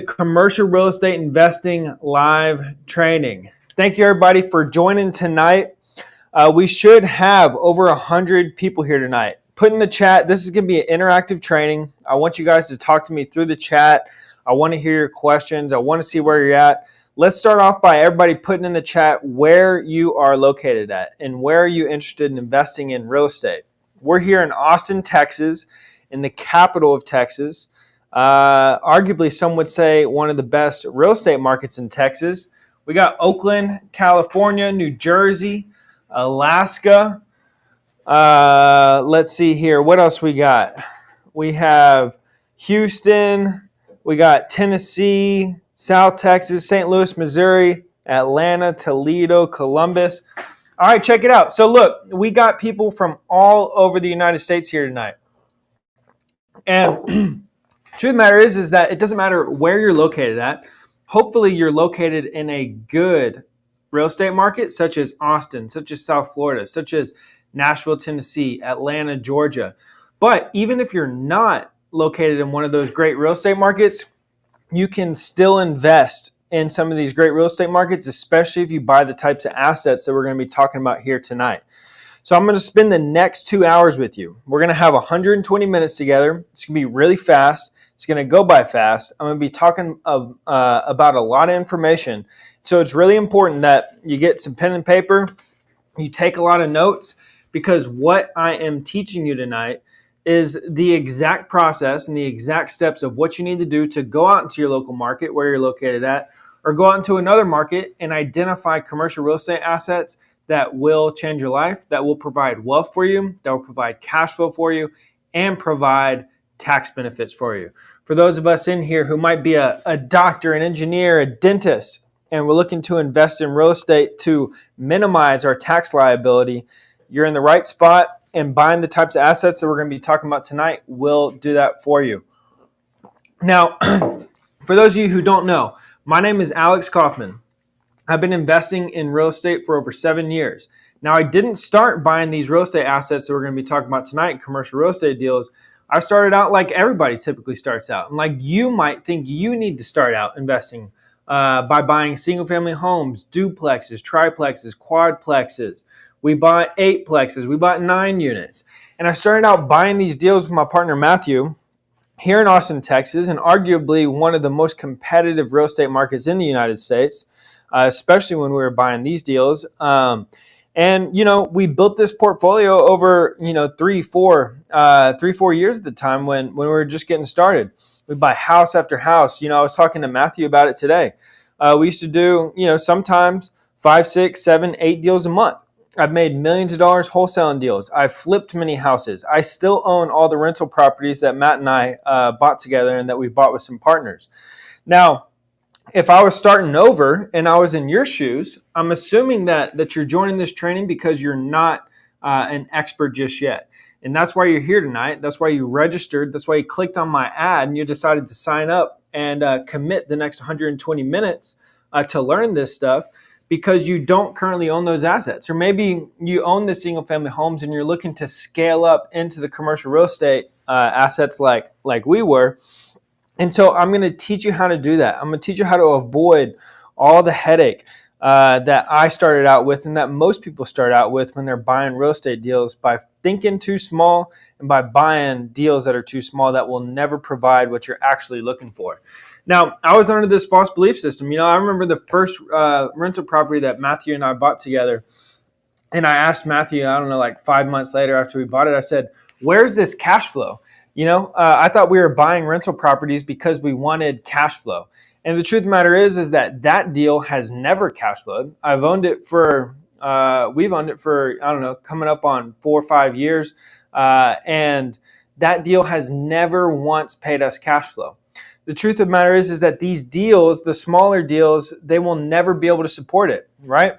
Commercial real estate investing live training. Thank you everybody for joining tonight. We should have over 100 people here tonight. Put in the chat, this is going to be an interactive training. I want you guys to talk to me through the chat. I want to hear your questions. I want to see where you're at. Let's start off by everybody putting in the chat where you are located at and where are you interested in investing in real estate. We're here in Austin, Texas, in the capital of Texas. Arguably, some would say one of the best real estate markets in Texas. We got Oakland, California, New Jersey, Alaska. Let's see here. What else we got? We have Houston. We got Tennessee, South Texas, St. Louis, Missouri, Atlanta, Toledo, Columbus. All right, check it out. So look, we got people from all over the United States here tonight. And truth of the matter is that it doesn't matter where you're located at. Hopefully you're located in a good real estate market, such as Austin, such as South Florida, such as Nashville, Tennessee, Atlanta, Georgia. But even if you're not located in one of those great real estate markets, you can still invest in some of these great real estate markets, especially if you buy the types of assets that we're going to be talking about here tonight. So I'm going to spend the next 2 hours with you. We're going to have 120 minutes together. It's going to be really fast. It's going to go by fast. I'm going to be talking about a lot of information. So it's really important that you get some pen and paper, you take a lot of notes, because what I am teaching you tonight is the exact process and the exact steps of what you need to do to go out into your local market where you're located at, or go out into another market and identify commercial real estate assets that will change your life, that will provide wealth for you, that will provide cash flow for you, and provide tax benefits for you. For those of us in here who might be a doctor, an engineer, a dentist, and we're looking to invest in real estate to minimize our tax liability, you're in the right spot, and buying the types of assets that we're going to be talking about tonight will do that for you. Now, for those of you who don't know, my name is Alex Kaufman. I've been investing in real estate for over 7 years. Now, I didn't start buying these real estate assets that we're going to be talking about tonight, commercial real estate deals. I started out like everybody typically starts out. And like you might think you need to start out investing by buying single-family homes, duplexes, triplexes, quadplexes. We bought 8plexes. We bought 9 units. And I started out buying these deals with my partner, Matthew, here in Austin, Texas, and arguably one of the most competitive real estate markets in the United States, especially when we were buying these deals. And, we built this portfolio over, 3-4 years at the time when we were just getting started. We buy house after house. I was talking to Matthew about it today. We used to do, sometimes 5, 6, 7, 8 deals a month. I've made millions of dollars wholesaling deals. I've flipped many houses. I still own all the rental properties that Matt and I bought together and that we bought with some partners. Now, if I was starting over and I was in your shoes, I'm assuming that you're joining this training because you're not an expert just yet. And that's why you're here tonight. That's why you registered. That's why you clicked on my ad and you decided to sign up and commit the next 120 minutes to learn this stuff, because you don't currently own those assets. Or maybe you own the single family homes and you're looking to scale up into the commercial real estate assets like we were. And so I'm going to teach you how to do that. I'm going to teach you how to avoid all the headache that I started out with and that most people start out with when they're buying real estate deals, by thinking too small and by buying deals that are too small that will never provide what you're actually looking for. Now, I was under this false belief system. I remember the first rental property that Matthew and I bought together. And I asked Matthew, like 5 months later after we bought it, I said, where's this cash flow? I thought we were buying rental properties because we wanted cash flow. And the truth of the matter is that deal has never cash flowed. We've owned it for, coming up on 4 or 5 years. And that deal has never once paid us cash flow. The truth of the matter is that these deals, the smaller deals, they will never be able to support it, right?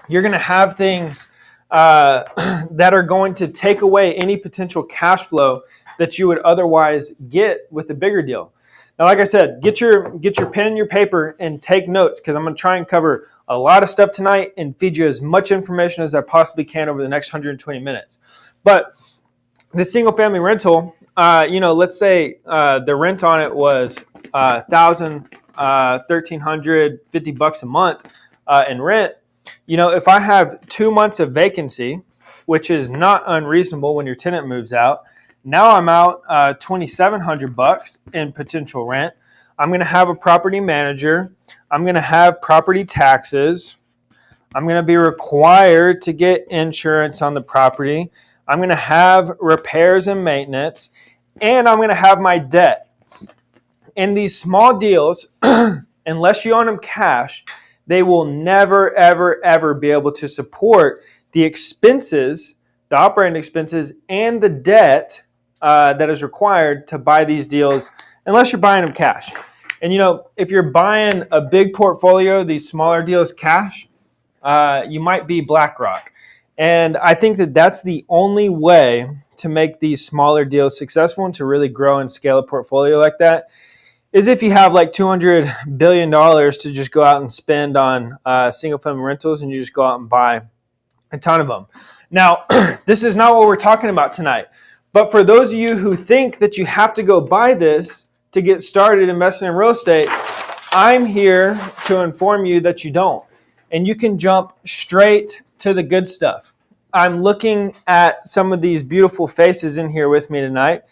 You're going to have things that are going to take away any potential cash flow that you would otherwise get with a bigger deal. Now, like I said, get your pen and your paper and take notes, because I'm going to try and cover a lot of stuff tonight and feed you as much information as I possibly can over the next 120 minutes. But the single family rental, let's say the rent on it was $1,350 a month in rent. If I have 2 months of vacancy, which is not unreasonable when your tenant moves out, now I'm out $2,700 in potential rent. I'm going to have a property manager. I'm going to have property taxes. I'm going to be required to get insurance on the property. I'm going to have repairs and maintenance, and I'm going to have my debt. And these small deals, unless you own them cash, they will never, ever, ever be able to support the expenses, the operating expenses, and the debt that is required to buy these deals unless you're buying them cash. And if you're buying a big portfolio, these smaller deals cash, you might be BlackRock. And I think that that's the only way to make these smaller deals successful and to really grow and scale a portfolio like that is if you have like $200 billion to just go out and spend on single family rentals, and you just go out and buy a ton of them. Now, this is not what we're talking about tonight. But for those of you who think that you have to go buy this to get started investing in real estate, I'm here to inform you that you don't. And you can jump straight to the good stuff. I'm looking at some of these beautiful faces in here with me tonight.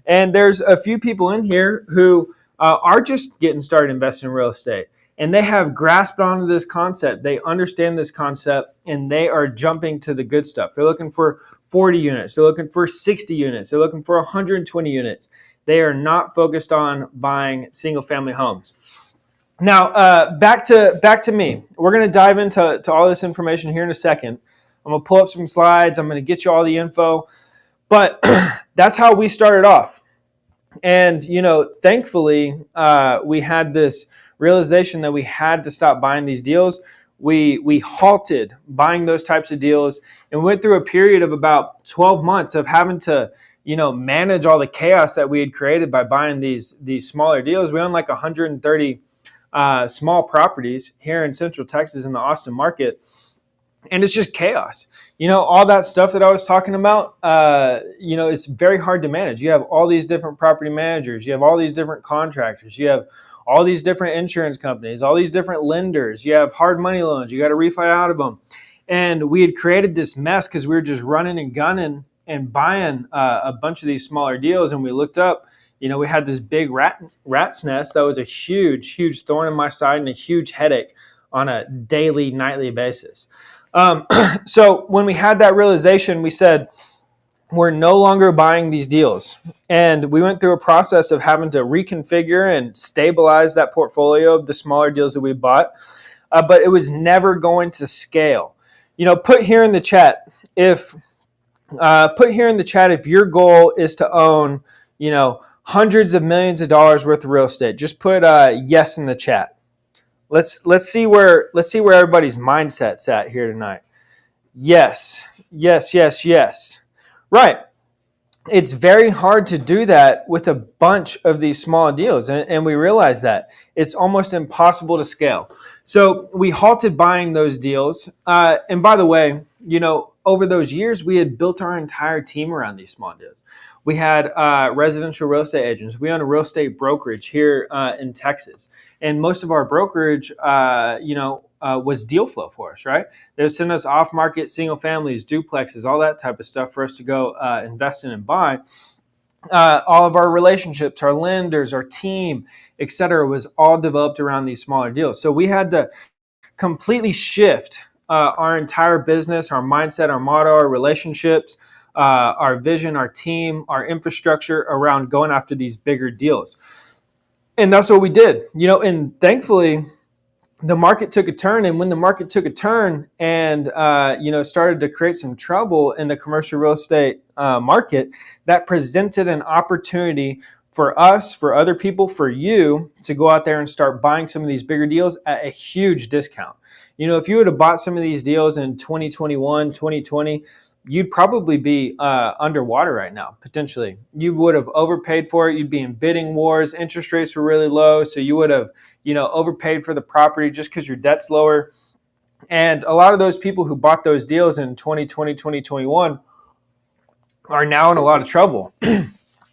And there's a few people in here who are just getting started investing in real estate. And they have grasped onto this concept. They understand this concept, and they are jumping to the good stuff. They're looking for 40 units. They're looking for 60 units. They're looking for 120 units. They are not focused on buying single family homes. Now, back to me. We're going to dive into all this information here in a second. I'm going to pull up some slides. I'm going to get you all the info. But that's how we started off. And, thankfully, we had this realization that we had to stop buying these deals. We halted buying those types of deals and went through a period of about 12 months of having to, manage all the chaos that we had created by buying these smaller deals. We own like 130 small properties here in Central Texas in the Austin market. And it's just chaos. All that stuff that I was talking about, it's very hard to manage. You have all these different property managers. You have all these different contractors. You have all these different insurance companies, all these different lenders. You have hard money loans. You got to refi out of them. And we had created this mess because we were just running and gunning and buying a bunch of these smaller deals. And we looked up, we had this big rat's nest that was a huge, huge thorn in my side and a huge headache on a daily, nightly basis. So when we had that realization, we said, we're no longer buying these deals. And we went through a process of having to reconfigure and stabilize that portfolio of the smaller deals that we bought. But it was never going to scale. Put here in the chat if your goal is to own, hundreds of millions of dollars worth of real estate. Just put yes in the chat. Let's see where everybody's mindset's at here tonight. Yes. Right. It's very hard to do that with a bunch of these small deals, and we realize that it's almost impossible to scale. So we halted buying those deals. And by the way, over those years, we had built our entire team around these small deals. We had residential real estate agents. We own a real estate brokerage here in Texas. And most of our brokerage, was deal flow for us, right? They would send us off-market single families, duplexes, all that type of stuff for us to go invest in and buy. All of our relationships, our lenders, our team, et cetera, was all developed around these smaller deals. So we had to completely shift our entire business, our mindset, our motto, our relationships, our vision, our team, our infrastructure around going after these bigger deals. And that's what we did, and thankfully the market took a turn. And when the market took a turn and, started to create some trouble in the commercial real estate market, that presented an opportunity for us, for other people, for you to go out there and start buying some of these bigger deals at a huge discount. If you would have bought some of these deals in 2021, 2020, you'd probably be underwater right now, potentially. You would have overpaid for it. You'd be in bidding wars. Interest rates were really low. So you would have, overpaid for the property just because your debt's lower. And a lot of those people who bought those deals in 2020, 2021 are now in a lot of trouble.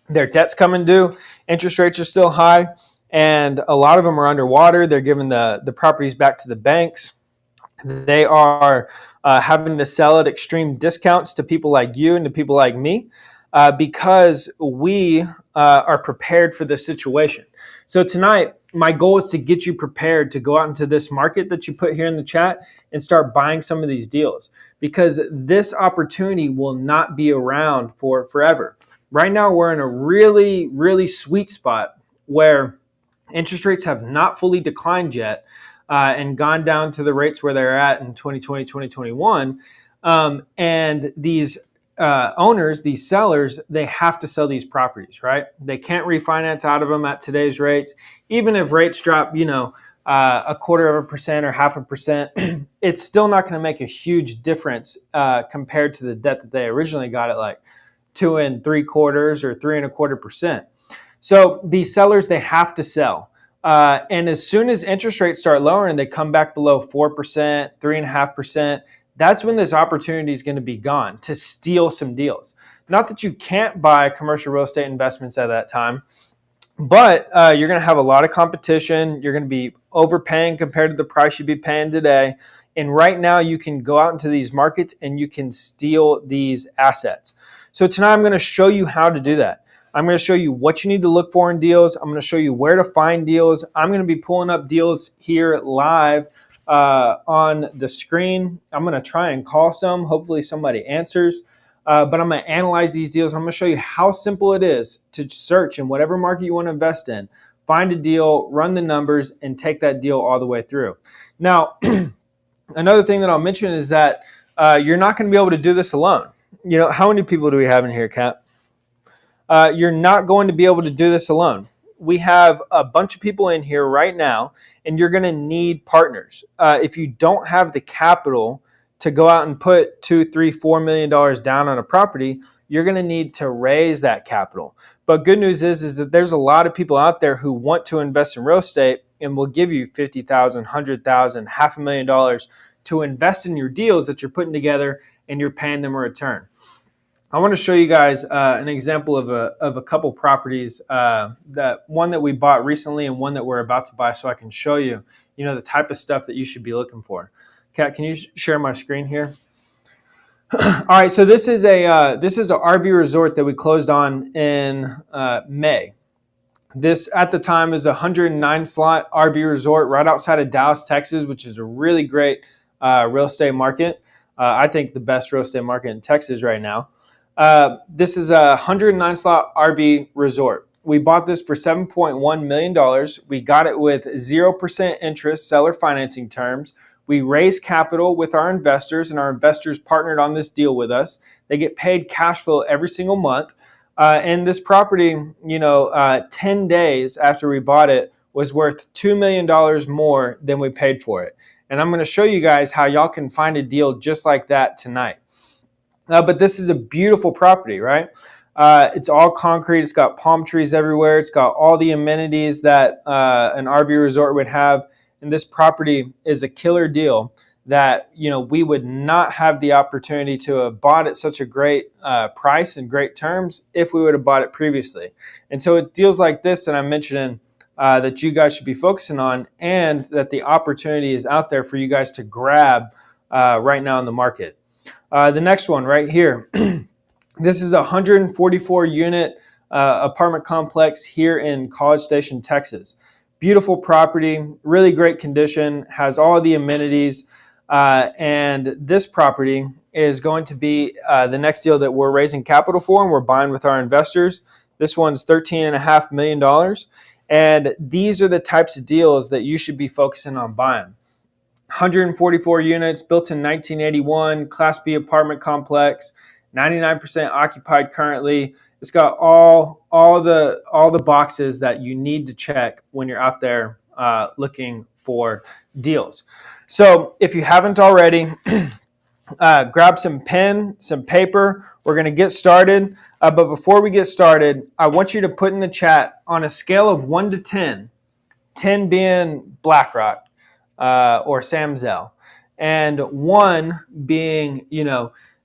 Their debt's coming due. Interest rates are still high. and a lot of them are underwater. They're giving the properties back to the banks. They are having to sell at extreme discounts to people like you and to people like me because we are prepared for this situation. So tonight, my goal is to get you prepared to go out into this market that you put here in the chat and start buying some of these deals, because this opportunity will not be around for forever. Right now, we're in a really, really sweet spot where interest rates have not fully declined yet and gone down to the rates where they're at in 2020, 2021. And these owners, these sellers, they have to sell these properties, right? They can't refinance out of them at today's rates. Even if rates drop, a 1/4% or 0.5%, it's still not going to make a huge difference compared to the debt that they originally got at like 2 3/4 or 3.25%. So these sellers, they have to sell. And as soon as interest rates start lowering, they come back below 4%, 3.5%. That's when this opportunity is going to be gone to steal some deals. Not that you can't buy commercial real estate investments at that time, but you're going to have a lot of competition. You're going to be overpaying compared to the price you'd be paying today. And right now, you can go out into these markets and you can steal these assets. So tonight, I'm going to show you how to do that. I'm going to show you what you need to look for in deals. I'm going to show you where to find deals. I'm going to be pulling up deals here live on the screen. I'm going to try and call some. Hopefully somebody answers. But I'm going to analyze these deals. I'm going to show you how simple it is to search in whatever market you want to invest in, find a deal, run the numbers, and take that deal all the way through. Now, another thing that I'll mention is that you're not going to be able to do this alone. How many people do we have in here, Kat? You're not going to be able to do this alone. We have a bunch of people in here right now, and you're going to need partners. If you don't have the capital to go out and put $2, $3, $4 million down on a property, you're going to need to raise that capital. But good news is that there's a lot of people out there who want to invest in real estate and will give you $50,000, $100,000, $500,000 to invest in your deals that you're putting together, and you're paying them a return. I want to show you guys an example of a couple properties, that one that we bought recently and one that we're about to buy, so I can show you, the type of stuff that you should be looking for. Kat, can you share my screen here? All right, so this is a RV resort that we closed on in May. This at the time is a 109 slot RV resort right outside of Dallas, Texas, which is a really great real estate market. I think the best real estate market in Texas right now. This is a 109 slot RV resort. We bought this for $7.1 million. We got it with 0% interest seller financing terms. We raised capital with our investors, and our investors partnered on this deal with us. They get paid cash flow every single month. And this property, 10 days after we bought it, was worth $2 million more than we paid for it. And I'm going to show you guys how y'all can find a deal just like that tonight. But this is a beautiful property, right? It's all concrete. It's got palm trees everywhere. It's got all the amenities that an RV resort would have. And this property is a killer deal that, we would not have the opportunity to have bought at such a great price and great terms if we would have bought it previously. And so it's deals like this that I'm mentioning that you guys should be focusing on, and that the opportunity is out there for you guys to grab right now in the market. The next one right here, this is a 144 unit apartment complex here in College Station, Texas. Beautiful property, really great condition, has all the amenities. And this property is going to be the next deal that we're raising capital for, and we're buying with our investors. This one's $13.5 million. And these are the types of deals that you should be focusing on buying. 144 units, built in 1981, Class B apartment complex, 99% occupied currently. It's got all the boxes that you need to check when you're out there looking for deals. So if you haven't already, grab some pen, some paper. We're going to get started. But before we get started, I want you to put in the chat, on a scale of 1 to 10, 10 being BlackRock or Sam Zell, and 1 being,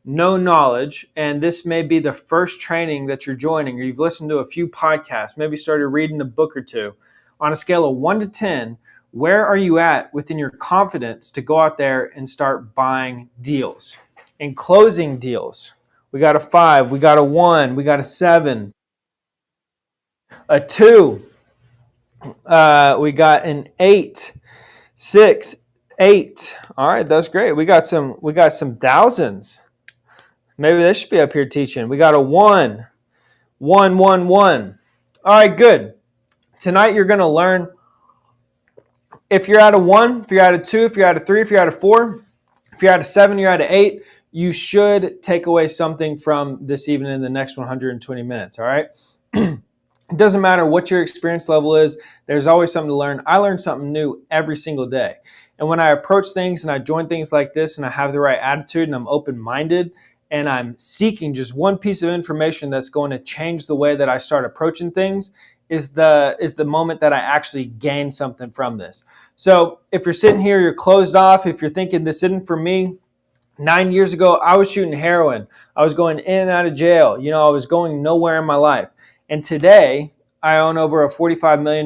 no knowledge, and this may be the first training that you're joining, or you've listened to a few podcasts, maybe started reading a book or two. On a scale of 1 to 10, where are you at within your confidence to go out there and start buying deals and closing deals? We got a 5, we got a 1, we got a 7, a 2, we got an 8, 6, 8. All right, that's great. We got some thousands. Maybe they should be up here teaching. We got a 1, 1, 1, 1. All right, good. Tonight you're going to learn if you're at a 1, if you're at a 2, if you're at a 3, if you're at a 4, if you're at a 7, you're at an 8, you should take away something from this evening in the next 120 minutes, all right? It doesn't matter what your experience level is. There's always something to learn. I learn something new every single day. And when I approach things and I join things like this and I have the right attitude and I'm open-minded and I'm seeking just one piece of information that's going to change the way that I start approaching things, is the moment that I actually gain something from this. So if you're sitting here, you're closed off, if you're thinking this isn't for me, 9 years ago, I was shooting heroin. I was going in and out of jail. I was going nowhere in my life. And today, I own over a $45 million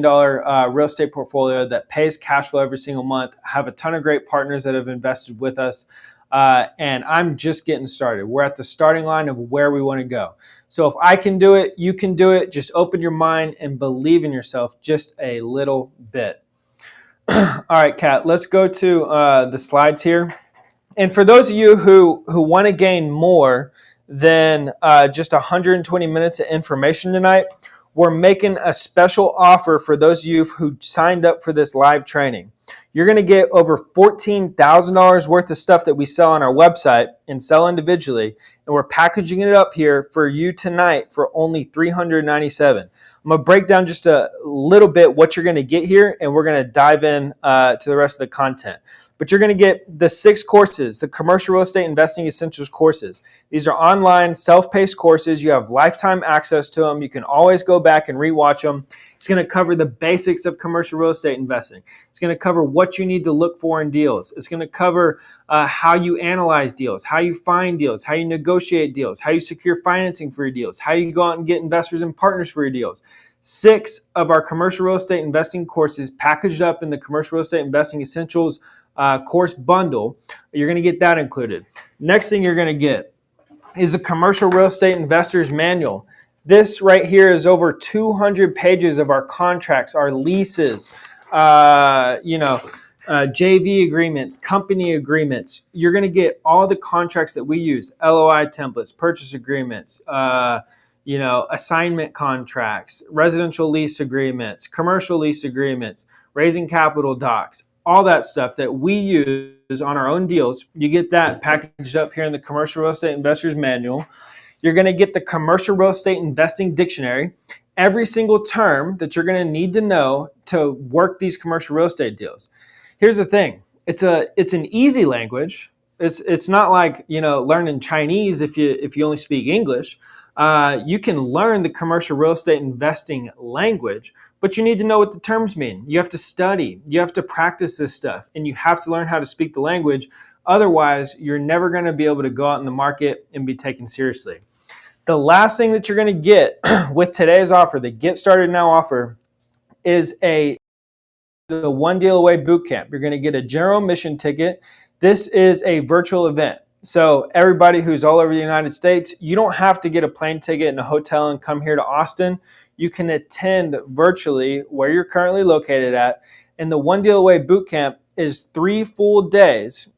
real estate portfolio that pays cash flow every single month. I have a ton of great partners that have invested with us. And I'm just getting started. We're at the starting line of where we want to go. So if I can do it, you can do it. Just open your mind and believe in yourself just a little bit. All right, Kat, let's go to the slides here. And for those of you who want to gain more than just 120 minutes of information tonight, we're making a special offer for those of you who signed up for this live training. You're going to get over $14,000 worth of stuff that we sell on our website and sell individually, and we're packaging it up here for you tonight for only $397. I'm going to break down just a little bit what you're going to get here, and we're going to dive in to the rest of the content. But you're going to get the 6 courses, the Commercial Real Estate Investing Essentials courses. These are online, self-paced courses. You have lifetime access to them. You can always go back and rewatch them. It's going to cover the basics of commercial real estate investing. It's going to cover what you need to look for in deals. It's going to cover how you analyze deals, how you find deals, how you negotiate deals, how you secure financing for your deals, how you go out and get investors and partners for your deals. 6 of our commercial real estate investing courses packaged up in the Commercial Real Estate Investing Essentials course bundle. You're going to get that included. Next thing you're going to get is a Commercial Real Estate Investors Manual. This right here is over 200 pages of our contracts, our leases, JV agreements, company agreements. You're going to get all the contracts that we use, LOI templates, purchase agreements, assignment contracts, residential lease agreements, commercial lease agreements, raising capital docs, all that stuff that we use on our own deals. You get that packaged up here in the Commercial Real Estate Investors Manual. You're going to get the Commercial Real Estate Investing Dictionary, every single term that you're going to need to know to work these commercial real estate deals. Here's the thing. It's an easy language. It's not like, learning Chinese if you only speak English. You can learn the commercial real estate investing language, but you need to know what the terms mean. You have to study. You have to practice this stuff, and you have to learn how to speak the language. Otherwise, you're never going to be able to go out in the market and be taken seriously. The last thing that you're going to get with today's offer, the Get Started Now offer, is the One Deal Away Bootcamp. You're going to get a general admission ticket. This is a virtual event. So everybody who's all over the United States, you don't have to get a plane ticket and a hotel and come here to Austin. You can attend virtually where you're currently located at. And the One Deal Away Bootcamp is 3 full days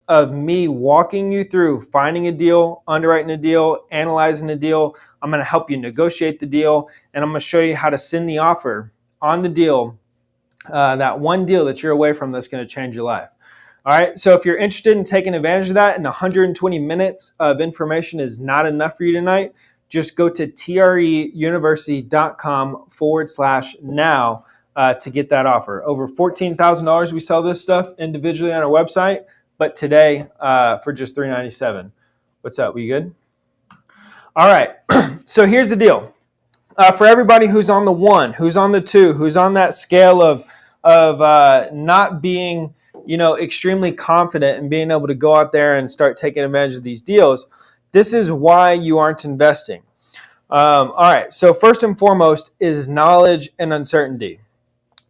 of me walking you through finding a deal, underwriting a deal, analyzing a deal. I'm going to help you negotiate the deal, and I'm going to show you how to send the offer on the deal, that one deal that you're away from that's going to change your life. All right, so if you're interested in taking advantage of that and 120 minutes of information is not enough for you tonight, just go to treuniversity.com/now to get that offer. Over $14,000 we sell this stuff individually on our website, but today for just $397. What's up, we good? All right, so here's the deal. For everybody who's on the 1, who's on the 2, who's on that scale of not being extremely confident and being able to go out there and start taking advantage of these deals, this is why you aren't investing. All right, so first and foremost is knowledge and uncertainty.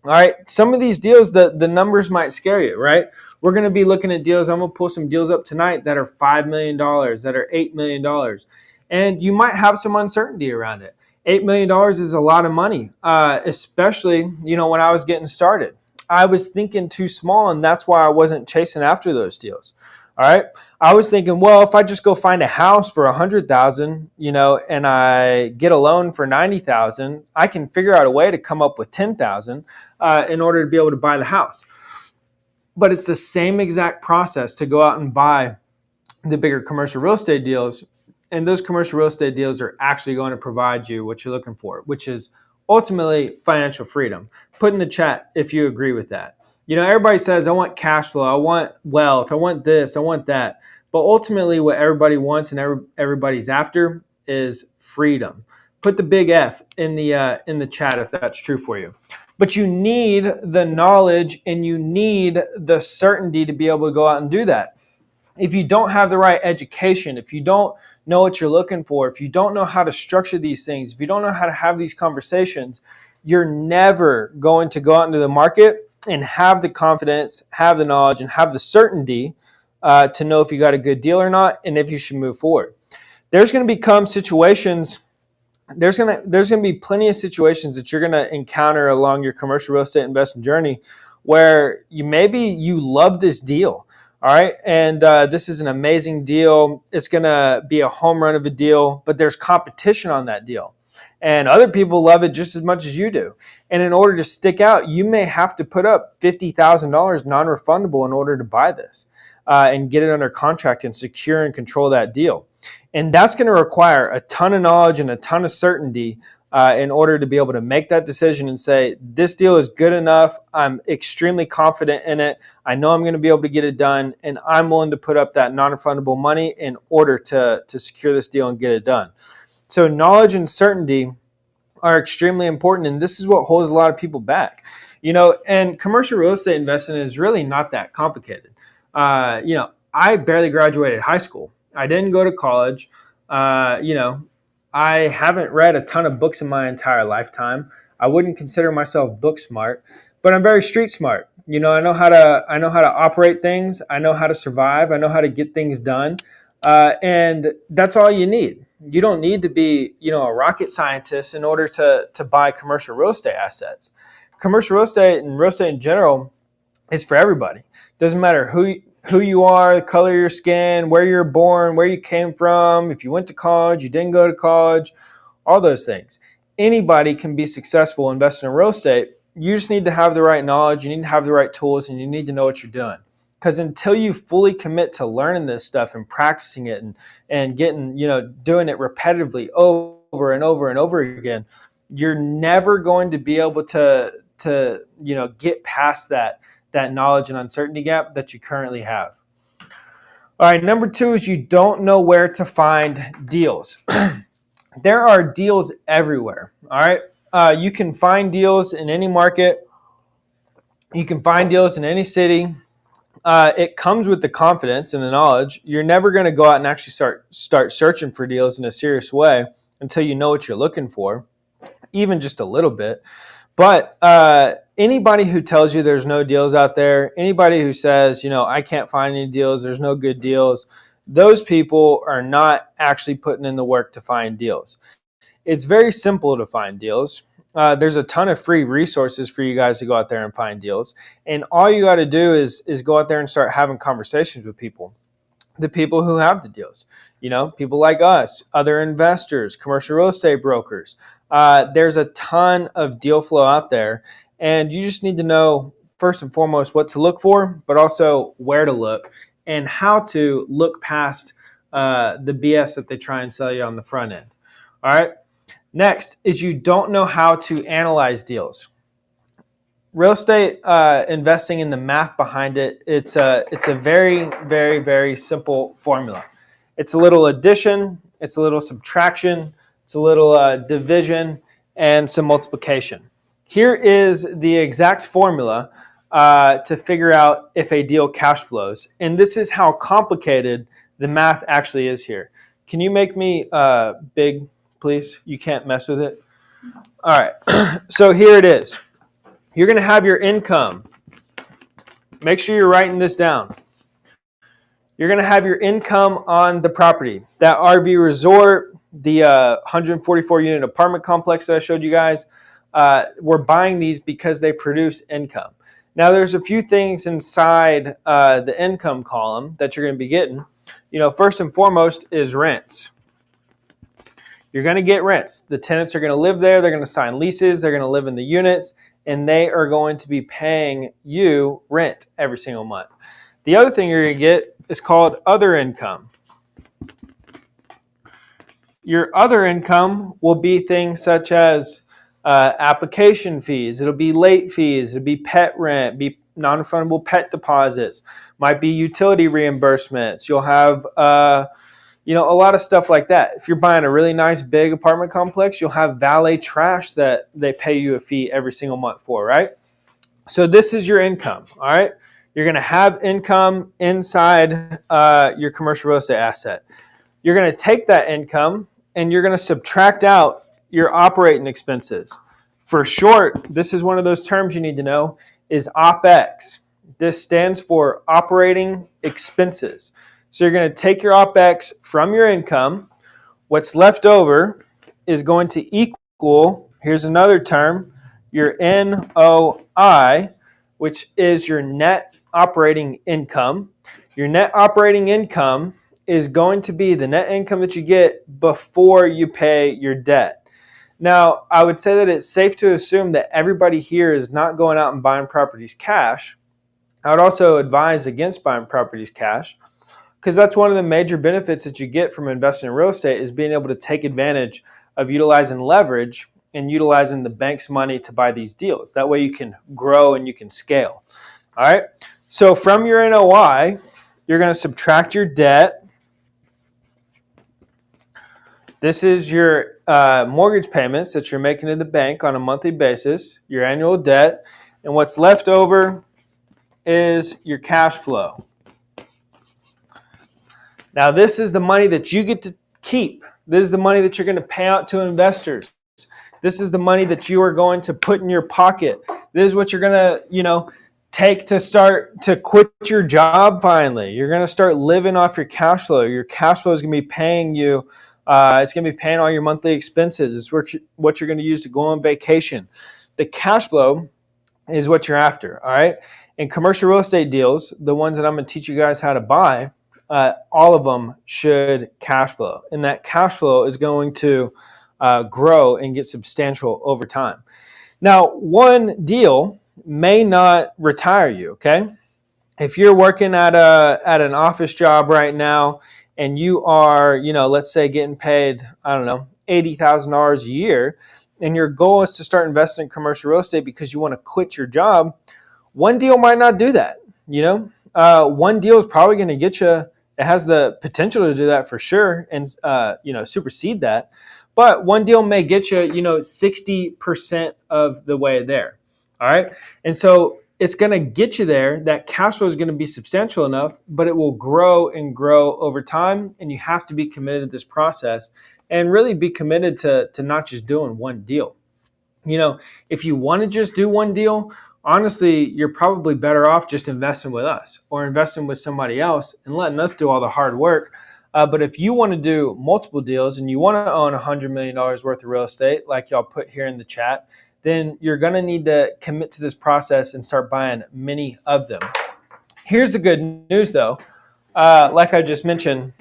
All right, some of these deals, the numbers might scare you, right? We're going to be looking at deals. I'm going to pull some deals up tonight that are $5 million, that are $8 million. And you might have some uncertainty around it. $8 million is a lot of money, especially, when I was getting started. I was thinking too small, and that's why I wasn't chasing after those deals. All right. I was thinking, well, if I just go find a house for $100,000, and I get a loan for $90,000, I can figure out a way to come up with $10,000 in order to be able to buy the house. But it's the same exact process to go out and buy the bigger commercial real estate deals. And those commercial real estate deals are actually going to provide you what you're looking for, which is ultimately financial freedom. Put in the chat if you agree with that. Everybody says, I want cash flow, I want wealth, I want this, I want that. But ultimately what everybody wants and everybody's after is freedom. Put the big F in the chat if that's true for you. But you need the knowledge and you need the certainty to be able to go out and do that. If you don't have the right education, if you don't know what you're looking for, if you don't know how to structure these things, if you don't know how to have these conversations, you're never going to go out into the market and have the confidence, have the knowledge, and have the certainty to know if you got a good deal or not and if you should move forward. There's going to become situations, there's going to be plenty of situations that you're going to encounter along your commercial real estate investing journey where you love this deal. All right. And this is an amazing deal. It's going to be a home run of a deal, but there's competition on that deal. And other people love it just as much as you do. And in order to stick out, you may have to put up $50,000 non-refundable in order to buy this and get it under contract and secure and control that deal. And that's going to require a ton of knowledge and a ton of certainty in order to be able to make that decision and say, this deal is good enough. I'm extremely confident in it. I know I'm going to be able to get it done. And I'm willing to put up that non-refundable money in order to secure this deal and get it done. So knowledge and certainty are extremely important. And this is what holds a lot of people back. And commercial real estate investing is really not that complicated. I barely graduated high school. I didn't go to college. I haven't read a ton of books in my entire lifetime. I wouldn't consider myself book smart, but I'm very street smart. I know how to operate things. I know how to survive. I know how to get things done. And that's all you need. You don't need to be, a rocket scientist in order to buy commercial real estate assets. Commercial real estate and real estate in general is for everybody. Doesn't matter who you are, the color of your skin, where you're born, where you came from, if you went to college, you didn't go to college, all those things. Anybody can be successful investing in real estate. You just need to have the right knowledge, you need to have the right tools, and you need to know what you're doing. Because until you fully commit to learning this stuff and practicing it and getting, doing it repetitively over and over and over again, you're never going to be able to get past that knowledge and uncertainty gap that you currently have. All right, number 2 is you don't know where to find deals. There are deals everywhere. All right, you can find deals in any market. You can find deals in any city. It comes with the confidence and the knowledge. You're never going to go out and actually start searching for deals in a serious way until you know what you're looking for, even just a little bit. But anybody who tells you there's no deals out there, anybody who says, I can't find any deals, there's no good deals, those people are not actually putting in the work to find deals. It's very simple to find deals. There's a ton of free resources for you guys to go out there and find deals. And all you got to do is go out there and start having conversations with people. The people who have the deals, people like us, other investors, commercial real estate brokers. There's a ton of deal flow out there, and you just need to know, first and foremost, what to look for, but also where to look and how to look past the BS that they try and sell you on the front end. All right. Next is you don't know how to analyze deals. Real estate investing, in the math behind it, it's a very, very, very simple formula. It's a little addition, it's a little subtraction, it's a little division, and some multiplication. Here is the exact formula to figure out if a deal cash flows. And this is how complicated the math actually is here. Can you make me big, please? You can't mess with it. All right. So here it is. you're going to have your income. Make sure you're writing this down. You're going to have your income on the property. That RV resort, the 144 unit apartment complex that I showed you guys, we're buying these because they produce income. Now, there's a few things inside the income column that you're going to be getting. First and foremost is rents. You're going to get rents. The tenants are going to live there. They're going to sign leases. They're going to live in the units, and they are going to be paying you rent every single month. The other thing you're going to get is called other income. Your other income will be things such as application fees. It'll be late fees. It'll be pet rent, be non-refundable pet deposits, might be utility reimbursements. You'll have a lot of stuff like that. If you're buying a really nice big apartment complex, you'll have valet trash that they pay you a fee every single month for, right? So this is your income, all right? You're going to have income inside your commercial real estate asset. You're going to take that income and you're going to subtract out your operating expenses. For short, this is one of those terms you need to know, is OPEX. This stands for operating expenses. So you're going to take your OPEX from your income. What's left over is going to equal, here's another term, your NOI, which is your net operating income. Your net operating income is going to be the net income that you get before you pay your debt. Now, I would say that it's safe to assume that everybody here is not going out and buying properties cash. I would also advise against buying properties cash, because that's one of the major benefits that you get from investing in real estate, is being able to take advantage of utilizing leverage and utilizing the bank's money to buy these deals. That way you can grow and you can scale. All right. So from your NOI, you're going to subtract your debt. This is your mortgage payments that you're making to the bank on a monthly basis, your annual debt, and what's left over is your cash flow. Now, this is the money that you get to keep. This is the money that you're going to pay out to investors. This is the money that you are going to put in your pocket. This is what you're going to, take to start to quit your job finally. You're going to start living off your cash flow. Your cash flow is going to be paying you. It's going to be paying all your monthly expenses. It's what you're going to use to go on vacation. The cash flow is what you're after, all right? In commercial real estate deals, the ones that I'm going to teach you guys how to buy, all of them should cash flow. And that cash flow is going to grow and get substantial over time. Now, one deal may not retire you, okay? If you're working at an office job right now and you are, let's say getting paid, $80,000 a year, and your goal is to start investing in commercial real estate because you want to quit your job, one deal might not do that. One deal is probably going to get you, it has the potential to do that for sure and, supersede that. But one deal may get you, 60% of the way there. All right. And so it's going to get you there. That cash flow is going to be substantial enough, but it will grow and grow over time. And you have to be committed to this process and really be committed to not just doing one deal. If you want to just do one deal, honestly, you're probably better off just investing with us or investing with somebody else and letting us do all the hard work. But if you want to do multiple deals and you want to own $100 million worth of real estate, like y'all put here in the chat, then you're going to need to commit to this process and start buying many of them. Here's the good news, though. Like I just mentioned,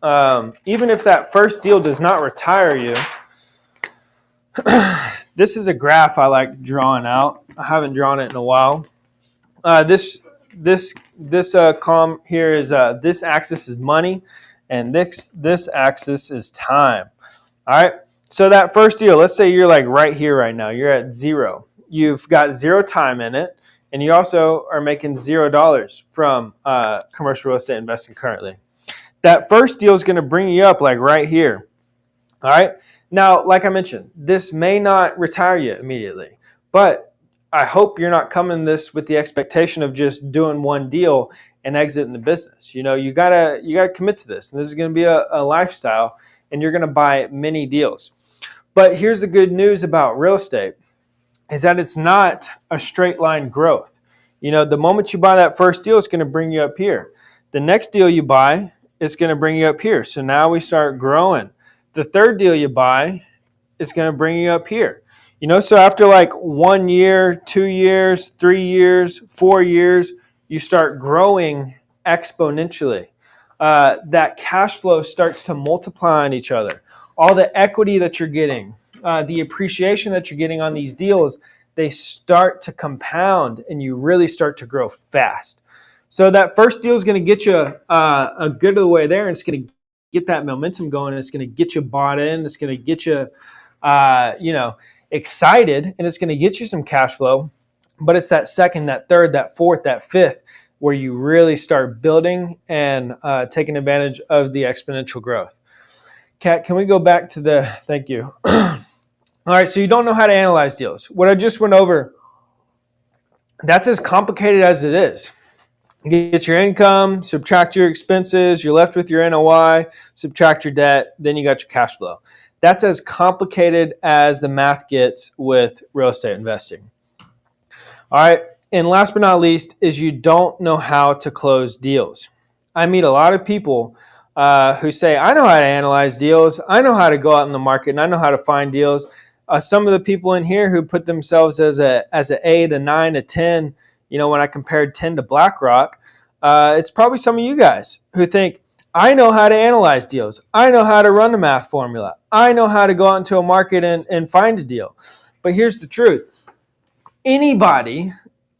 even if that first deal does not retire you, this is a graph I like drawing out. I haven't drawn it in a while. This column here is this axis is money, and this axis is time. All right. So that first deal, let's say you're like right here right now. You're at zero. You've got zero time in it, and you also are making $0 from commercial real estate investing currently. That first deal is going to bring you up like right here. All right. Now, like I mentioned, this may not retire you immediately, but I hope you're not coming this with the expectation of just doing one deal and exiting the business. You gotta commit to this, and this is going to be a lifestyle, and you're going to buy many deals. But here's the good news about real estate. is that it's not a straight line growth. The moment you buy that first deal, it's going to bring you up here. The next deal you buy, it's going to bring you up here. So now we start growing. The third deal you buy is going to bring you up here. So after like 1 year, 2 years, 3 years, 4 years, you start growing exponentially. That cash flow starts to multiply on each other. All the equity that you're getting, the appreciation that you're getting on these deals, they start to compound and you really start to grow fast. So that first deal is going to get you a good of the way there, and it's going to get that momentum going, and it's going to get you bought in. It's going to get you, excited, and it's going to get you some cash flow. But it's that second, that third, that fourth, that fifth, where you really start building and taking advantage of the exponential growth. Kat, can we go back to thank you. All right, so you don't know how to analyze deals. What I just went over, that's as complicated as it is. Get your income, subtract your expenses, you're left with your NOI, subtract your debt, then you got your cash flow. That's as complicated as the math gets with real estate investing. All right, and last but not least is you don't know how to close deals. I meet a lot of people who say, I know how to analyze deals, I know how to go out in the market, and I know how to find deals. Some of the people in here who put themselves as an 8, a 9, a 10, when I compared 10 to BlackRock, it's probably some of you guys who think, I know how to analyze deals. I know how to run the math formula. I know how to go out into a market and find a deal. But here's the truth. Anybody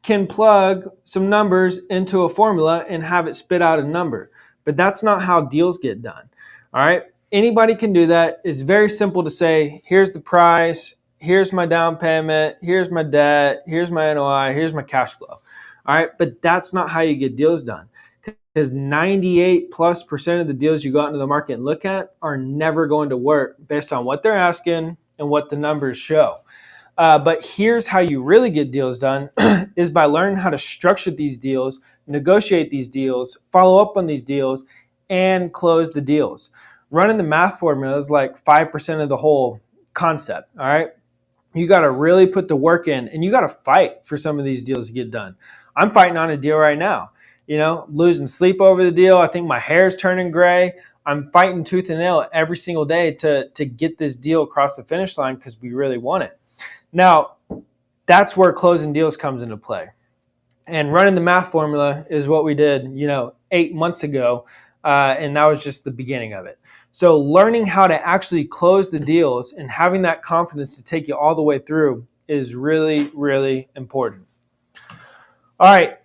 can plug some numbers into a formula and have it spit out a number. But that's not how deals get done. All right? Anybody can do that. It's very simple to say, here's the price, here's my down payment, here's my debt, here's my NOI, here's my cash flow. All right? But that's not how you get deals done. Because 98+% of the deals you go out into the market and look at are never going to work based on what they're asking and what the numbers show. But here's how you really get deals done is by learning how to structure these deals, negotiate these deals, follow up on these deals, and close the deals. Running the math formula is like 5% of the whole concept, all right? You got to really put the work in, and you got to fight for some of these deals to get done. I'm fighting on a deal right now. Losing sleep over the deal. I think my hair's turning gray. I'm fighting tooth and nail every single day to get this deal across the finish line because we really want it. Now, that's where closing deals comes into play. And running the math formula is what we did, 8 months ago, and that was just the beginning of it. So learning how to actually close the deals and having that confidence to take you all the way through is really, really important. All right,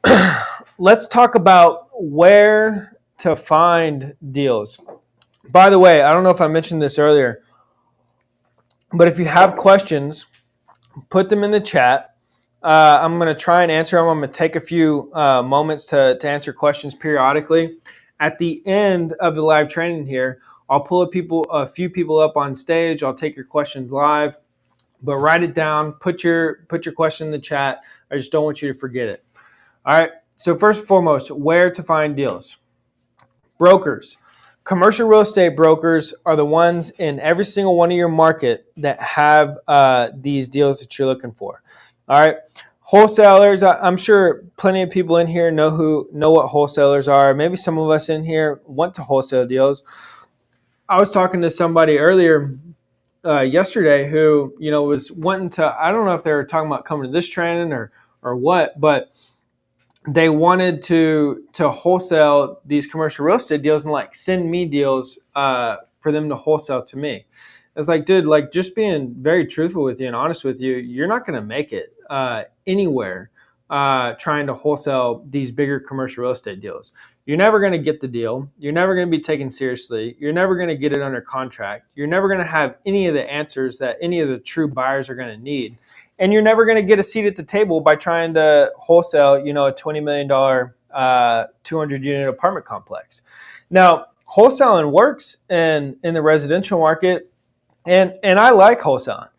let's talk about where to find deals. By the way, I don't know if I mentioned this earlier, but if you have questions, put them in the chat. I'm going to try and answer them. I'm going to take a few moments to answer questions periodically. At the end of the live training here, I'll pull a few people up on stage. I'll take your questions live, but write it down. Put your question in the chat. I just don't want you to forget it. All right. So first and foremost, where to find deals. Brokers. Commercial real estate brokers are the ones in every single one of your market that have these deals that you're looking for. All right. Wholesalers, I'm sure plenty of people in here know what wholesalers are. Maybe some of us in here want to wholesale deals. I was talking to somebody earlier yesterday who, was wanting to, I don't know if they were talking about coming to this training or what, but they wanted to wholesale these commercial real estate deals and send me deals for them to wholesale to me. It's like, dude, just being very truthful with you and honest with you, you're not going to make it anywhere trying to wholesale these bigger commercial real estate deals. You're never going to get the deal. You're never going to be taken seriously. You're never going to get it under contract. You're never going to have any of the answers that any of the true buyers are going to need. And you're never going to get a seat at the table by trying to wholesale, a $20 million 200-unit apartment complex. Now, wholesaling works in the residential market, and I like wholesaling.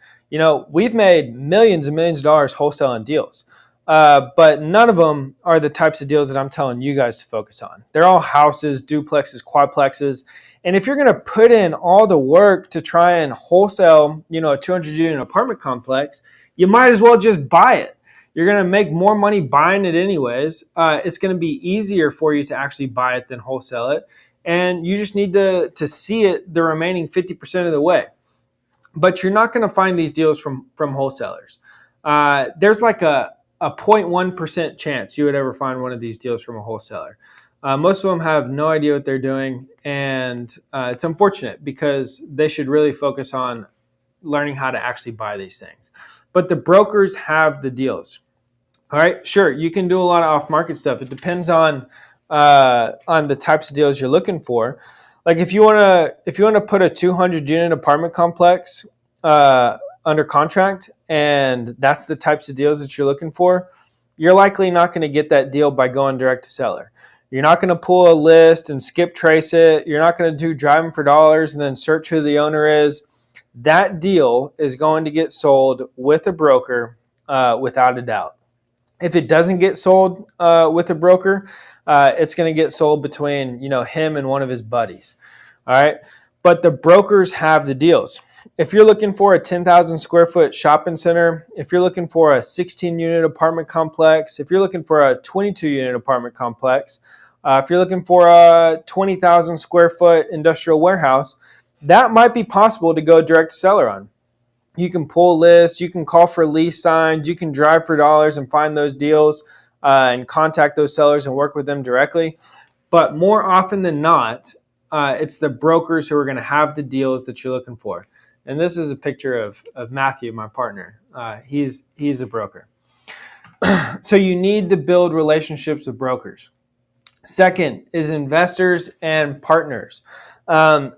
We've made millions and millions of dollars wholesaling deals, but none of them are the types of deals that I'm telling you guys to focus on. They're all houses, duplexes, quadplexes. And if you're going to put in all the work to try and wholesale, a 200-unit apartment complex, you might as well just buy it. You're going to make more money buying it anyways. It's going to be easier for you to actually buy it than wholesale it. And you just need to see it the remaining 50% of the way. But you're not going to find these deals from wholesalers. There's like a 0.1% chance you would ever find one of these deals from a wholesaler. Most of them have no idea what they're doing, and it's unfortunate because they should really focus on learning how to actually buy these things. But the brokers have the deals. All right, sure, you can do a lot of off-market stuff. It depends on the types of deals you're looking for. Like if you want to put a 200-unit apartment complex under contract, and that's the types of deals that you're looking for, you're likely not going to get that deal by going direct to seller. You're not going to pull a list and skip trace it. You're not going to do driving for dollars and then search who the owner is. That deal is going to get sold with a broker without a doubt. If it doesn't get sold with a broker, it's going to get sold between him and one of his buddies. All right, but the brokers have the deals. If you're looking for a 10,000 square foot shopping center, if you're looking for a 16-unit apartment complex, if you're looking for a 22-unit apartment complex, if you're looking for a 20,000 square foot industrial warehouse, that might be possible to go direct to seller on. You can pull lists, you can call for lease signs, you can drive for dollars and find those deals and contact those sellers and work with them directly. But more often than not, it's the brokers who are going to have the deals that you're looking for. And this is a picture of Matthew, my partner. He's a broker. So you need to build relationships with brokers. Second is investors and partners.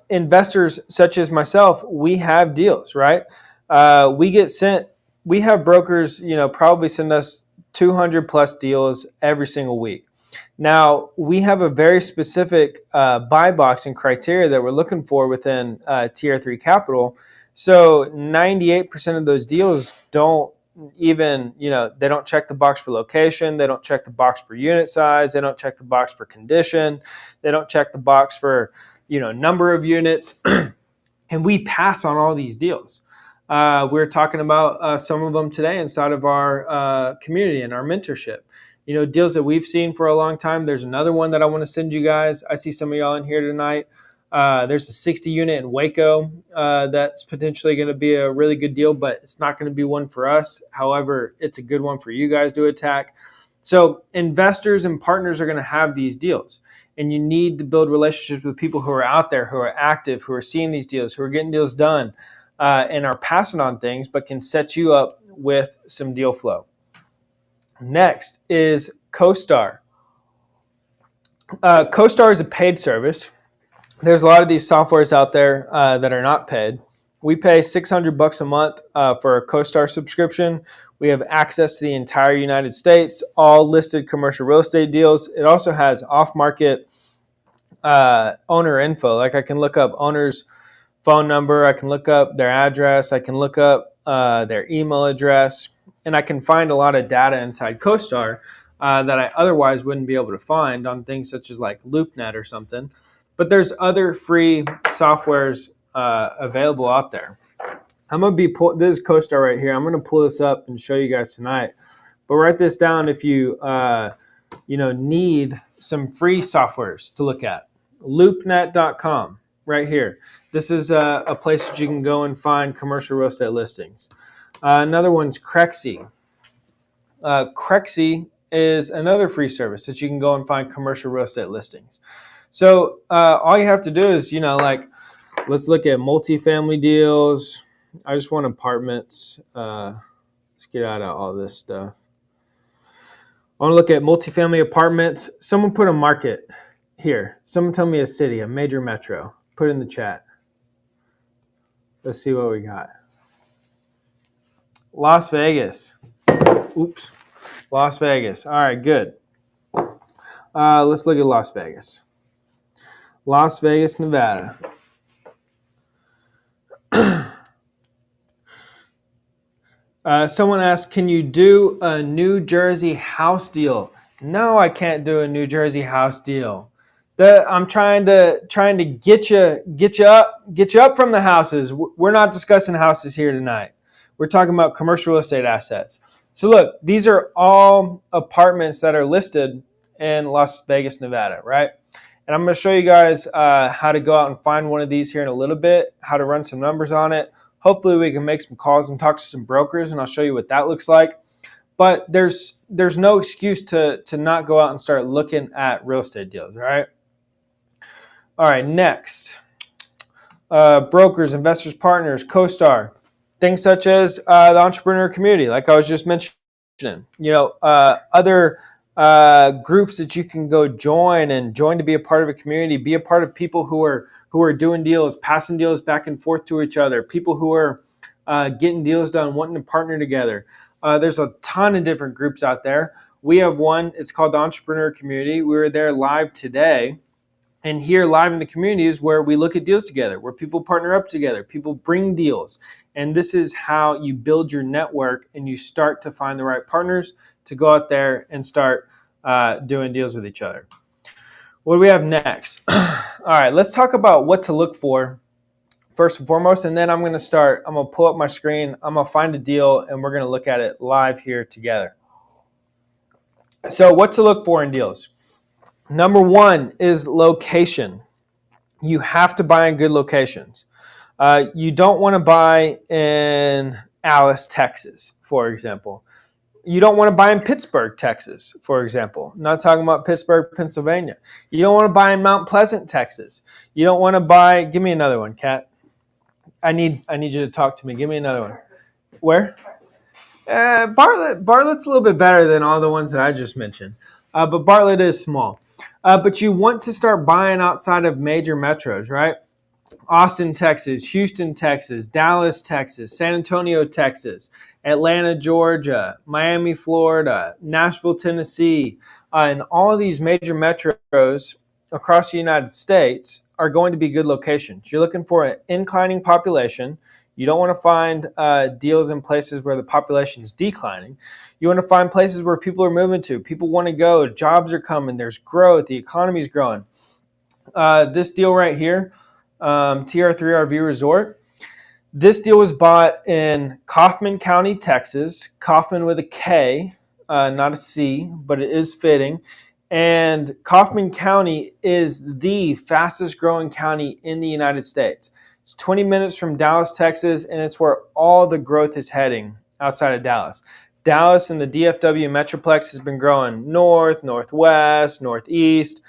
Investors such as myself, we have deals, right? We have brokers, probably send us 200 plus deals every single week. Now, we have a very specific buy box and criteria that we're looking for within TR3 Capital. So 98% of those deals don't even, they don't check the box for location. They don't check the box for unit size. They don't check the box for condition. They don't check the box for, number of units. And we pass on all these deals. We're talking about some of them today inside of our community and our mentorship. Deals that we've seen for a long time. There's another one that I want to send you guys. I see some of y'all in here tonight. There's a 60 unit in Waco that's potentially going to be a really good deal, but it's not going to be one for us. However, it's a good one for you guys to attack. So investors and partners are going to have these deals, and you need to build relationships with people who are out there, who are active, who are seeing these deals, who are getting deals done, and are passing on things, but can set you up with some deal flow. Next is CoStar. CoStar is a paid service. There's a lot of these softwares out there that are not paid. We pay $600 a month for a CoStar subscription. We have access to the entire United States, all listed commercial real estate deals. It also has off-market owner info. Like I can look up owner's phone number, I can look up their address, I can look up their email address, and I can find a lot of data inside CoStar that I otherwise wouldn't be able to find on things such as like LoopNet or something. But there's other free softwares available out there. This is CoStar right here. I'm going to pull this up and show you guys tonight. But write this down if you need some free softwares to look at. LoopNet.com right here. This is a place that you can go and find commercial real estate listings. Another one's Crexi. Crexi is another free service that you can go and find commercial real estate listings. So all you have to do is, let's look at multifamily deals. I just want apartments. Let's get out of all this stuff. I want to look at multifamily apartments. Someone put a market here. Someone tell me a city, a major metro. Put it in the chat. Let's see what we got. Las Vegas. Oops. Las Vegas. All right, good. Let's look at Las Vegas. Las Vegas, Nevada. Someone asked, can you do a New Jersey house deal? No, I can't do a New Jersey house deal. I'm trying to get you up from the houses. We're not discussing houses here tonight. We're talking about commercial real estate assets. So look, these are all apartments that are listed in Las Vegas, Nevada, right? And I'm going to show you guys how to go out and find one of these here in a little bit, how to run some numbers on it. Hopefully we can make some calls and talk to some brokers, and I'll show you what that looks like. But there's no excuse to not go out and start looking at real estate deals, all right? All right, next. Brokers, investors, partners, CoStar, things such as the entrepreneur community, like I was just mentioning. Other groups that you can go join to be a part of a community, be a part of people who are doing deals, passing deals back and forth to each other, people who are getting deals done, wanting to partner together. There's a ton of different groups out there. We have one. It's called the Entrepreneur Community. We were there live today. And here live in the community is where we look at deals together, where people partner up together, people bring deals. And this is how you build your network and you start to find the right partners to go out there and start doing deals with each other. What do we have next? All right, let's talk about what to look for first and foremost. And then I'm going to pull up my screen. I'm going to find a deal and we're going to look at it live here together. So what to look for in deals? Number one is location. You have to buy in good locations. You don't want to buy in Alice, Texas, for example. You don't want to buy in Pittsburgh, Texas, for example. I'm not talking about Pittsburgh, Pennsylvania. You don't want to buy in Mount Pleasant, Texas. You don't want to buy, give me another one, Kat. I need you to talk to me. Give me another one. Where? Bartlett's a little bit better than all the ones that I just mentioned. But Bartlett is small. But you want to start buying outside of major metros, right? Austin, Texas, Houston, Texas, Dallas, Texas, San Antonio, Texas, Atlanta, Georgia, Miami, Florida, Nashville, Tennessee, and all of these major metros across the United States are going to be good locations. You're looking for an inclining population. You don't want to find deals in places where the population is declining. You want to find places where people are moving to. People want to go. Jobs are coming. There's growth. The economy is growing. This deal right here, TR3 RV Resort, this deal was bought in Kaufman County, Texas. Kaufman with a K, not a C, but it is fitting. And Kaufman County is the fastest growing county in the United States. It's 20 minutes from Dallas, Texas, and it's where all the growth is heading outside of Dallas. Dallas and the DFW Metroplex has been growing north, northwest, northeast,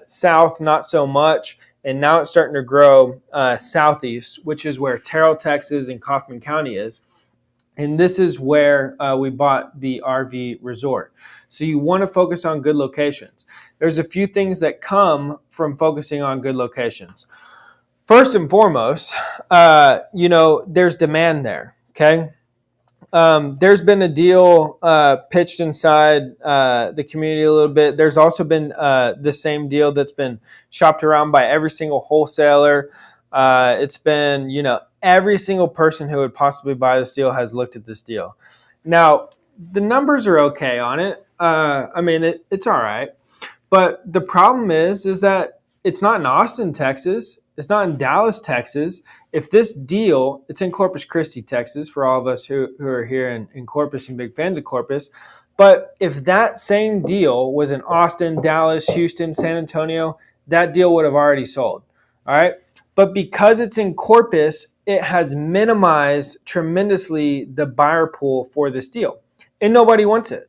south, not so much. And now it's starting to grow southeast, which is where Terrell, Texas, and Kaufman County is. And this is where we bought the RV resort. So you want to focus on good locations. There's a few things that come from focusing on good locations. First and foremost, there's demand there, okay? There's been a deal pitched inside the community a little bit. There's also been the same deal that's been shopped around by every single wholesaler. It's been, every single person who would possibly buy this deal has looked at this deal. Now, the numbers are okay on it. It's all right. But the problem is that it's not in Austin, Texas. It's not in Dallas, Texas. If this deal, it's in Corpus Christi, Texas, for all of us who are here in Corpus and big fans of Corpus. But if that same deal was in Austin, Dallas, Houston, San Antonio, that deal would have already sold. All right. But because it's in Corpus, it has minimized tremendously the buyer pool for this deal. And nobody wants it.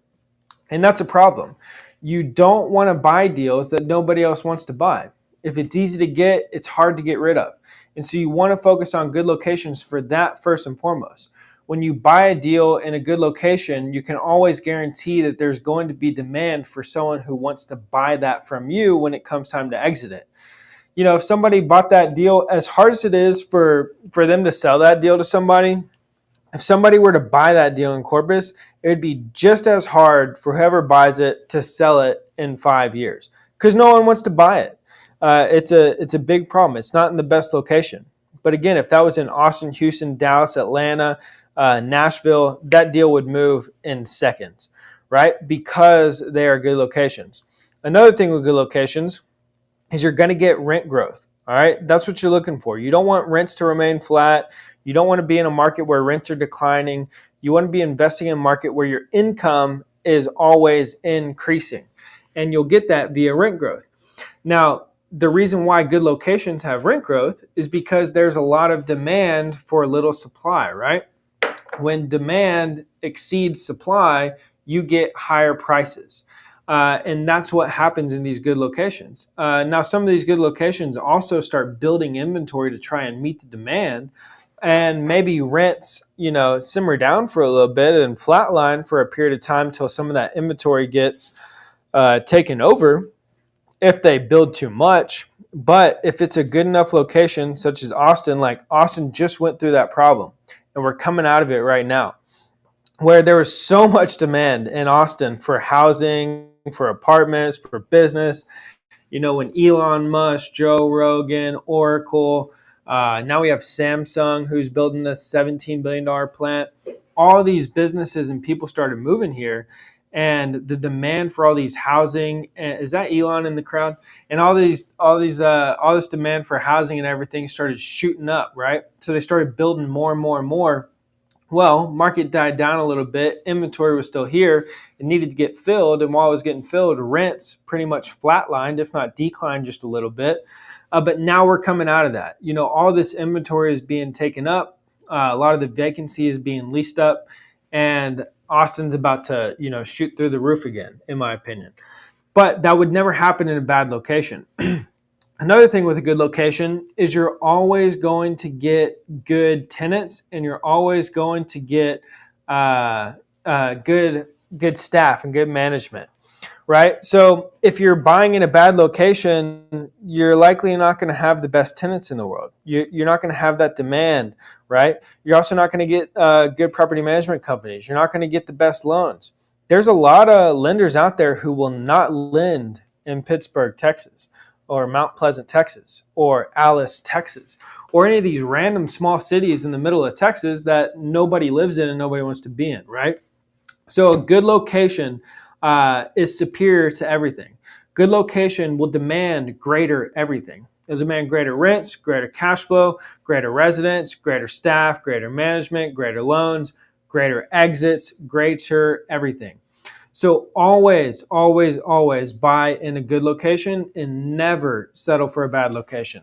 And that's a problem. You don't want to buy deals that nobody else wants to buy. If it's easy to get, it's hard to get rid of. And so you want to focus on good locations for that first and foremost. When you buy a deal in a good location, you can always guarantee that there's going to be demand for someone who wants to buy that from you when it comes time to exit it. If somebody bought that deal, as hard as it is for them to sell that deal to somebody, if somebody were to buy that deal in Corpus, it would be just as hard for whoever buys it to sell it in 5 years because no one wants to buy it. It's a big problem. It's not in the best location. But again, if that was in Austin, Houston, Dallas, Atlanta, Nashville, that deal would move in seconds, right? Because they are good locations. Another thing with good locations is you're going to get rent growth, All right, that's what you're looking for. You don't want rents to remain flat. You don't want to be in a market where rents are declining. You want to be investing in a market where your income is always increasing. And you'll get that via rent growth. Now, the reason why good locations have rent growth is because there's a lot of demand for little supply, right? When demand exceeds supply, you get higher prices. And that's what happens in these good locations. Now, some of these good locations also start building inventory to try and meet the demand. And maybe rents, simmer down for a little bit and flatline for a period of time until some of that inventory gets taken over if they build too much. But if it's a good enough location, such as Austin, like Austin just went through that problem, and we're coming out of it right now, where there was so much demand in Austin for housing, for apartments, for business. When Elon Musk, Joe Rogan, Oracle, now we have Samsung, who's building a $17 billion plant. All these businesses and people started moving here, and the demand for all these housing, is that Elon in the crowd? And all this demand for housing and everything started shooting up, right? So they started building more and more and more. Well, market died down a little bit. Inventory was still here. It needed to get filled. And while it was getting filled, rents pretty much flatlined, if not declined just a little bit. But now we're coming out of that. All this inventory is being taken up. A lot of the vacancy is being leased up. And Austin's about to, shoot through the roof again, in my opinion. But that would never happen in a bad location. Another thing with a good location is you're always going to get good tenants, and you're always going to get good staff and good management, right? So if you're buying in a bad location, you're likely not going to have the best tenants in the world. You're not going to have that demand, right? You're also not going to get good property management companies. You're not going to get the best loans. There's a lot of lenders out there who will not lend in Pittsburgh, Texas, or Mount Pleasant, Texas, or Alice, Texas, or any of these random small cities in the middle of Texas that nobody lives in and nobody wants to be in, right? So a good location is superior to everything. Good location will demand greater everything. It'll demand greater rents, greater cash flow, greater residents, greater staff, greater management, greater loans, greater exits, greater everything. So always, always, always buy in a good location and never settle for a bad location.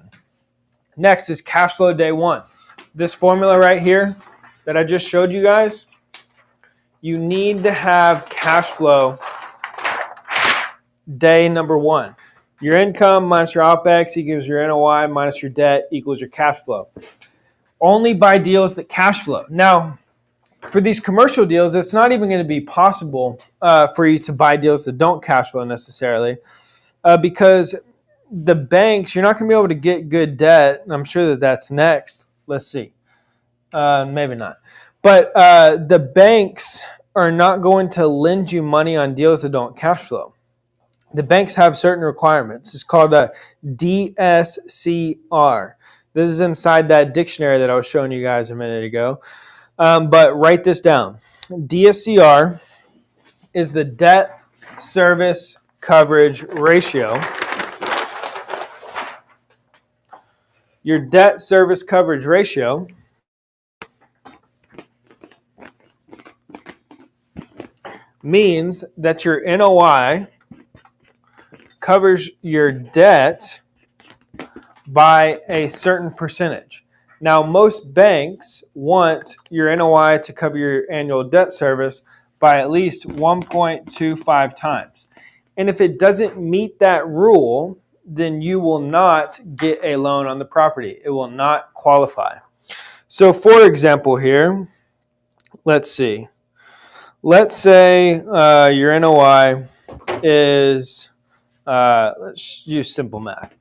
Next is cash flow day one. This formula right here that I just showed you guys, you need to have cash flow day number one. Your income minus your OPEX equals your NOI minus your debt equals your cash flow. Only buy deals that cash flow. Now, for these commercial deals, it's not even going to be possible for you to buy deals that don't cash flow necessarily because the banks, you're not going to be able to get good debt. I'm sure that that's next. Let's see. Maybe not. But the banks are not going to lend you money on deals that don't cash flow. The banks have certain requirements. It's called a DSCR. This is inside that dictionary that I was showing you guys a minute ago. But write this down. DSCR is the debt service coverage ratio. Your debt service coverage ratio means that your NOI covers your debt by a certain percentage. Now, most banks want your NOI to cover your annual debt service by at least 1.25 times. And if it doesn't meet that rule, then you will not get a loan on the property. It will not qualify. So, for example here, let's see. Let's say your NOI is, let's use simple math,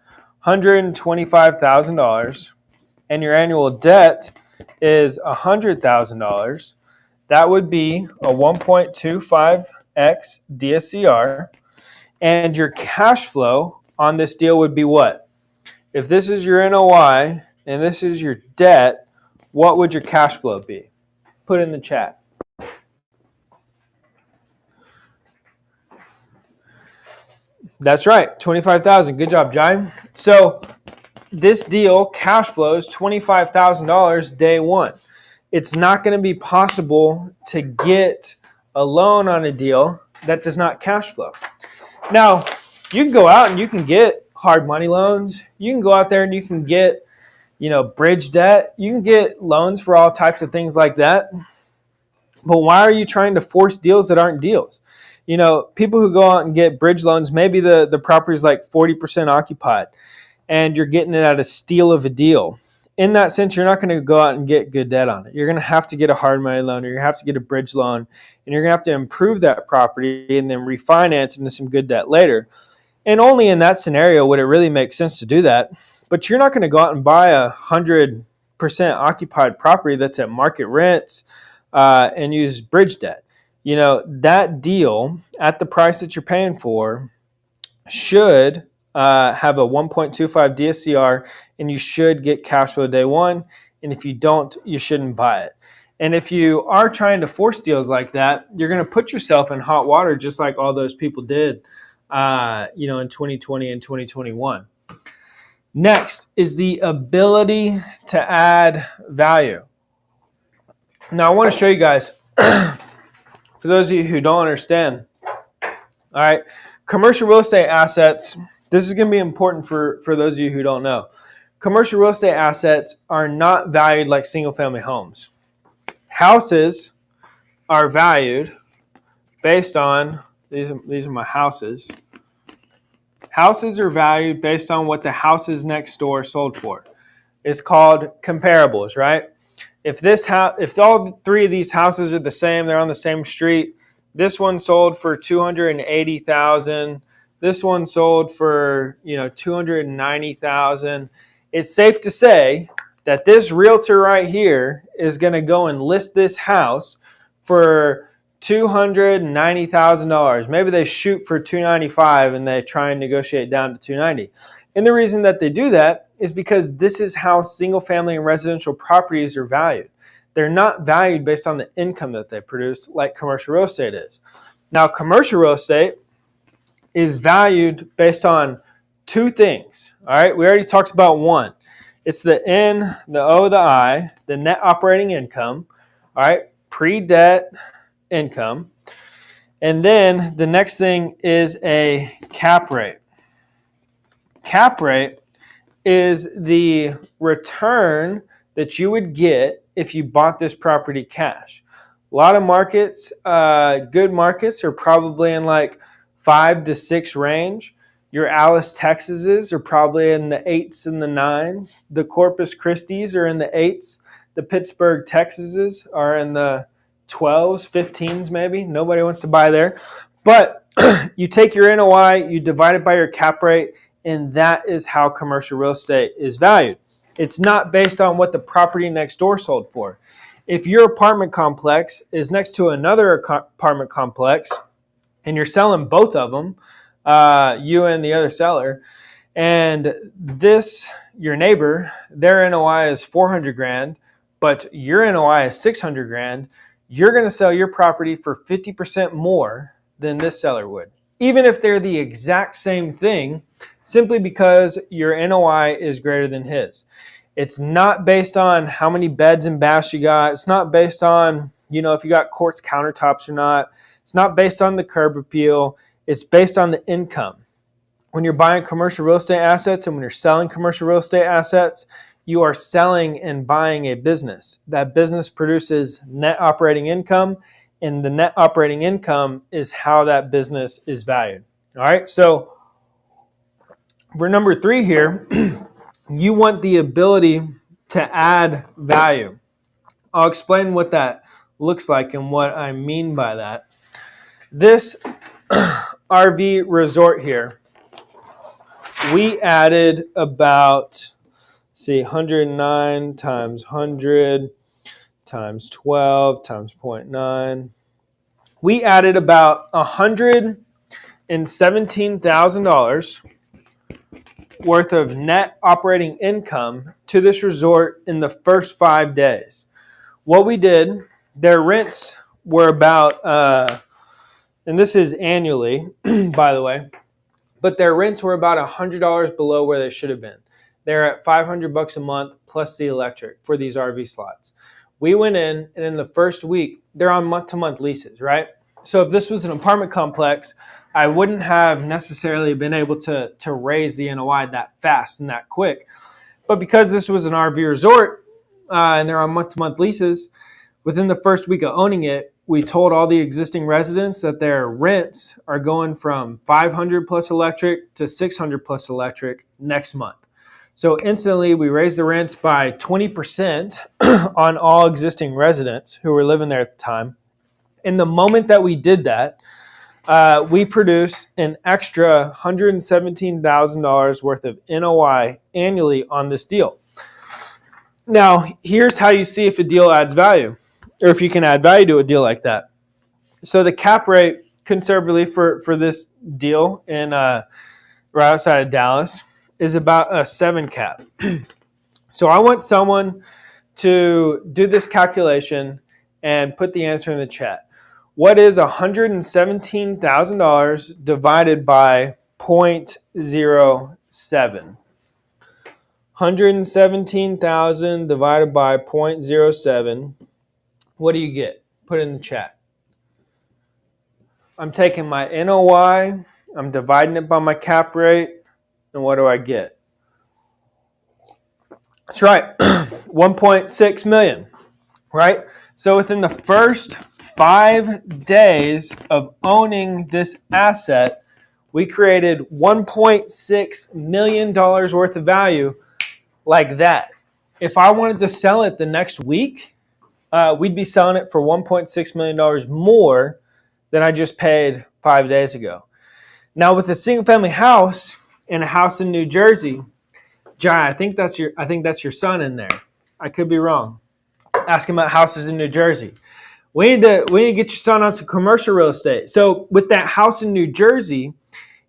$125,000. And your annual debt is $100,000, that would be a 1.25x DSCR. And your cash flow on this deal would be what? If this is your NOI and this is your debt, what would your cash flow be? Put it in the chat. That's right, $25,000. Good job, Jai. So this deal cash flows $25,000 day one. It's not going to be possible to get a loan on a deal that does not cash flow. Now, you can go out and you can get hard money loans. You can go out there and you can get, bridge debt. You can get loans for all types of things like that. But why are you trying to force deals that aren't deals? People who go out and get bridge loans, maybe the property is like 40% occupied and you're getting it at a steal of a deal. In that sense, you're not going to go out and get good debt on it. You're going to have to get a hard money loan, or you're going to have to get a bridge loan, and you're going to have to improve that property and then refinance into some good debt later. And only in that scenario would it really make sense to do that. But you're not going to go out and buy 100% occupied property that's at market rents and use bridge debt. That deal at the price that you're paying for should have a 1.25 DSCR, and you should get cash flow day one. And if you don't, you shouldn't buy it. And if you are trying to force deals like that, you're going to put yourself in hot water, just like all those people did, in 2020 and 2021. Next is the ability to add value. Now, I want to show you guys, for those of you who don't understand, all right, commercial real estate assets, this is going to be important for those of you who don't know. Commercial real estate assets are not valued like single-family homes. Houses are valued based on, these are my houses. Houses are valued based on what the houses next door sold for. It's called comparables, right? If all three of these houses are the same, they're on the same street, this one sold for $280,000. This one sold for, $290,000. It's safe to say that this realtor right here is going to go and list this house for $290,000. Maybe they shoot for $295,000 and they try and negotiate down to $290,000. And the reason that they do that is because this is how single family and residential properties are valued. They're not valued based on the income that they produce like commercial real estate is. Now, commercial real estate is valued based on two things. All right, we already talked about one. It's the N, the O, the I, the net operating income. All right, pre-debt income. And then the next thing is a cap rate. Cap rate is the return that you would get if you bought this property cash. A lot of markets, good markets, are probably in like 5 to 6 range. Your Alice, Texases are probably in the 8s and the 9s. The Corpus Christi's are in the 8s. The Pittsburgh, Texases are in the 12s, 15s maybe. Nobody wants to buy there. But you take your NOI, you divide it by your cap rate, and that is how commercial real estate is valued. It's not based on what the property next door sold for. If your apartment complex is next to another apartment complex and you're selling both of them, you and the other seller, and your neighbor, their NOI is $400,000, but your NOI is $600,000, you're going to sell your property for 50% more than this seller would, even if they're the exact same thing, simply because your NOI is greater than his. It's not based on how many beds and baths you got. It's not based on, if you got quartz countertops or not. It's not based on the curb appeal. It's based on the income. When you're buying commercial real estate assets and when you're selling commercial real estate assets, you are selling and buying a business. That business produces net operating income, and the net operating income is how that business is valued. All right, so for number 3 here, you want the ability to add value. I'll explain what that looks like and what I mean by that. This RV resort here, we added about, 109 times 100 times 12 times 0.9. We added about $117,000 worth of net operating income to this resort in the first 5 days. What we did, their rents were about, and this is annually, by the way, but their rents were about $100 below where they should have been. They're at $500 a month plus the electric for these RV slots. We went in, and in the first week, they're on month-to-month leases, right? So if this was an apartment complex, I wouldn't have necessarily been able to raise the NOI that fast and that quick. But because this was an RV resort and they're on month-to-month leases, within the first week of owning it, we told all the existing residents that their rents are going from 500 plus electric to 600 plus electric next month. So instantly, we raised the rents by 20% on all existing residents who were living there at the time. In the moment that we did that, we produced an extra $117,000 worth of NOI annually on this deal. Now, here's how you see if a deal adds value, or if you can add value to a deal like that. So the cap rate conservatively for this deal in right outside of Dallas is about a 7 cap. So I want someone to do this calculation and put the answer in the chat. What is $117,000 divided by 0.07? 117,000 divided by 0.07. What do you get? Put it in the chat. I'm taking my NOI, I'm dividing it by my cap rate, and what do I get? That's right, 1.6 million, right? So within the first 5 days of owning this asset, we created $1.6 million worth of value like that. If I wanted to sell it the next week, we'd be selling it for $1.6 million more than I just paid 5 days ago. Now with a single family house and a house in New Jersey, Jai, I think that's your son in there. I could be wrong. Ask him about houses in New Jersey. We need to get your son on some commercial real estate. So with that house in New Jersey,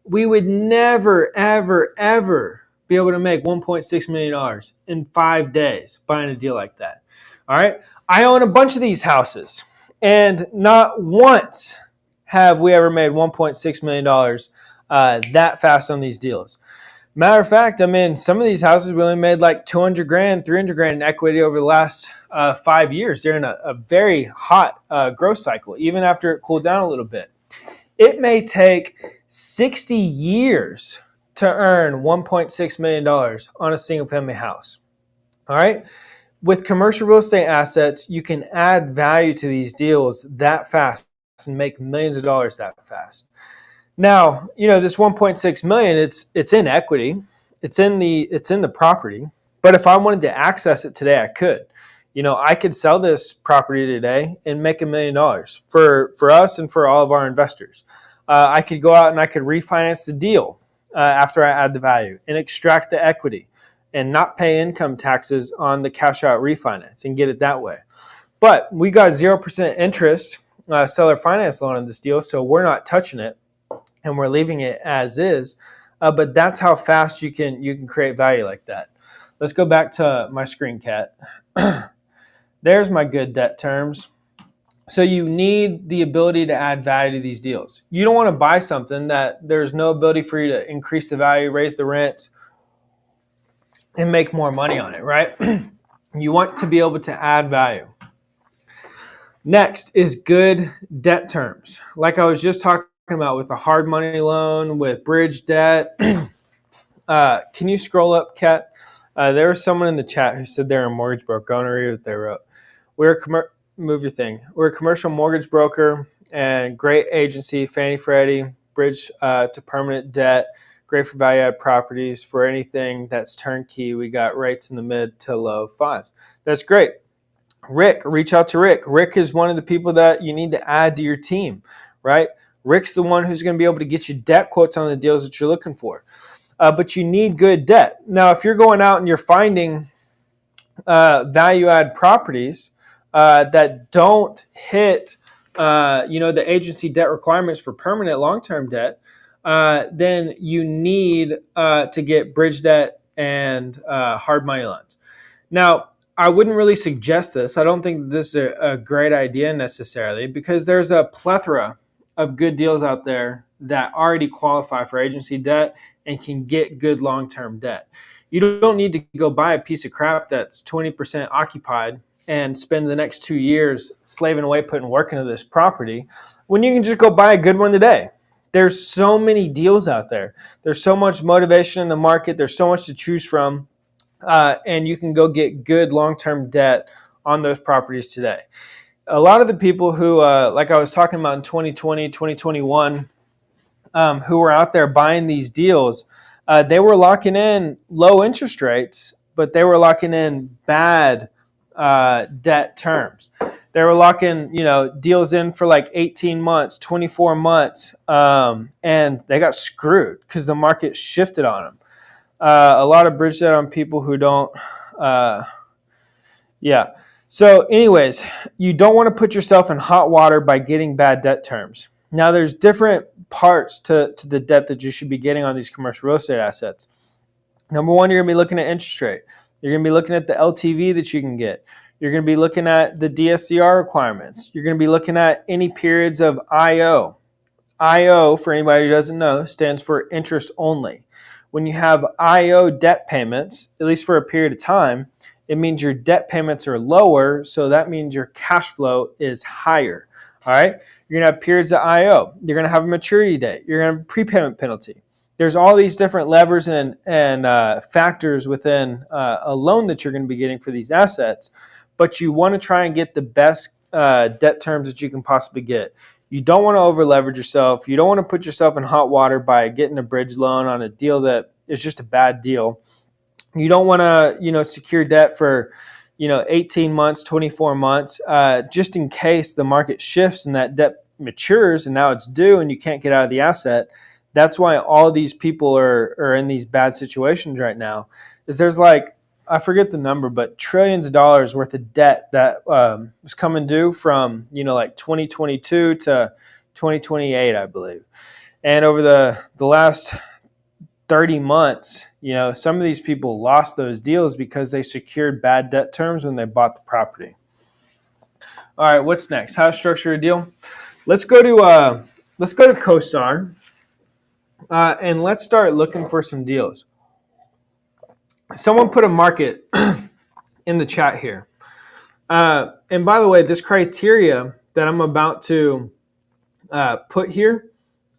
we would never, ever, ever be able to make $1.6 million in 5 days buying a deal like that. All right. I own a bunch of these houses, and not once have we ever made $1.6 million that fast on these deals. Matter of fact, I mean, some of these houses we only made like 200 grand, 300 grand in equity over the last 5 years. They're in a very hot growth cycle, even after it cooled down a little bit. It may take 60 years to earn $1.6 million on a single family house. All right. With commercial real estate assets, you can add value to these deals that fast and make millions of dollars that fast. Now, this 1.6 million, it's in equity, it's in the property. But if I wanted to access it today, I could. I could sell this property today and make $1 million for us and for all of our investors. I could go out and I could refinance the deal after I add the value and extract the equity and not pay income taxes on the cash out refinance and get it that way. But we got 0% interest seller finance loan on this deal, so we're not touching it and we're leaving it as is. But that's how fast you can create value like that. Let's go back to my screen, Cat. There's my good debt terms. So you need the ability to add value to these deals. You don't want to buy something that there's no ability for you to increase the value, raise the rents, and make more money on it, right? You want to be able to add value. Next is good debt terms. Like I was just talking about with the hard money loan, with bridge debt. Can you scroll up, Kat? There was someone in the chat who said they're a mortgage broker. I want to read what they wrote. Move your thing. We're a commercial mortgage broker and great agency, Fannie Freddie, bridge to permanent debt, great for value add properties. For anything that's turnkey, we got rates in the mid to low 5s. That's great. Rick, reach out to Rick. Rick is one of the people that you need to add to your team, right? Rick's the one who's going to be able to get you debt quotes on the deals that you're looking for. But you need good debt. Now, if you're going out and you're finding value add properties that don't hit the agency debt requirements for permanent long-term debt, then you need to get bridge debt and hard money loans. Now, I wouldn't really suggest this. I don't think this is a great idea necessarily, because there's a plethora of good deals out there that already qualify for agency debt and can get good long-term debt. You don't need to go buy a piece of crap that's 20% occupied and spend the next 2 years slaving away putting work into this property when you can just go buy a good one today. There's so many deals out there. There's so much motivation in the market. There's so much to choose from. And you can go get good long-term debt on those properties today. A lot of the people who, like I was talking about in 2020, 2021, who were out there buying these deals, they were locking in low interest rates, but they were locking in bad debt terms. They were locking, deals in for like 18 months, 24 months, and they got screwed because the market shifted on them. A lot of bridge debt on people who don't, yeah. So anyways, you don't want to put yourself in hot water by getting bad debt terms. Now, there's different parts to the debt that you should be getting on these commercial real estate assets. Number one, you're going to be looking at interest rate. You're going to be looking at the LTV that you can get. You're going to be looking at the DSCR requirements. You're going to be looking at any periods of IO. IO, for anybody who doesn't know, stands for interest only. When you have IO debt payments, at least for a period of time, it means your debt payments are lower, so that means your cash flow is higher. All right? You're going to have periods of IO. You're going to have a maturity date. You're going to have a prepayment penalty. There's all these different levers and factors within a loan that you're going to be getting for these assets, but you want to try and get the best debt terms that you can possibly get. You don't want to over leverage yourself. You don't want to put yourself in hot water by getting a bridge loan on a deal that is just a bad deal. You don't want to, secure debt for, 18 months, 24 months, just in case the market shifts and that debt matures and now it's due and you can't get out of the asset. That's why all these people are in these bad situations right now. Is there's like, I forget the number, but trillions of dollars worth of debt that was coming due from, like 2022 to 2028, I believe. And over the last 30 months, some of these people lost those deals because they secured bad debt terms when they bought the property. All right, what's next? How to structure a deal? Let's go to CoStar, and let's start looking for some deals. Someone put a market in the chat here. And by the way, this criteria that I'm about to put here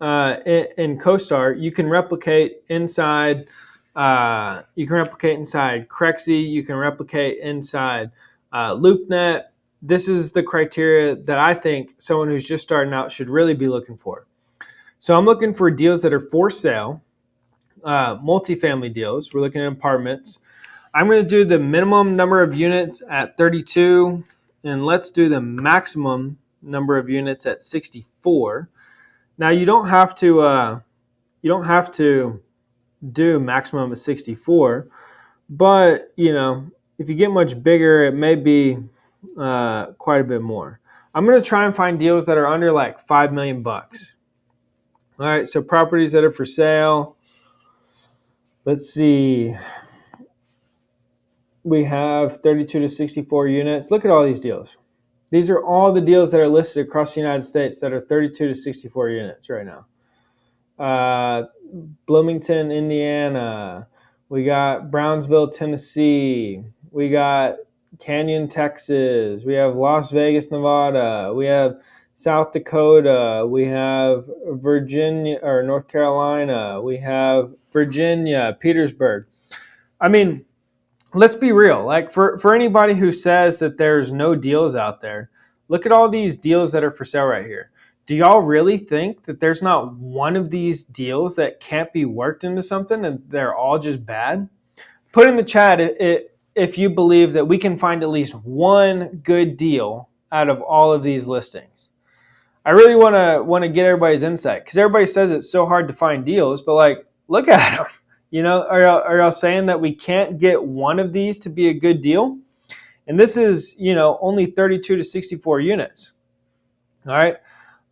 in CoStar, you can replicate inside. You can replicate inside Crexi. You can replicate inside LoopNet. This is the criteria that I think someone who's just starting out should really be looking for. So I'm looking for deals that are for sale, multifamily deals. We're looking at apartments. I'm going to do the minimum number of units at 32, and let's do the maximum number of units at 64. Now you don't have to do maximum of 64, but if you get much bigger, it may be quite a bit more. I'm going to try and find deals that are under like $5 million. All right, so properties that are for sale. Let's see. We have 32 to 64 units. Look at all these deals. These are all the deals that are listed across the United States that are 32 to 64 units right now. Bloomington, Indiana. We got Brownsville, Tennessee. We got Canyon, Texas. We have Las Vegas, Nevada. We have South Dakota. We have Virginia or North Carolina. We have Virginia, Petersburg. I mean, let's be real. Like for anybody who says that there's no deals out there, look at all these deals that are for sale right here. Do y'all really think that there's not one of these deals that can't be worked into something and they're all just bad? Put in the chat if you believe that we can find at least one good deal out of all of these listings. I really want to get everybody's insight because everybody says it's so hard to find deals, but like, look at them. Are y'all saying that we can't get one of these to be a good deal? And this is, only 32 to 64 units. All right.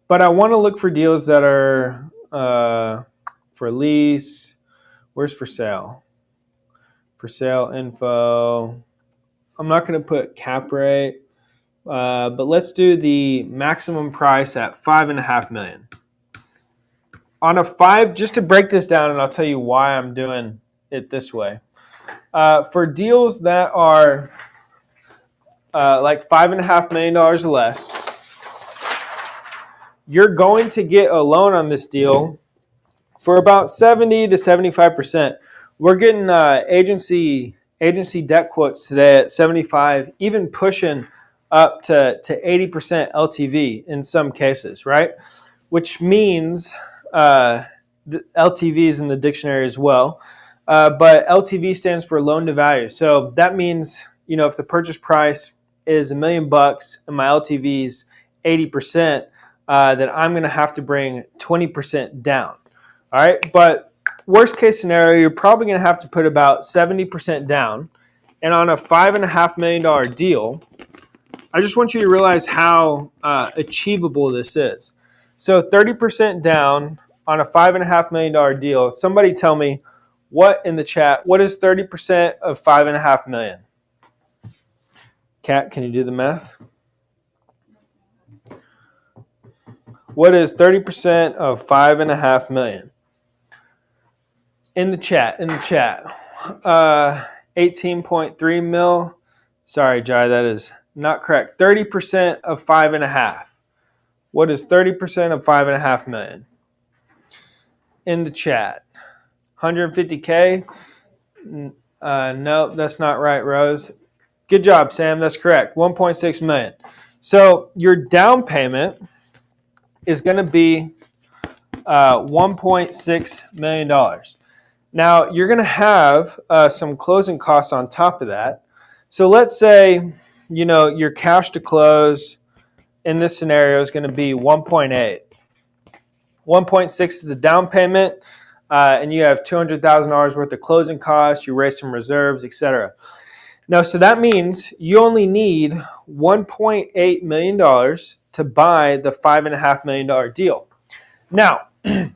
But I want to look for deals that are for lease. Where's for sale? For sale info. I'm not going to put cap rate, but let's do the maximum price at $5.5 million. On a 5, just to break this down, and I'll tell you why I'm doing it this way. For deals that are like $5.5 million or less, you're going to get a loan on this deal for about 70 to 75%. We're getting agency debt quotes today at 75, even pushing up to 80% LTV in some cases, right? Which means the LTV is in the dictionary as well. But LTV stands for loan to value. So that means, if the purchase price is $1 million and my LTV is 80%, then I'm going to have to bring 20% down. All right. But worst case scenario, you're probably going to have to put about 70% down. And on a $5.5 million deal, I just want you to realize how achievable this is. So 30% down on a $5.5 million deal. Somebody tell me what in the chat, what is 30% of $5.5 million? Kat, can you do the math? What is 30% of $5.5 million? In the chat. 18.3 mil. Sorry, Jai, that is not correct. 30% of 5.5. What is 30% of 5.5 million? In the chat. 150K? Nope, that's not right, Rose. Good job, Sam. That's correct. 1.6 million. So your down payment is going to be $1.6 million. Now, you're going to have some closing costs on top of that. So let's say, your cash to close in this scenario is going to be 1.8. 1.6 is the down payment, and you have $200,000 worth of closing costs. You raise some reserves, etc. Now, so that means you only need $1.8 million to buy the $5.5 million deal. Now, that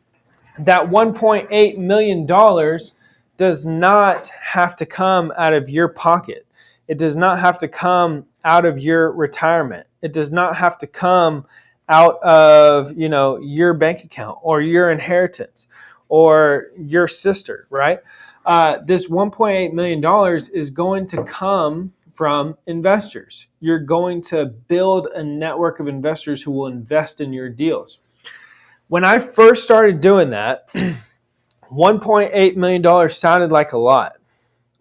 $1.8 million does not have to come out of your pocket. It does not have to come out of your retirement. It does not have to come out of, your bank account or your inheritance or your sister, right? This $1.8 million is going to come from investors. You're going to build a network of investors who will invest in your deals. When I first started doing that, $1.8 million sounded like a lot.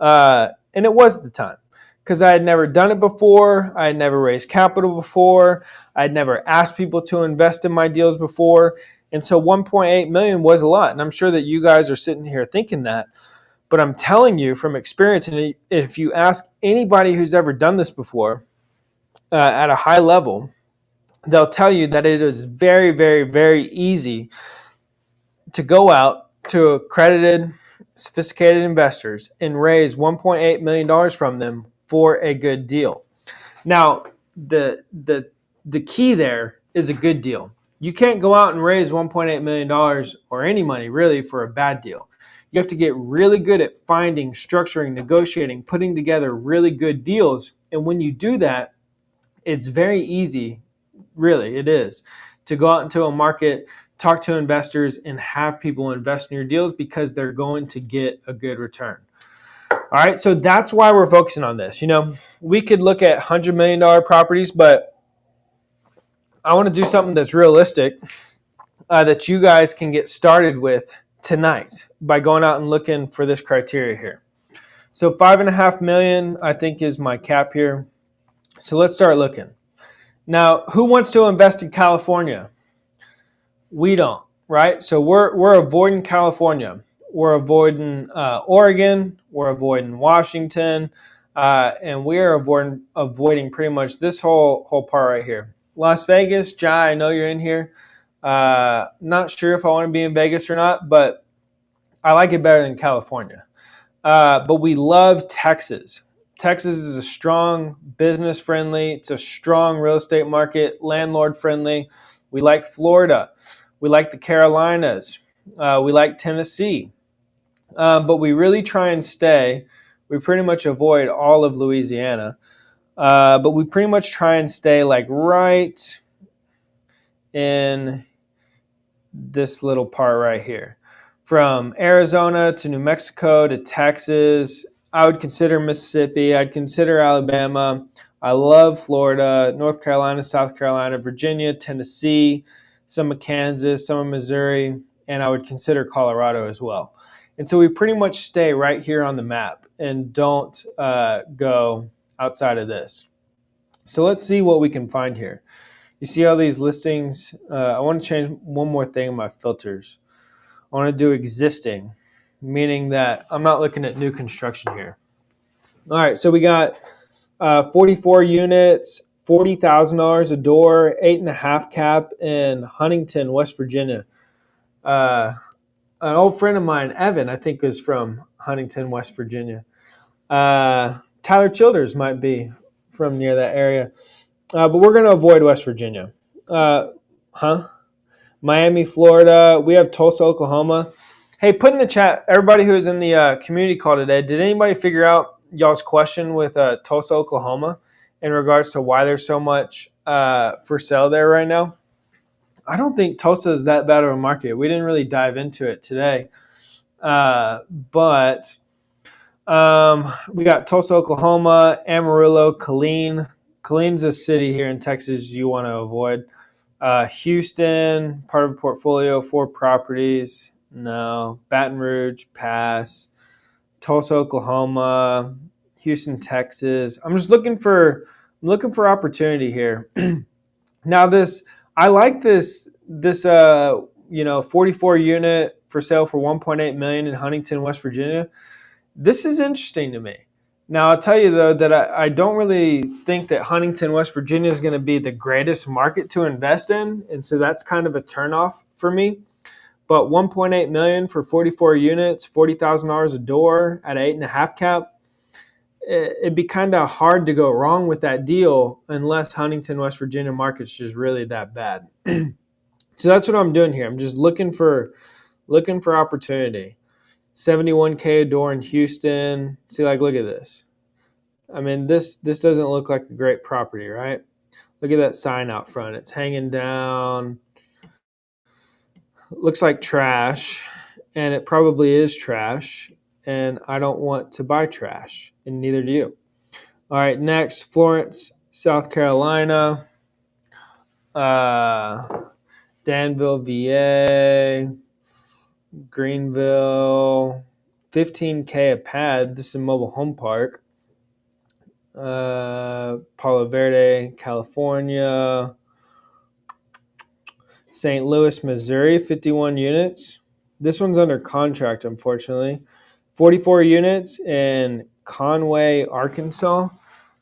And it was at the time because I had never done it before. I had never raised capital before. I had never asked people to invest in my deals before. And so 1.8 million was a lot. And I'm sure that you guys are sitting here thinking that. But I'm telling you from experience, and if you ask anybody who's ever done this before at a high level, they'll tell you that it is very, very, very easy to go out to accredited, sophisticated investors and raise $1.8 million from them for a good deal. Now, the key there is a good deal. You can't go out and raise $1.8 million or any money really for a bad deal. You have to get really good at finding, structuring, negotiating, putting together really good deals. And when you do that, it's very easy, really, it is, to go out into a market, talk to investors, and have people invest in your deals because they're going to get a good return. All right, so that's why we're focusing on this. We could look at $100 million properties, but I want to do something that's realistic that you guys can get started with tonight by going out and looking for this criteria here. So $5.5 million, I think, is my cap here. So let's start looking. Now, who wants to invest in California? We don't, right? So we're avoiding California. We're avoiding Oregon. We're avoiding Washington. And we are avoiding pretty much this whole part right here. Las Vegas, Jai, I know you're in here. Not sure if I want to be in Vegas or not, but I like it better than California. But we love Texas. Texas is a strong business friendly. It's a strong real estate market, landlord friendly. We like Florida. We like the Carolinas. We like Tennessee. But we really try and stay. We pretty much avoid all of Louisiana. But we pretty much try and stay like right in this little part right here. From Arizona to New Mexico to Texas, I would consider Mississippi. I'd consider Alabama. I love Florida, North Carolina, South Carolina, Virginia, Tennessee, some of Kansas, some of Missouri, and I would consider Colorado as well. And so we pretty much stay right here on the map and don't go outside of this. So let's see what we can find here. You see all these listings? I want to change one more thing in my filters. I want to do existing, meaning that I'm not looking at new construction here. All right, so we got 44 units, $40,000 a door, 8.5 cap in Huntington, West Virginia. An old friend of mine, Evan, I think is from Huntington, West Virginia. Tyler Childers might be from near that area. But we're going to avoid West Virginia. Miami, Florida. We have Tulsa, Oklahoma. Hey, put in the chat, everybody who is in the community call today, did anybody figure out y'all's question with Tulsa, Oklahoma in regards to why there's so much for sale there right now? I don't think Tulsa is that bad of a market. We didn't really dive into it today. But we got Tulsa, Oklahoma, Amarillo, Killeen. Killeen's a city here in Texas you want to avoid. Houston, part of a portfolio, 4 properties. No. Baton Rouge, pass. Tulsa, Oklahoma, Houston, Texas. I'm just looking for opportunity here. Now I like this 44 unit for sale for $1.8 million in Huntington, West Virginia. This is interesting to me. Now, I'll tell you, though, that I don't really think that Huntington, West Virginia is going to be the greatest market to invest in, and so that's kind of a turnoff for me. But $1.8 million for 44 units, $40,000 a door at an 8.5 cap, it'd be kind of hard to go wrong with that deal unless Huntington, West Virginia market's just really that bad. So that's what I'm doing here. I'm just looking for opportunity. 71K a door in Houston. See, look at this. I mean, this doesn't look like a great property, right? Look at that sign out front. It's hanging down. It looks like trash, and it probably is trash, and I don't want to buy trash, and neither do you. All right, next, Florence, South Carolina. Danville, VA. Greenville, 15K a pad. This is a mobile home park. Palo Verde, California. St. Louis, Missouri, 51 units. This one's under contract, unfortunately. 44 units in Conway, Arkansas.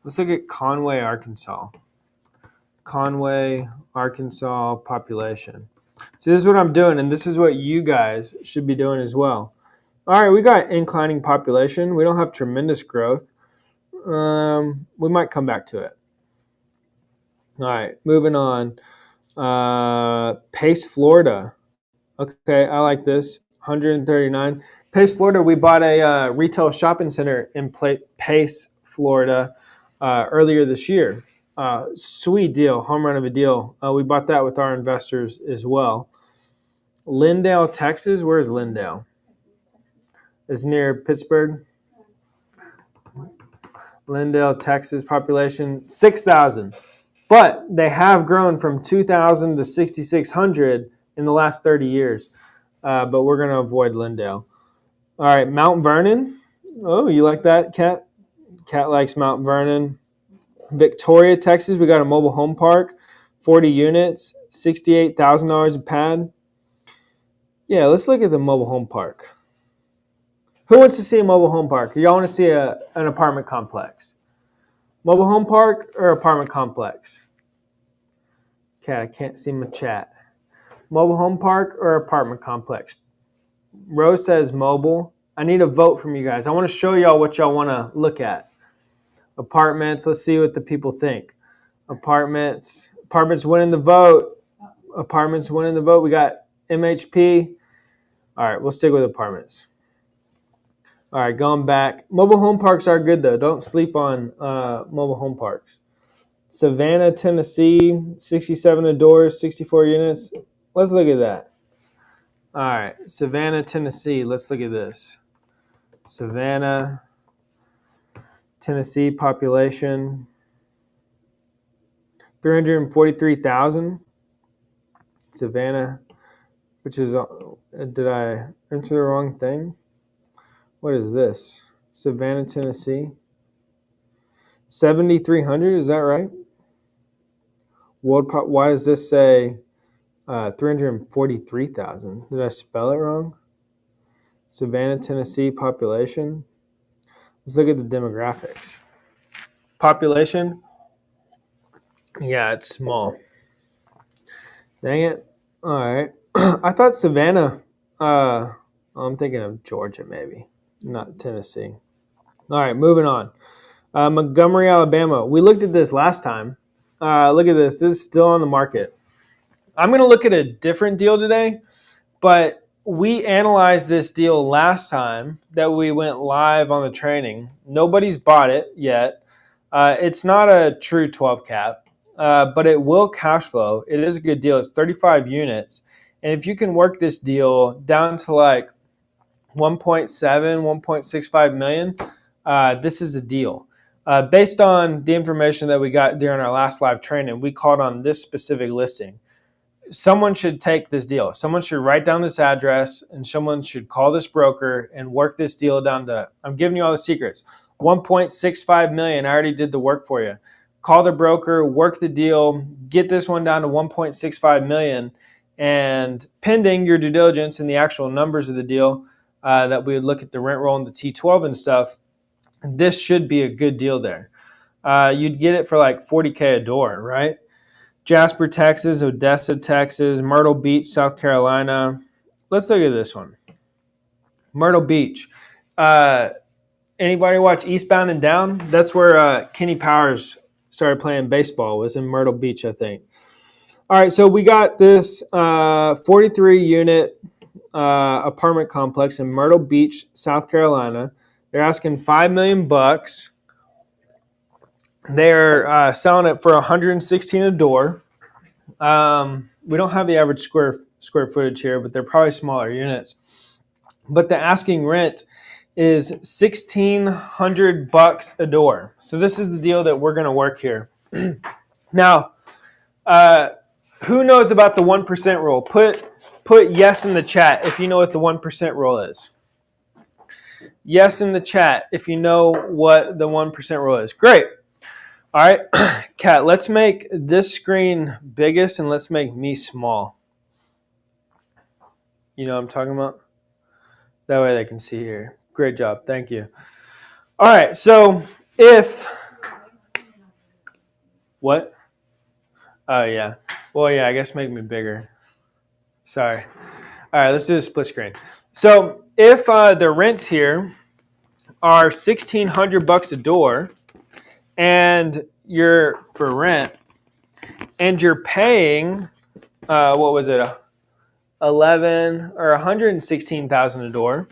Let's look at Conway, Arkansas. Conway, Arkansas population. So this is what I'm doing, and this is what you guys should be doing as well. All right, we got inclining population. We don't have tremendous growth. We might come back to it. All right, moving on. Pace, Florida. Okay, I like this. 139. Pace, Florida, we bought a retail shopping center in Pace, Florida earlier this year. Sweet deal, home run of a deal. We bought that with our investors as well. Lindale, Texas. Where is Lindale? It's near Pittsburgh. Lindale, Texas, population 6,000. But they have grown from 2,000 to 6,600 in the last 30 years. But we're going to avoid Lindale. All right, Mount Vernon. Oh, you like that, Kat? Kat likes Mount Vernon. Victoria, Texas, we got a mobile home park, 40 units, $68,000 a pad. Yeah, let's look at the mobile home park. Who wants to see a mobile home park? Y'all want to see an apartment complex? Mobile home park or apartment complex? Kat, I can't see my chat. Mobile home park or apartment complex? Rose says mobile. I need a vote from you guys. I want to show y'all what y'all want to look at. Apartments. Let's see what the people think. Apartments winning the vote. Apartments winning the vote. We got MHP. All right, we'll stick with apartments. All right, going back. Mobile home parks are good, though. Don't sleep on mobile home parks. Savannah, Tennessee, 67 a door, 64 units. Let's look at that. All right, Savannah, Tennessee. Let's look at this. Savannah, Tennessee population 343,000. Savannah, which is, did I enter the wrong thing? What is this? Savannah, Tennessee. 7,300, is that right? Why does this say 343,000? Did I spell it wrong? Savannah, Tennessee population. Let's look at the demographics. Population. Yeah, it's small. Dang it. All right. I thought Savannah. I'm thinking of Georgia, maybe, not Tennessee. All right, moving on. Montgomery, Alabama. We looked at this last time. Look at this. This is still on the market. I'm going to look at a different deal today, but we analyzed this deal last time that we went live on the training. Nobody's bought it yet. It's not a true 12 cap, but it will cash flow. It is a good deal. It's 35 units. And if you can work this deal down to like 1.7, 1.65 million, this is a deal. Based on the information that we got during our last live training, we called on this specific listing. Someone should take this deal. Someone should write down this address, and someone should call this broker and work this deal down to, I'm giving you all the secrets, 1.65 million. I already did the work for you. Call the broker, work the deal, get this one down to 1.65 million, and pending your due diligence and the actual numbers of the deal, that we would look at the rent roll and the T12 and stuff, this should be a good deal there. You'd get it for like 40K a door, right? Jasper, Texas, Odessa, Texas, Myrtle Beach, South Carolina. Let's look at this one. Myrtle Beach. Anybody watch Eastbound and Down? That's where Kenny Powers started playing baseball, was in Myrtle Beach, I think. All right, so we got this 43-unit apartment complex in Myrtle Beach, South Carolina. They're asking $5 million. They're selling it for $116 a door. We don't have the average square footage here, but they're probably smaller units. But the asking rent is $1,600 a door. So this is the deal that we're going to work here. Now, who knows about the 1% rule? Put yes in the chat if you know what the 1% rule is. Yes in the chat if you know what the 1% rule is. Great. All right, Kat, let's make this screen biggest and let's make me small. You know what I'm talking about? That way they can see here. Great job. Thank you. All right, so if... What? Oh, yeah. Well, yeah, I guess make me bigger. Sorry. All right, let's do the split screen. So if the rents here are $1,600 a door, and you're for rent, and you're paying, what was it, 11 or 116,000 a door.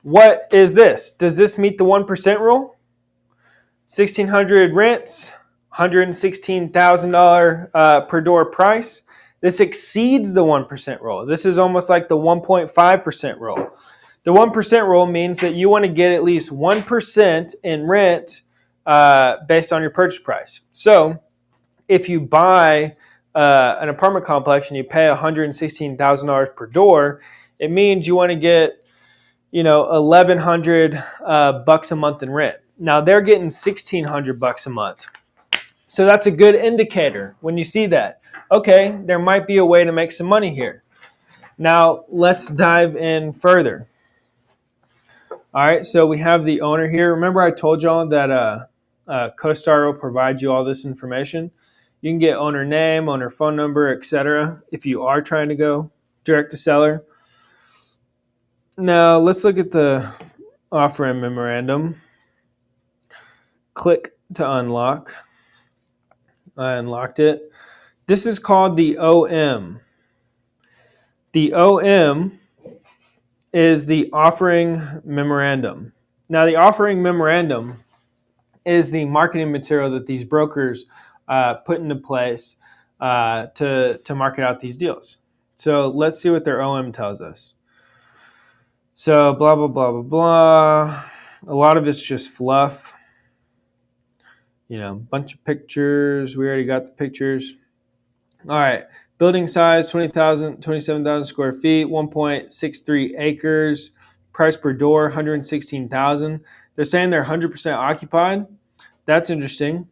What is this? Does this meet the 1% rule? 1,600 rents, $116,000 per door price. This exceeds the 1% rule. This is almost like the 1.5% rule. The 1% rule means that you want to get at least 1% in rent based on your purchase price. So if you buy an apartment complex and you pay $116,000 per door, it means you want to get, $1,100 a month in rent. Now they're getting $1,600 a month. So that's a good indicator when you see that. Okay, there might be a way to make some money here. Now let's dive in further. All right, so we have the owner here. Remember I told y'all that CoStar will provide you all this information. You can get owner name, owner phone number, etc. if you are trying to go direct to seller. Now let's look at the offering memorandum. Click to unlock. I unlocked it. This is called the OM. The OM is the offering memorandum. Now the offering memorandum is the marketing material that these brokers put into place to market out these deals. So let's see what their OM tells us. So blah, blah, blah, blah, blah. A lot of it's just fluff. You know, bunch of pictures. We already got the pictures. All right. Building size, 27,000 square feet, 1.63 acres. Price per door, 116,000. They're saying they're 100% occupied. That's interesting.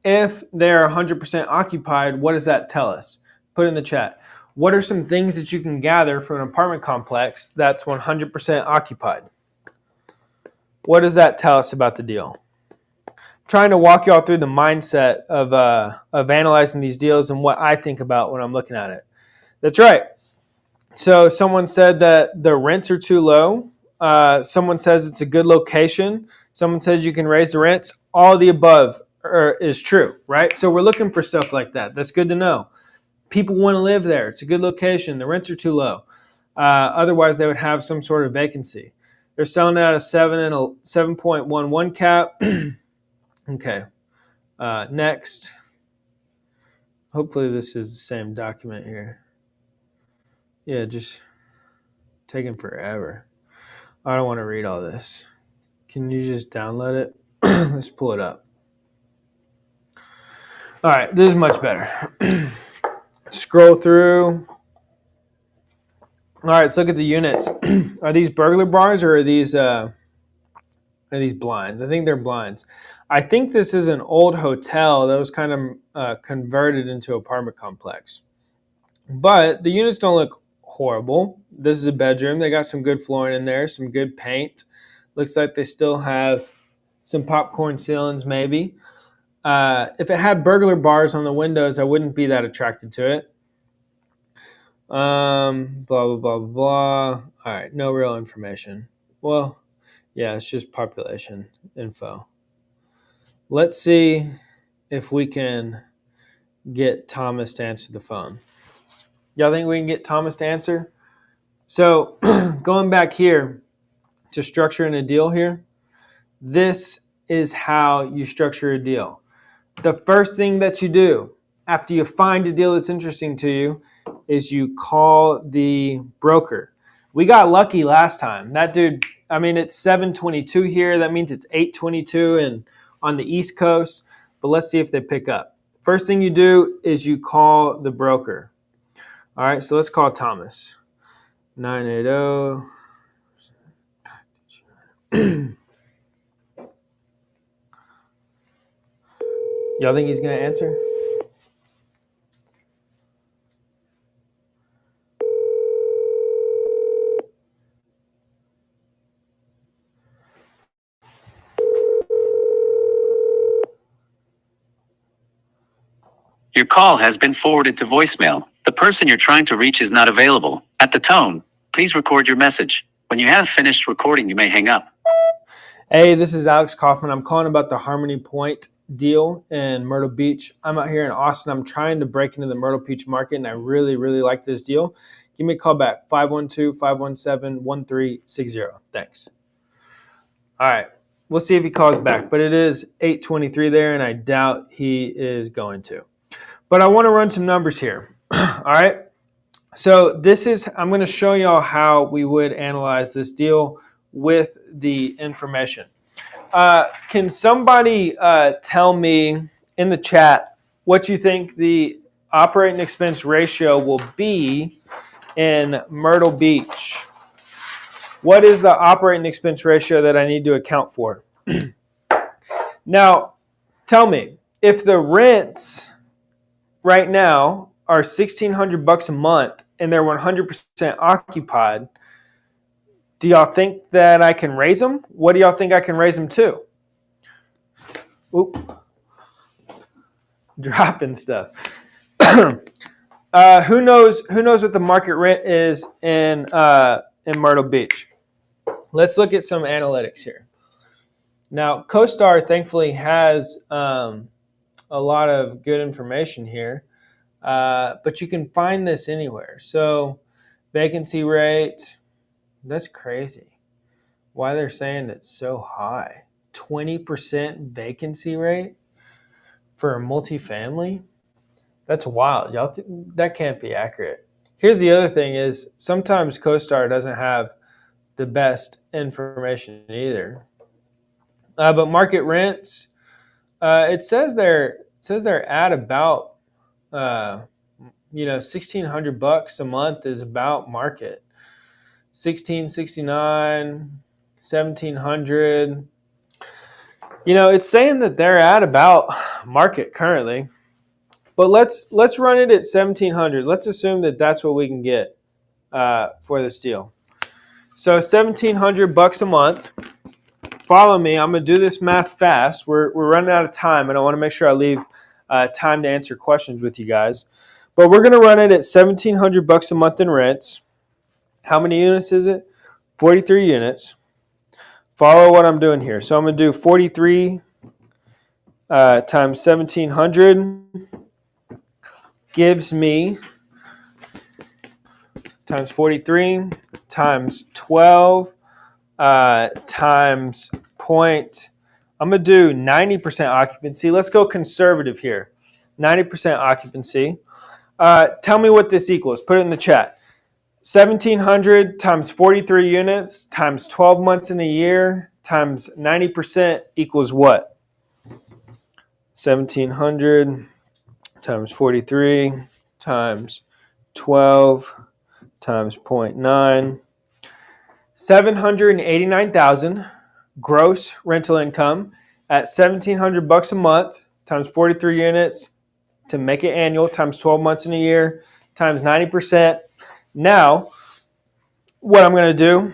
If they're 100% occupied, what does that tell us? Put in the chat. What are some things that you can gather from an apartment complex that's 100% occupied? What does that tell us about the deal? I'm trying to walk y'all through the mindset of analyzing these deals and what I think about when I'm looking at it. That's right. So someone said that the rents are too low. Someone says it's a good location. Someone says you can raise the rents. All of the above is true, right? So we're looking for stuff like that. That's good to know. People want to live there. It's a good location. The rents are too low. Otherwise, they would have some sort of vacancy. They're selling it at a 7.11 cap. Okay. Next. Hopefully this is the same document here. Yeah, just taking forever. I don't want to read all this. Can you just download it? Let's pull it up. All right, this is much better. Scroll through. All right, let's look at the units. Are these burglar bars or are these blinds? I think they're blinds. I think this is an old hotel that was kind of converted into an apartment complex. But the units don't look horrible. This is a bedroom. They got some good flooring in there, some good paint. Looks like they still have some popcorn ceilings maybe. If it had burglar bars on the windows, I wouldn't be that attracted to it. Blah, blah, blah, blah. All right, no real information. Well, yeah, it's just population info. Let's see if we can get Thomas to answer the phone. Y'all think we can get Thomas to answer? So going back here to structuring a deal here, this is how you structure a deal. The first thing that you do after you find a deal that's interesting to you is you call the broker. We got lucky last time. That dude, I mean, it's 7:22 here. That means it's 8:22 and on the East Coast. But let's see if they pick up. First thing you do is you call the broker. All right, so let's call Thomas. 980. Y'all think he's going to answer? Your call has been forwarded to voicemail. The person you're trying to reach is not available. At the tone, please record your message. When you have finished recording, you may hang up. Hey, this is Alex Kaufman. I'm calling about the Harmony Point deal in Myrtle Beach. I'm out here in Austin. I'm trying to break into the Myrtle Beach market, and I really, really like this deal. Give me a call back, 512-517-1360. Thanks. All right. We'll see if he calls back, but it is 8:23 there, and I doubt he is going to. But I want to run some numbers here. All right. So I'm going to show y'all how we would analyze this deal with the information. Can somebody tell me in the chat what you think the operating expense ratio will be in Myrtle Beach? What is the operating expense ratio that I need to account for? Now, tell me, if the rents right now are $1,600 a month and they're 100% occupied, do y'all think that I can raise them? What do y'all think I can raise them to? Oop. Dropping stuff. Who knows what the market rent is in Myrtle Beach? Let's look at some analytics here. Now, CoStar thankfully has a lot of good information here, but you can find this anywhere. So vacancy rate, that's crazy. Why they're saying it's so high. 20% vacancy rate for a multifamily? That's wild. Y'all that can't be accurate. Here's the other thing is sometimes CoStar doesn't have the best information either. But market rents, it says they're at about $1,600 a month is about market. 1669, 1700. It's saying that they're at about market currently. But let's run it at 1700. Let's assume that that's what we can get for this deal. So $1,700 a month. Follow me. I'm going to do this math fast. We're running out of time, and I want to make sure I leave time to answer questions with you guys. But we're going to run it at $1,700 a month in rents. How many units is it? 43 units. Follow what I'm doing here. So I'm going to do 43 times 1,700 gives me times 43 times 12 times point. I'm going to do 90% occupancy. Let's go conservative here. 90% occupancy. Tell me what this equals. Put it in the chat. 1,700 times 43 units times 12 months in a year times 90% equals what? 1,700 times 43 times 12 times 0.9. 789,000 gross rental income at $1,700 a month times 43 units to make it annual times 12 months in a year times 90%. Now, what I'm going to do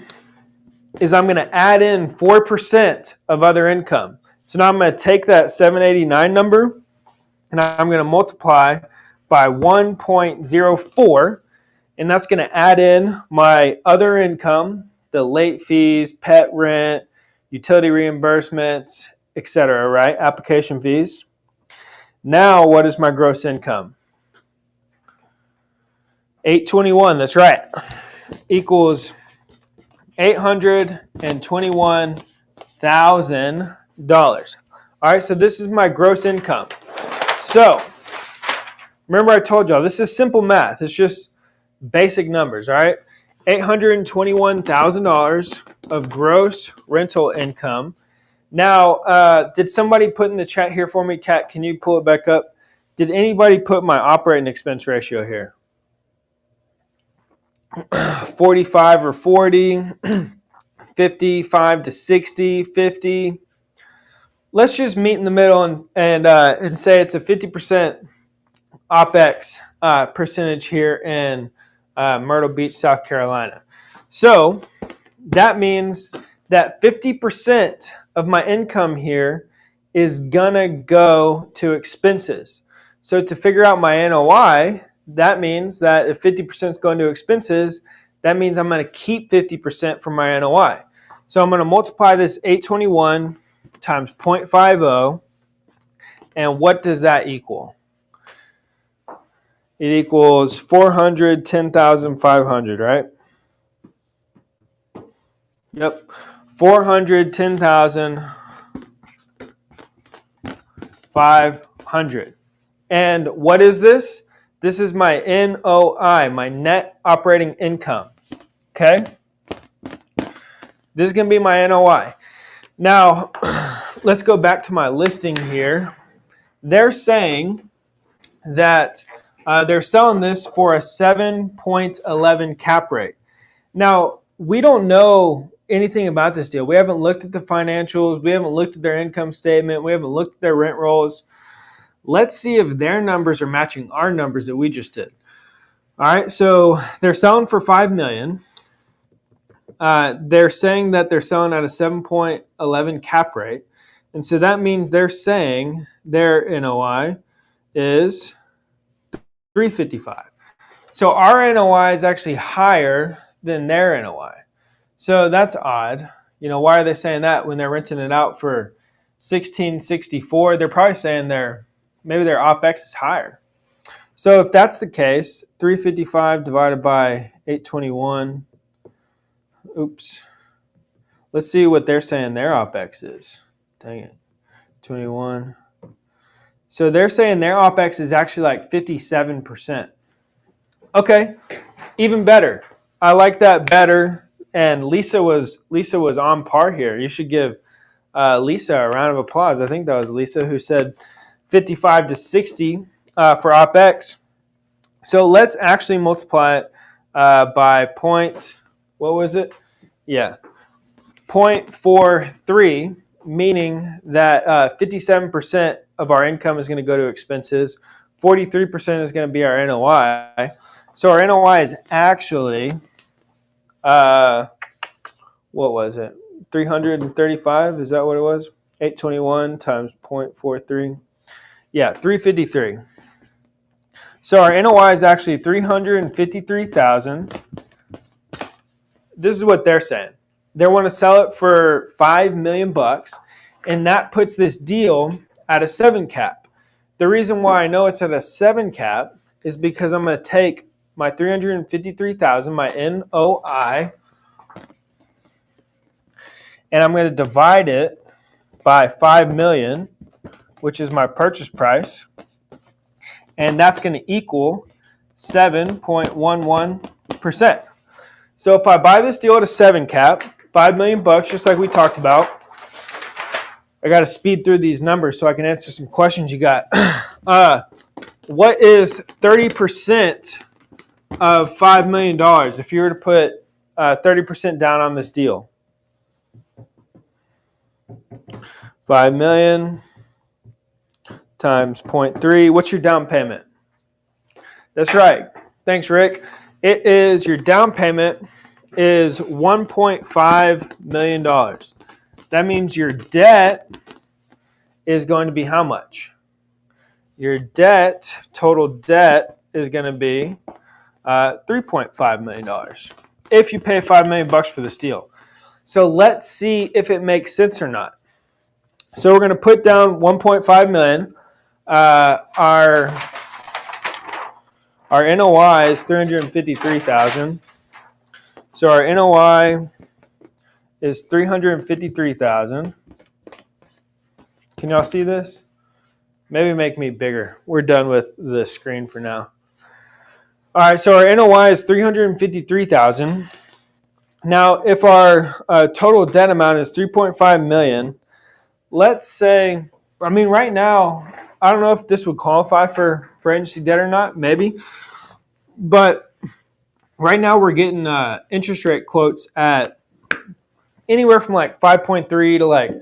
is I'm going to add in 4% of other income. So now I'm going to take that 789 number and I'm going to multiply by 1.04, and that's going to add in my other income, the late fees, pet rent, utility reimbursements, etc., right? Application fees. Now, what is my gross income? 821, that's right, equals $821,000. All right, so this is my gross income. So, remember I told y'all, this is simple math. It's just basic numbers, all right? $821,000 of gross rental income. Now, did somebody put in the chat here for me? Kat, can you pull it back up? Did anybody put my operating expense ratio here? 45 or 40, 55 to 60, 50. Let's just meet in the middle and say it's a 50% OPEX percentage here in Myrtle Beach, South Carolina. So that means that 50% of my income here is gonna go to expenses. So to figure out my NOI, that means that if 50% is going to expenses, that means I'm going to keep 50% from my NOI. So I'm going to multiply this 821 times 0.50, and what does that equal? It equals 410,500, right? Yep, 410,500. And what is this? This is my NOI, my net operating income, okay? This is going to be my NOI. Now, let's go back to my listing here. They're saying that they're selling this for a 7.11 cap rate. Now, we don't know anything about this deal. We haven't looked at the financials. We haven't looked at their income statement. We haven't looked at their rent rolls. Let's see if their numbers are matching our numbers that we just did. All right, so they're selling for $5 million. They're saying that they're selling at a 7.11 cap rate. And so that means they're saying their NOI is $355. So our NOI is actually higher than their NOI. So that's odd. Why are they saying that when they're renting it out for $1,664? They're probably saying maybe their OPEX is higher. So if that's the case, 355 divided by 821. Oops. Let's see what they're saying their OPEX is. Dang it. 21. So they're saying their OPEX is actually like 57%. Okay, even better. I like that better. And Lisa was on par here. You should give Lisa a round of applause. I think that was Lisa who said 55 to 60 for OPEX. So let's actually multiply it by what was it? Yeah, 0.43, meaning that 57% of our income is going to go to expenses. 43% is going to be our NOI. So our NOI is actually, what was it? 335? Is that what it was? 821 times 0.43. Yeah, 353. So our NOI is actually 353,000. This is what they're saying. They want to sell it for $5 million, and that puts this deal at a 7 cap. The reason why I know it's at a 7 cap is because I'm going to take my 353,000, my NOI, and I'm going to divide it by 5 million, which is my purchase price, and that's going to equal 7.11%. So if I buy this deal at a 7 cap, $5 million, just like we talked about. I got to speed through these numbers so I can answer some questions you got. What is 30% of $5 million if you were to put 30% down on this deal? 5 million times 0.3. What's your down payment? That's right. Thanks, Rick. It is, your down payment is $1.5 million. That means your debt is going to be how much? Your debt, total debt, is going to be $3.5 million if you pay $5 million for this deal. So let's see if it makes sense or not. So we're going to put down $1.5 million. Our NOI is $353,000. So our NOI is $353,000. Can y'all see this? Maybe make me bigger. We're done with the screen for now. All right, so our NOI is $353,000. Now, if our total debt amount is $3.5 million, let's say, I mean, right now, I don't know if this would qualify for agency debt or not, maybe. But right now we're getting interest rate quotes at anywhere from like 5.3 to like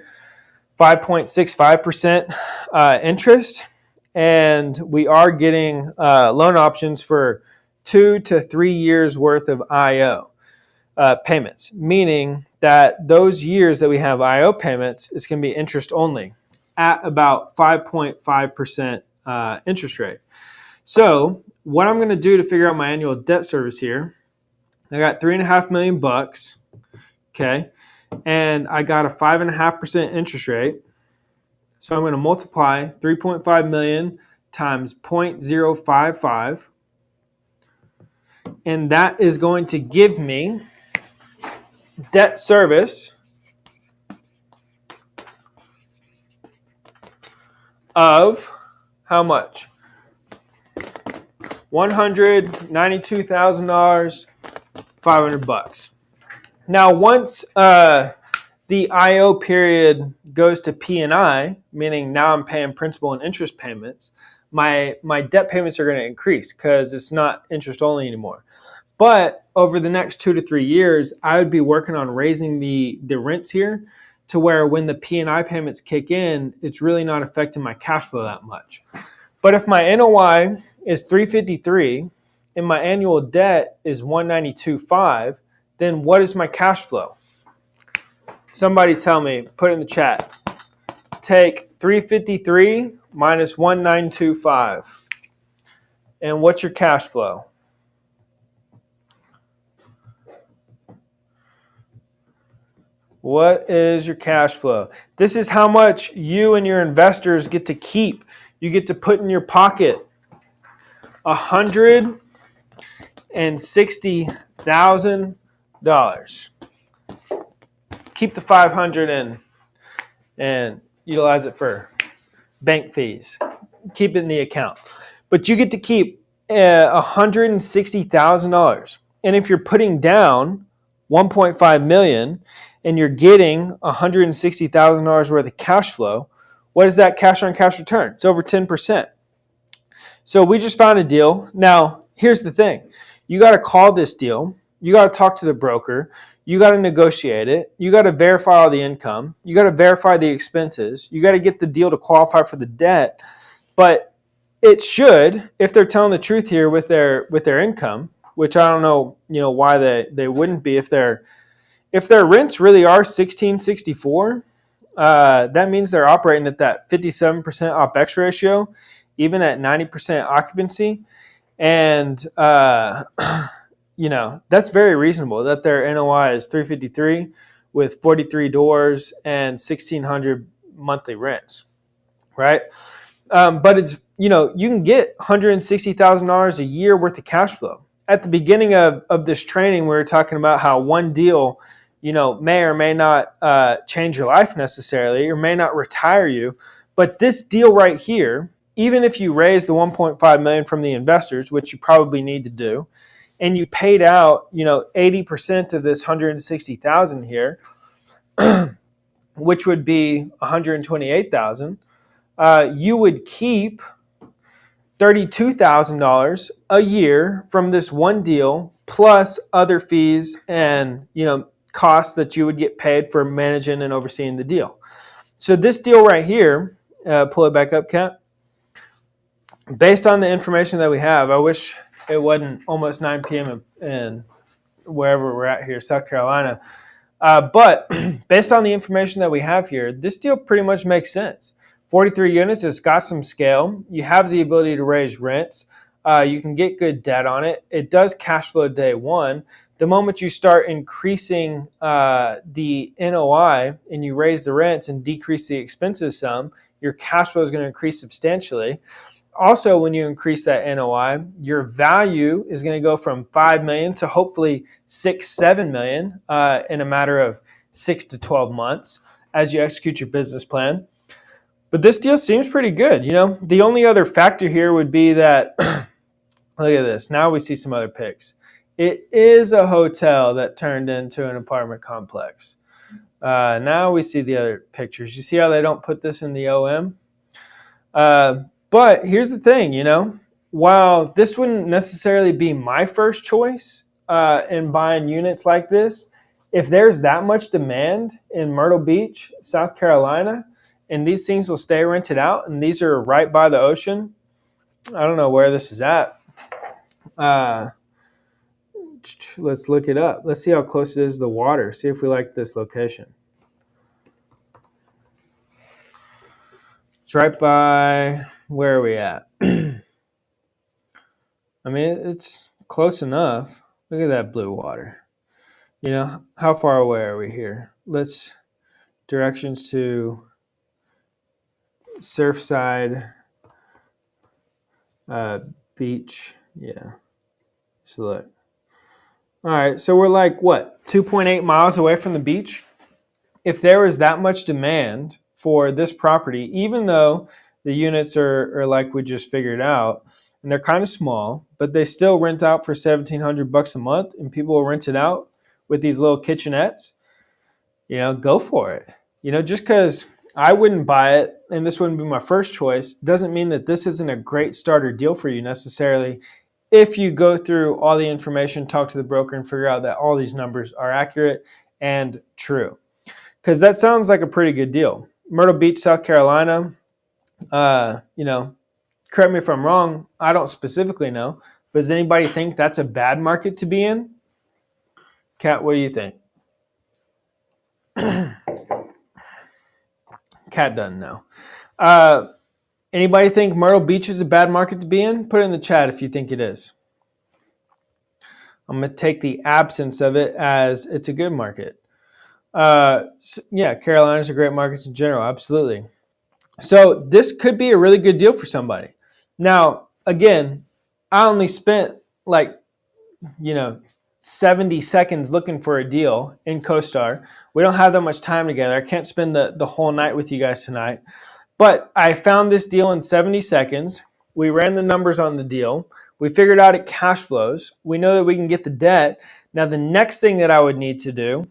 5.65% interest. And we are getting loan options for 2 to 3 years worth of IO payments, meaning that those years that we have IO payments is going to be interest only at about 5.5% interest rate. So what I'm going to do to figure out my annual debt service here, I got $3.5 million, okay, and I got a 5.5% interest rate. So I'm going to multiply 3.5 million times 0.055, and that is going to give me debt service of how much? $192,000, $500. Now, once the IO period goes to P&I, meaning now I'm paying principal and interest payments, my debt payments are going to increase because it's not interest only anymore. But over the next 2 to 3 years, I would be working on raising the rents here to where when the P&I payments kick in, it's really not affecting my cash flow that much. But if my NOI is 353 and my annual debt is 192.5, then what is my cash flow? Somebody tell me, put it in the chat. Take 353 minus 1925. And what's your cash flow? What is your cash flow? This is how much you and your investors get to keep. You get to put in your pocket $160,000. Keep the 500 in and utilize it for bank fees. Keep it in the account. But you get to keep $160,000. And if you're putting down $1.5 million, and you're getting $160,000 worth of cash flow, what is that cash on cash return? It's over 10%. So we just found a deal. Now, here's the thing. You got to call this deal. You got to talk to the broker. You got to negotiate it. You got to verify all the income. You got to verify the expenses. You got to get the deal to qualify for the debt. But it should, if they're telling the truth here with their income, which I don't know, why they wouldn't be if their rents really are $1,664. That means they're operating at that 57% OPEX ratio, even at 90% occupancy. And, that's very reasonable that their NOI is $353 with 43 doors and 1,600 monthly rents, right? But it's, you can get $160,000 a year worth of cash flow. At the beginning of this training, we were talking about how one deal, may or may not change your life necessarily, or may not retire you. But this deal right here, even if you raise the $1.5 million from the investors, which you probably need to do, and you paid out, 80% of this $160,000 here, which would be $128,000, you would keep $32,000 a year from this one deal, plus other fees and costs that you would get paid for managing and overseeing the deal. So this deal right here, pull it back up, Kat. Based on the information that we have, I wish it wasn't almost 9 p.m. in wherever we're at here, South Carolina. But based on the information that we have here, this deal pretty much makes sense. 43 units, it's got some scale. You have the ability to raise rents. You can get good debt on it. It does cash flow day one. The moment you start increasing the NOI and you raise the rents and decrease the expenses some, your cash flow is going to increase substantially. Also, when you increase that NOI, your value is going to go from $5 million to hopefully $6-7 million in a matter of 6 to 12 months as you execute your business plan. But this deal seems pretty good. The only other factor here would be that, look at this. Now we see some other pics. It is a hotel that turned into an apartment complex. Now we see the other pictures. You see how they don't put this in the OM? But here's the thing, while this wouldn't necessarily be my first choice in buying units like this, if there's that much demand in Myrtle Beach, South Carolina, and these things will stay rented out, and these are right by the ocean, I don't know where this is at. Let's look it up. Let's see how close it is to the water. See if we like this location. It's right by, where are we at? I mean, it's close enough. Look at that blue water. How far away are we here? Let's, directions to Surfside beach. Yeah. So look. All right. So we're like, 2.8 miles away from the beach? If there was that much demand for this property, even though the units are like we just figured out, and they're kind of small, but they still rent out for $1,700 a month, and people will rent it out with these little kitchenettes, go for it. Just because I wouldn't buy it and this wouldn't be my first choice doesn't mean that this isn't a great starter deal for you necessarily if you go through all the information, talk to the broker, and figure out that all these numbers are accurate and true. Because that sounds like a pretty good deal. Myrtle Beach, South Carolina, correct me if I'm wrong, I don't specifically know, but does anybody think that's a bad market to be in? Kat, what do you think? Kat doesn't know. Anybody think Myrtle Beach is a bad market to be in? Put it in the chat if you think it is. I'm going to take the absence of it as it's a good market. Carolina's a great market in general, absolutely. So this could be a really good deal for somebody. Now, again, I only spent 70 seconds looking for a deal in CoStar. We don't have that much time together. I can't spend the whole night with you guys tonight. But I found this deal in 70 seconds. We ran the numbers on the deal. We figured out it cash flows. We know that we can get the debt. Now, the next thing that I would need to do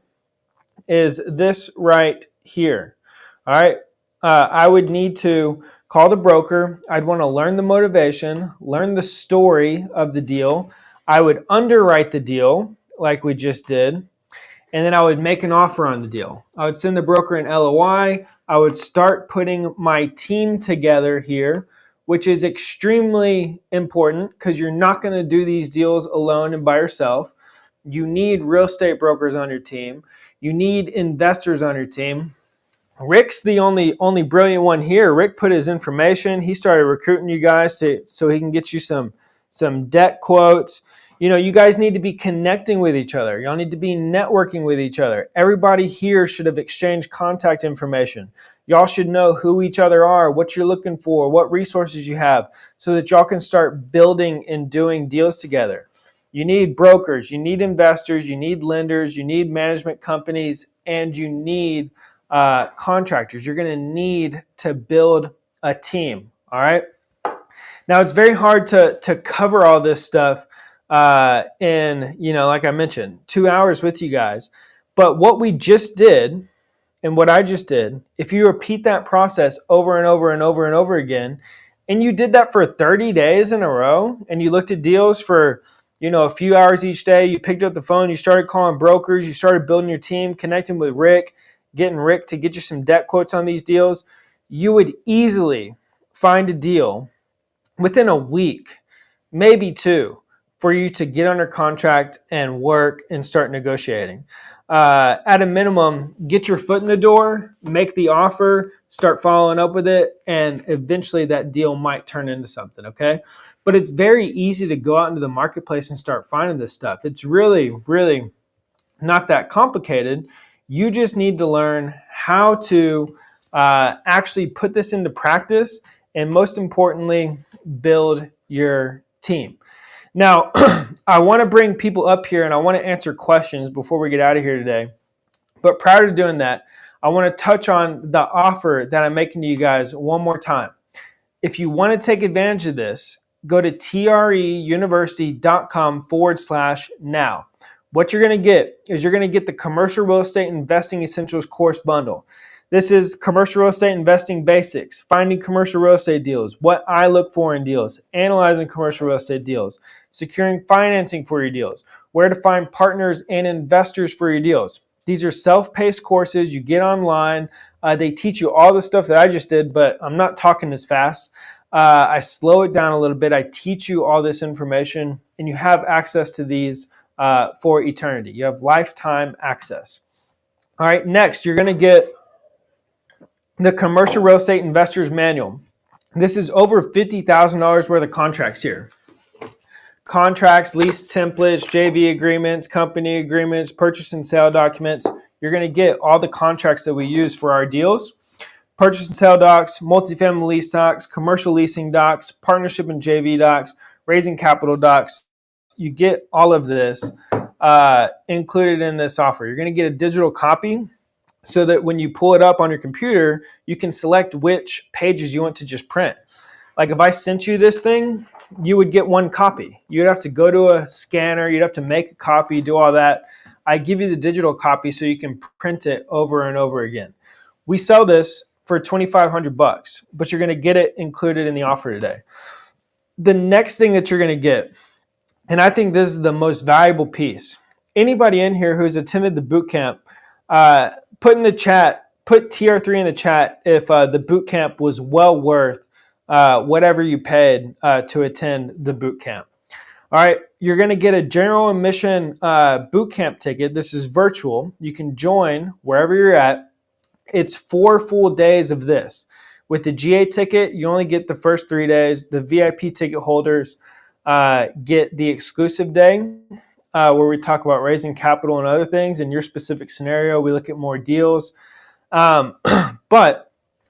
is this right here. All right. I would need to call the broker. I'd want to learn the motivation, learn the story of the deal. I would underwrite the deal like we just did, and then I would make an offer on the deal. I would send the broker an LOI. I would start putting my team together here, which is extremely important because you're not going to do these deals alone and by yourself. You need real estate brokers on your team. You need investors on your team. Rick's the only brilliant one here. Rick put his information. He started recruiting you guys so he can get you some debt quotes. You know, you guys need to be connecting with each other. Y'all need to be networking with each other. Everybody here should have exchanged contact information. Y'all should know who each other are, what you're looking for, what resources you have, so that y'all can start building and doing deals together. You need brokers, you need investors, you need lenders, you need management companies, and you need contractors. You're going to need to build a team. All right. Now, it's very hard to cover all this stuff in, like I mentioned, 2 hours with you guys. But what we just did and what I just did, if you repeat that process over and over and over and over again, and you did that for 30 days in a row, and you looked at deals for a few hours each day, you picked up the phone, you started calling brokers, you started building your team, connecting with Rick, getting Rick to get you some debt quotes on these deals, you would easily find a deal within a week, maybe two, for you to get under contract and work and start negotiating. At a minimum, get your foot in the door, make the offer, start following up with it, and eventually that deal might turn into something, okay? But it's very easy to go out into the marketplace and start finding this stuff. It's really, really not that complicated. You just need to learn how to actually put this into practice, and most importantly, build your team. Now, I want to bring people up here and I want to answer questions before we get out of here today. But prior to doing that, I want to touch on the offer that I'm making to you guys one more time. If you want to take advantage of this, go to treuniversity.com/now. What you're going to get is you're going to get the Commercial Real Estate Investing Essentials course bundle. This is commercial real estate investing basics, finding commercial real estate deals, what I look for in deals, analyzing commercial real estate deals, securing financing for your deals, where to find partners and investors for your deals. These are self-paced courses you get online. They teach you all the stuff that I just did, but I'm not talking as fast. I slow it down a little bit. I teach you all this information, and you have access to these for eternity. You have lifetime access. All right, next, you're going to get the Commercial Real Estate Investors Manual. This is over $50,000 worth of contracts here. Contracts, lease templates, JV agreements, company agreements, purchase and sale documents. You're going to get all the contracts that we use for our deals. Purchase and sale docs, multifamily lease docs, commercial leasing docs, partnership and JV docs, raising capital docs. You get all of this included in this offer. You're going to get a digital copy so that when you pull it up on your computer, you can select which pages you want to just print. Like if I sent you this thing, you would get one copy. You'd have to go to a scanner, you'd have to make a copy, do all that. I give you the digital copy so you can print it over and over again. We sell this for $2,500, but you're going to get it included in the offer today. The next thing that you're going to get, and I think this is the most valuable piece. Anybody in here who's attended the boot camp, put in the chat, put TR3 in the chat if the boot camp was well worth whatever you paid to attend the boot camp. All right, you're going to get a general admission boot camp ticket. This is virtual. You can join wherever you're at. It's 4 full days of this. With the GA ticket, you only get the first 3 days. The VIP ticket holders get the exclusive day where we talk about raising capital and other things. In your specific scenario, we look at more deals. And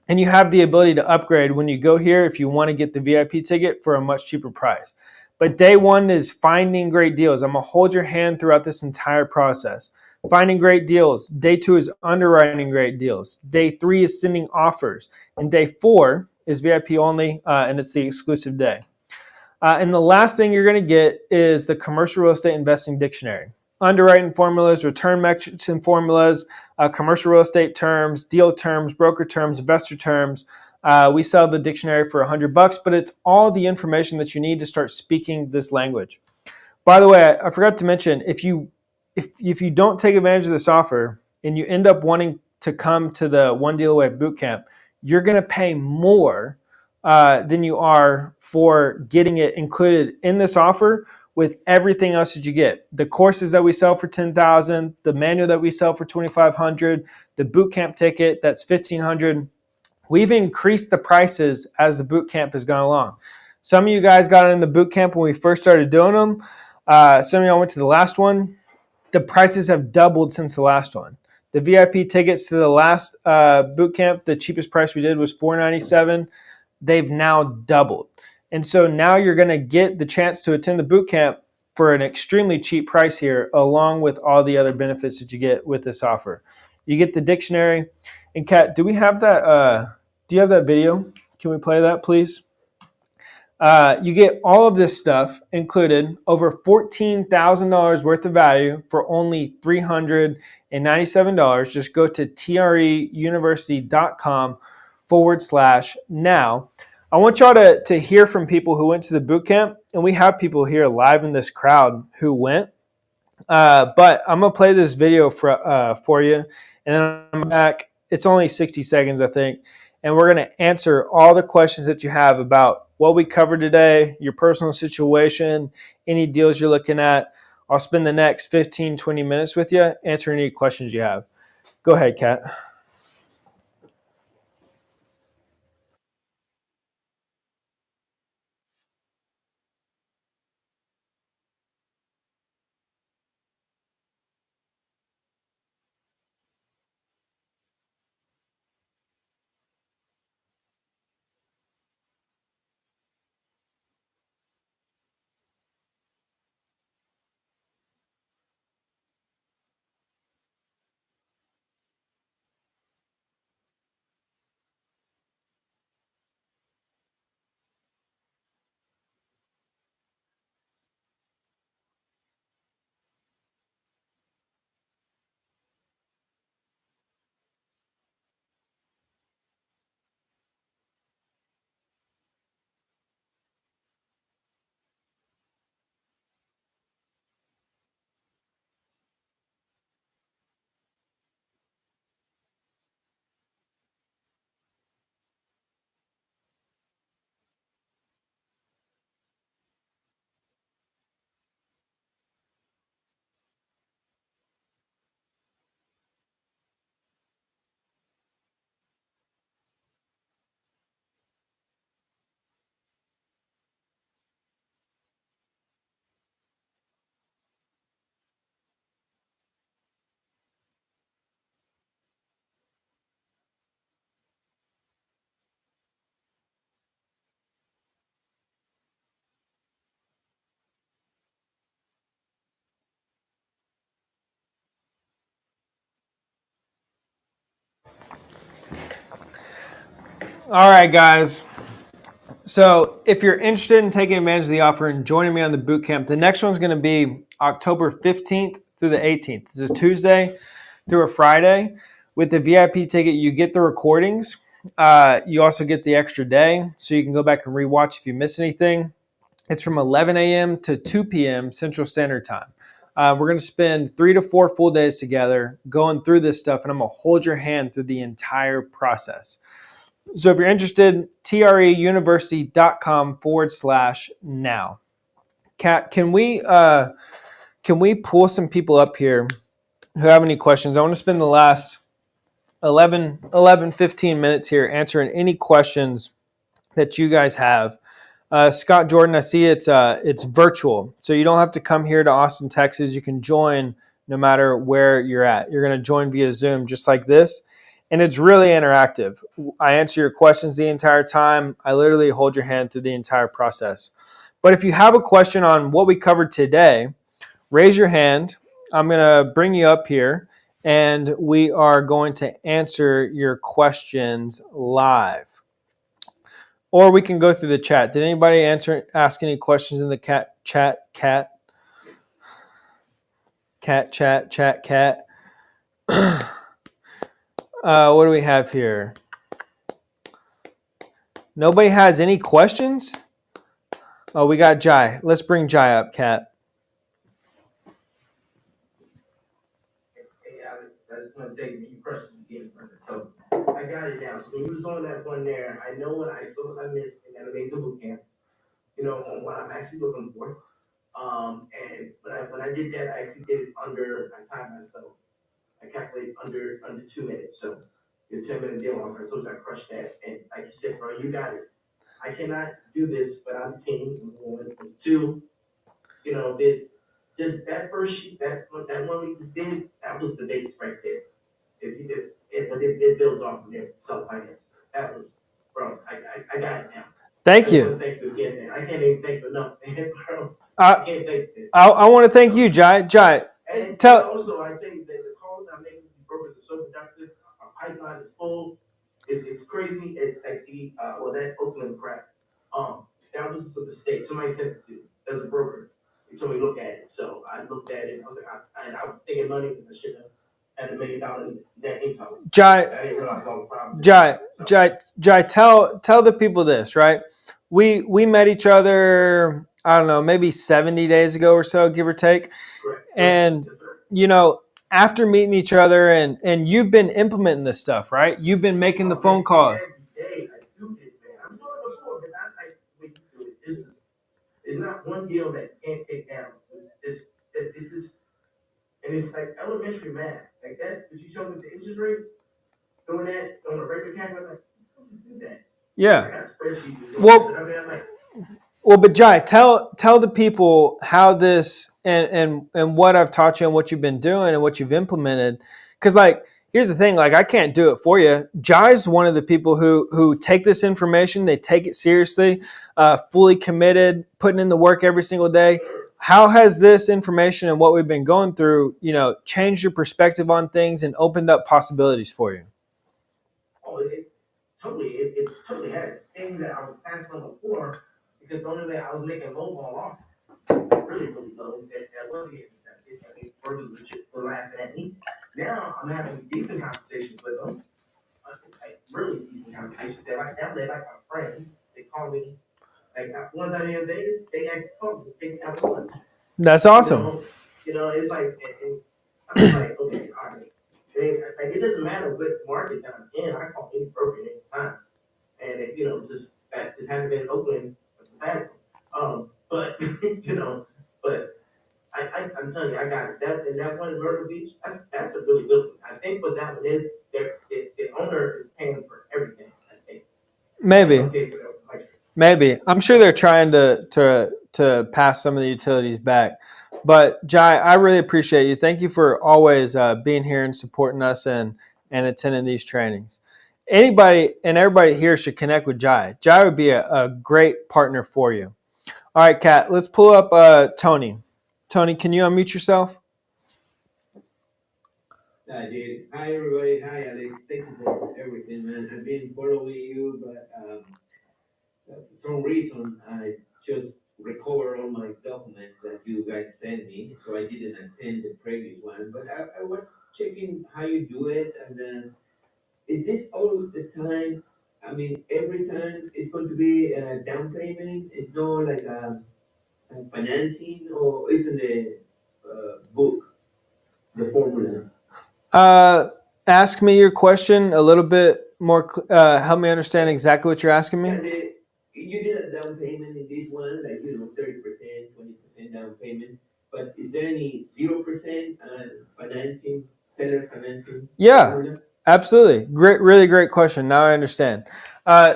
you have the ability to upgrade when you go here if you want to get the VIP ticket for a much cheaper price. But day one is finding great deals. I'm going to hold your hand throughout this entire process. Finding great deals. Day 2 is underwriting great deals. Day 3 is sending offers. And day 4 is VIP only, and it's the exclusive day. And the last thing you're going to get is the Commercial Real Estate Investing Dictionary. Underwriting formulas, return metrics and formulas, commercial real estate terms, deal terms, broker terms, investor terms. We sell the dictionary for $100, but it's all the information that you need to start speaking this language. By the way, I forgot to mention, if you don't take advantage of this offer and you end up wanting to come to the One Deal Away Bootcamp, you're going to pay more than you are for getting it included in this offer with everything else that you get. The courses that we sell for $10,000, the manual that we sell for $2,500, the bootcamp ticket that's $1,500. We've increased the prices as the bootcamp has gone along. Some of you guys got in the bootcamp when we first started doing them. Some of y'all went to the last one. The prices have doubled since the last one. The VIP tickets to the last boot camp, the cheapest price we did was $497. They've now doubled. And so now you're going to get the chance to attend the boot camp for an extremely cheap price here, along with all the other benefits that you get with this offer. You get the dictionary. And Kat, do we have that? Do you have that video? Can we play that, please? You get all of this stuff included, over $14,000 worth of value for only $397. Just go to treuniversity.com/now. I want y'all to hear from people who went to the bootcamp, and we have people here live in this crowd who went. But I'm going to play this video for you, and then I'm back. It's only 60 seconds, I think. And we're going to answer all the questions that you have about what we covered today, your personal situation, any deals you're looking at. I'll spend the next 15, 20 minutes with you answering any questions you have. Go ahead, Kat. All right, guys. So if you're interested in taking advantage of the offer and joining me on the bootcamp, the next one's going to be October 15th through the 18th. It's a Tuesday through a Friday. With the VIP ticket, you get the recordings. You also get the extra day, so you can go back and rewatch if you miss anything. It's from 11 a.m. to 2 p.m. Central Standard Time. We're going to spend 3 to 4 full days together going through this stuff, and I'm going to hold your hand through the entire process. So if you're interested, treuniversity.com/now. Kat, can we pull some people up here who have any questions? I want to spend the last 15 minutes here answering any questions that you guys have. Scott Jordan, I see it's virtual, so you don't have to come here to Austin, Texas. You can join no matter where you're at. You're going to join via Zoom just like this. And it's really interactive. I answer your questions the entire time. I literally hold your hand through the entire process. But if you have a question on what we covered today, raise your hand. I'm going to bring you up here, and we are going to answer your questions live. or we can go through the chat. Did anybody ask any questions in the chat? What do we have here? Nobody has any questions? Oh, we got Jai. Let's bring Jai up, Kat. Hey, Alex, I just want to take me personally again, brother. So I got it down. So when you was doing that one there, I know what I saw what I missed in that amazing boot camp, on what I'm actually looking for. And when I did that, I actually did it under my time myself. I calculated under 2 minutes. So your 10-minute deal offer, I told you I crushed that. And like you said, bro, you got it. I cannot do this without a team. One, and two, this just that first sheet, that one we just did, that was the base right there. If you did it, but it builds off from there, self finance. That was, bro. I got it now. Thank I you. want to thank you again, man. I can't even thank you enough, man, bro. I I can't thank you. I want to thank you, Jai. And Tell- also, I tell you that the calls I'm making with the brokers are so productive. Our pipeline is full. It's crazy. It's like that Oakland crap. That was a mistake. Somebody sent it to me. There's a broker. He told me to look at it. So I looked at it. I was like, I was thinking money because I should have had $1 million net income. Jai, I didn't realize all the problems. Jai, tell the people this, right? We met each other, I don't know, maybe 70 days ago or so, give or take. Correct. And Yes, sir. after meeting each other and you've been implementing this stuff, right? You've been making the phone call. Every day I do this, man. I'm doing it before, but not like when you do it. It's not one deal that you can't take down. It's just, and it's like elementary math. Like that, if you show me the interest rate, doing that on a regular calculator, like, how do you do that? I Yeah. got a spreadsheet. to do Well- it, but I mean, I'm like, Well, but Jai, tell the people how this and what I've taught you and what you've been doing and what you've implemented. Because here's the thing, I can't do it for you. Jai's one of the people who take this information, they take it seriously, fully committed, putting in the work every single day. How has this information and what we've been going through, changed your perspective on things and opened up possibilities for you? oh, it totally has things that I was passing on before because the only way I was making low ball off, really low, that wasn't getting accepted. I mean, burgers were laughing at me. Now I'm having decent conversations with them, like really decent conversations. They're like my friends. They call me. Like once I'm in Vegas, they actually call me, take me out to lunch. That's awesome. It's like, and I'm just like, okay, all right. It doesn't matter what market that I'm in. I call any broker any time, and just haven't been in Oakland. It's bad. But but I'm telling you, I got it. That one Myrtle Beach, that's a really good one. I think what that one is, the owner is paying for everything. I think Maybe. okay for that. Maybe. I'm sure they're trying to pass some of the utilities back. But Jai, I really appreciate you. Thank you for always being here and supporting us and attending these trainings. Anybody and everybody here should connect with Jai. Jai would be a great partner for you. All right, Kat, let's pull up Tony. Tony, can you unmute yourself? I did. Hi, everybody. Hi, Alex. Thank you for everything, man. I've been following you, but for some reason, I just recovered all my documents that you guys sent me, so I didn't attend the previous one. But I was checking how you do it, and then is this all the time? I mean, every time it's going to be a down payment? It's no like a financing, or isn't the book the formulas? Ask me your question a little bit more. Help me understand exactly what you're asking me. Yeah, you did a down payment in this one, like 30%, 20% down payment. But is there any 0% financing, seller financing? Yeah. formula? Absolutely. Really great question. Now I understand.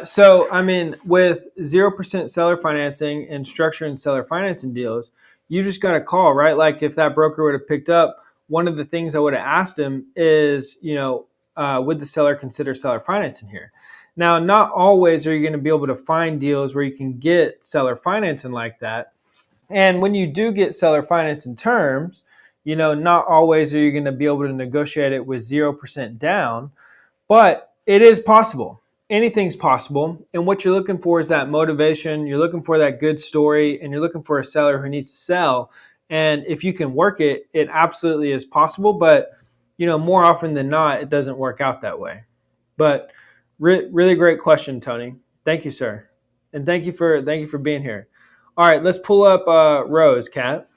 So, I mean, with 0% seller financing and structuring seller financing deals, you just got to call, right? Like if that broker would have picked up, one of the things I would have asked him is, would the seller consider seller financing here? Now, not always are you going to be able to find deals where you can get seller financing like that. And when you do get seller financing terms, not always are you going to be able to negotiate it with 0% down, but it is possible. anything's possible. And what you're looking for is that motivation. You're looking for that good story, and you're looking for a seller who needs to sell. And if you can work it, it absolutely is possible. But more often than not, it doesn't work out that way. But really great question, Tony. Thank you, sir, and thank you for being here. All right, let's pull up Rose, Kat.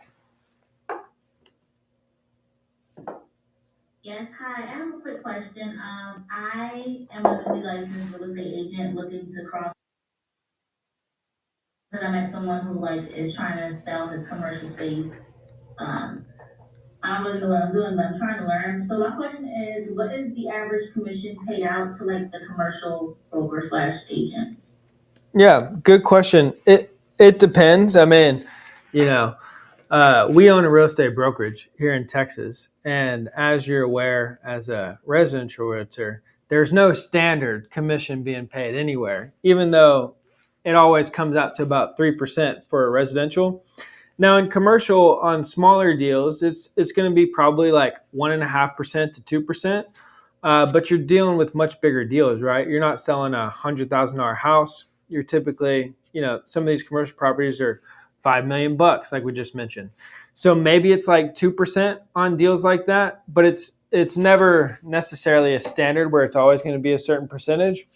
Yes, hi. I have a quick question. I am a newly licensed real estate agent looking to cross. That I met someone who is trying to sell his commercial space. I don't really know what I'm doing, but I'm trying to learn. So my question is, what is the average commission paid out to the commercial broker slash agents? Yeah, good question. It depends. I mean, we own a real estate brokerage here in Texas, and as you're aware, as a residential realtor, there's no standard commission being paid anywhere, even though it always comes out to about 3% for a residential. Now, in commercial, on smaller deals, it's going to be probably like 1.5% to 2%. But you're dealing with much bigger deals, right? You're not selling a $100,000 house. You're typically, some of these commercial properties are $5 million, like we just mentioned. So maybe it's like 2% on deals like that, but it's never necessarily a standard where it's always going to be a certain percentage.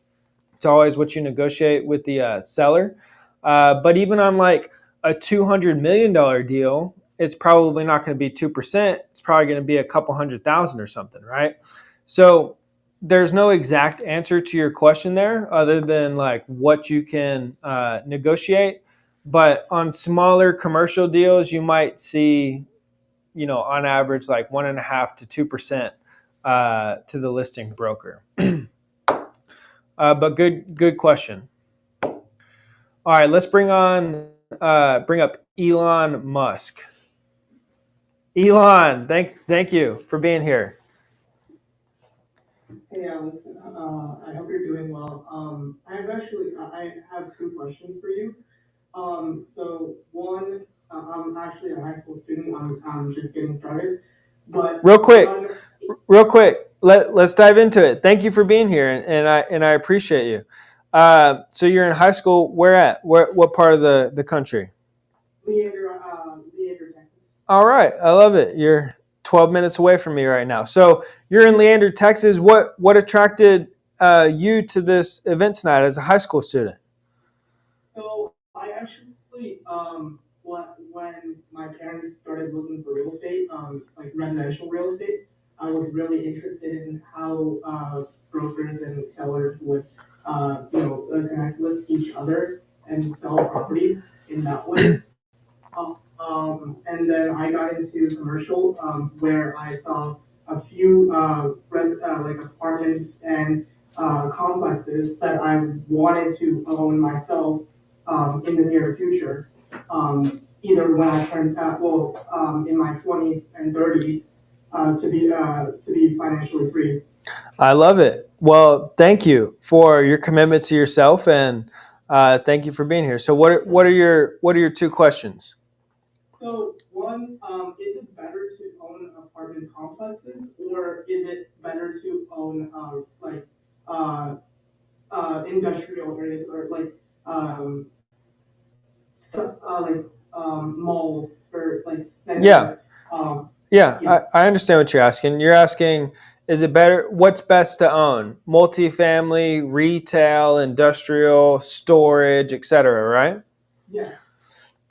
It's always what you negotiate with the seller. But even on like a $200 million deal, it's probably not going to be 2%. It's probably going to be a couple $100,000 or something, right? So there's no exact answer to your question there other than like what you can negotiate. But on smaller commercial deals, you might see, on average, like 1.5% to 2% to the listing broker. But good question. All right, let's bring up Elon Musk. Elon, thank you for being here. Hey, listen, I hope you're doing well. I have two questions for you. So one, I'm actually a high school student. I'm just getting started. But real quick, let's dive into it. Thank you for being here, and I appreciate you. So you're in high school. Where at? What part of the country? Leander, Texas. All right, I love it. You're 12 minutes away from me right now. So you're in Leander, Texas. What attracted you to this event tonight as a high school student? So I actually, when my parents started looking for real estate, like residential real estate, I was really interested in how brokers and sellers would, connect with each other and sell properties in that way. And then I got into commercial, where I saw a few apartments and complexes that I wanted to own myself in the near future. Either when I turned in my 20s and 30s, to be financially free. I love it. Well, thank you for your commitment to yourself, and thank you for being here. So, what are your two questions? So one, is it better to own apartment complexes, or is it better to own industrial areas, or malls, or center? Yeah. I understand what you're asking. You're asking, is it better? What's best to own? Multifamily, retail, industrial, storage, etc. Right? Yeah.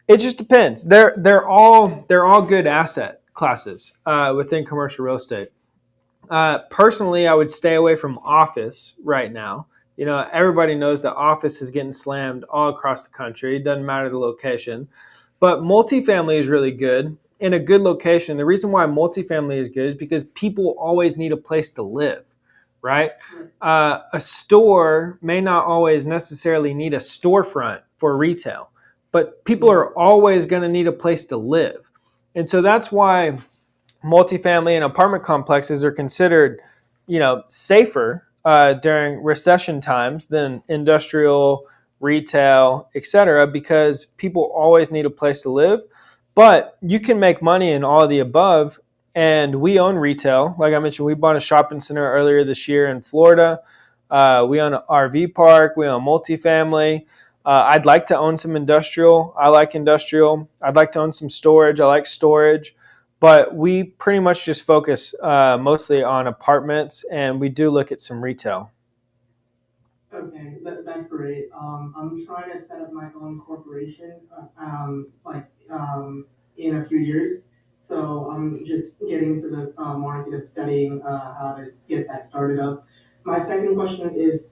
It just depends. They're all good asset classes within commercial real estate. Personally, I would stay away from office right now. Everybody knows that office is getting slammed all across the country. It doesn't matter the location. But multifamily is really good in a good location. The reason why multifamily is good is because people always need a place to live, right? A store may not always necessarily need a storefront for retail, but people are always going to need a place to live. And so that's why multifamily and apartment complexes are considered, safer during recession times than industrial, retail, etc., because people always need a place to live. But you can make money in all of the above. And we own retail. Like I mentioned, we bought a shopping center earlier this year in Florida. We own an RV park. We own multifamily. I'd like to own some industrial. I like industrial. I'd like to own some storage. I like storage. But we pretty much just focus mostly on apartments, and we do look at some retail. Okay, that's great. I'm trying to set up my own corporation, in a few years. So I'm just getting into the market of studying how to get that started up. My second question is,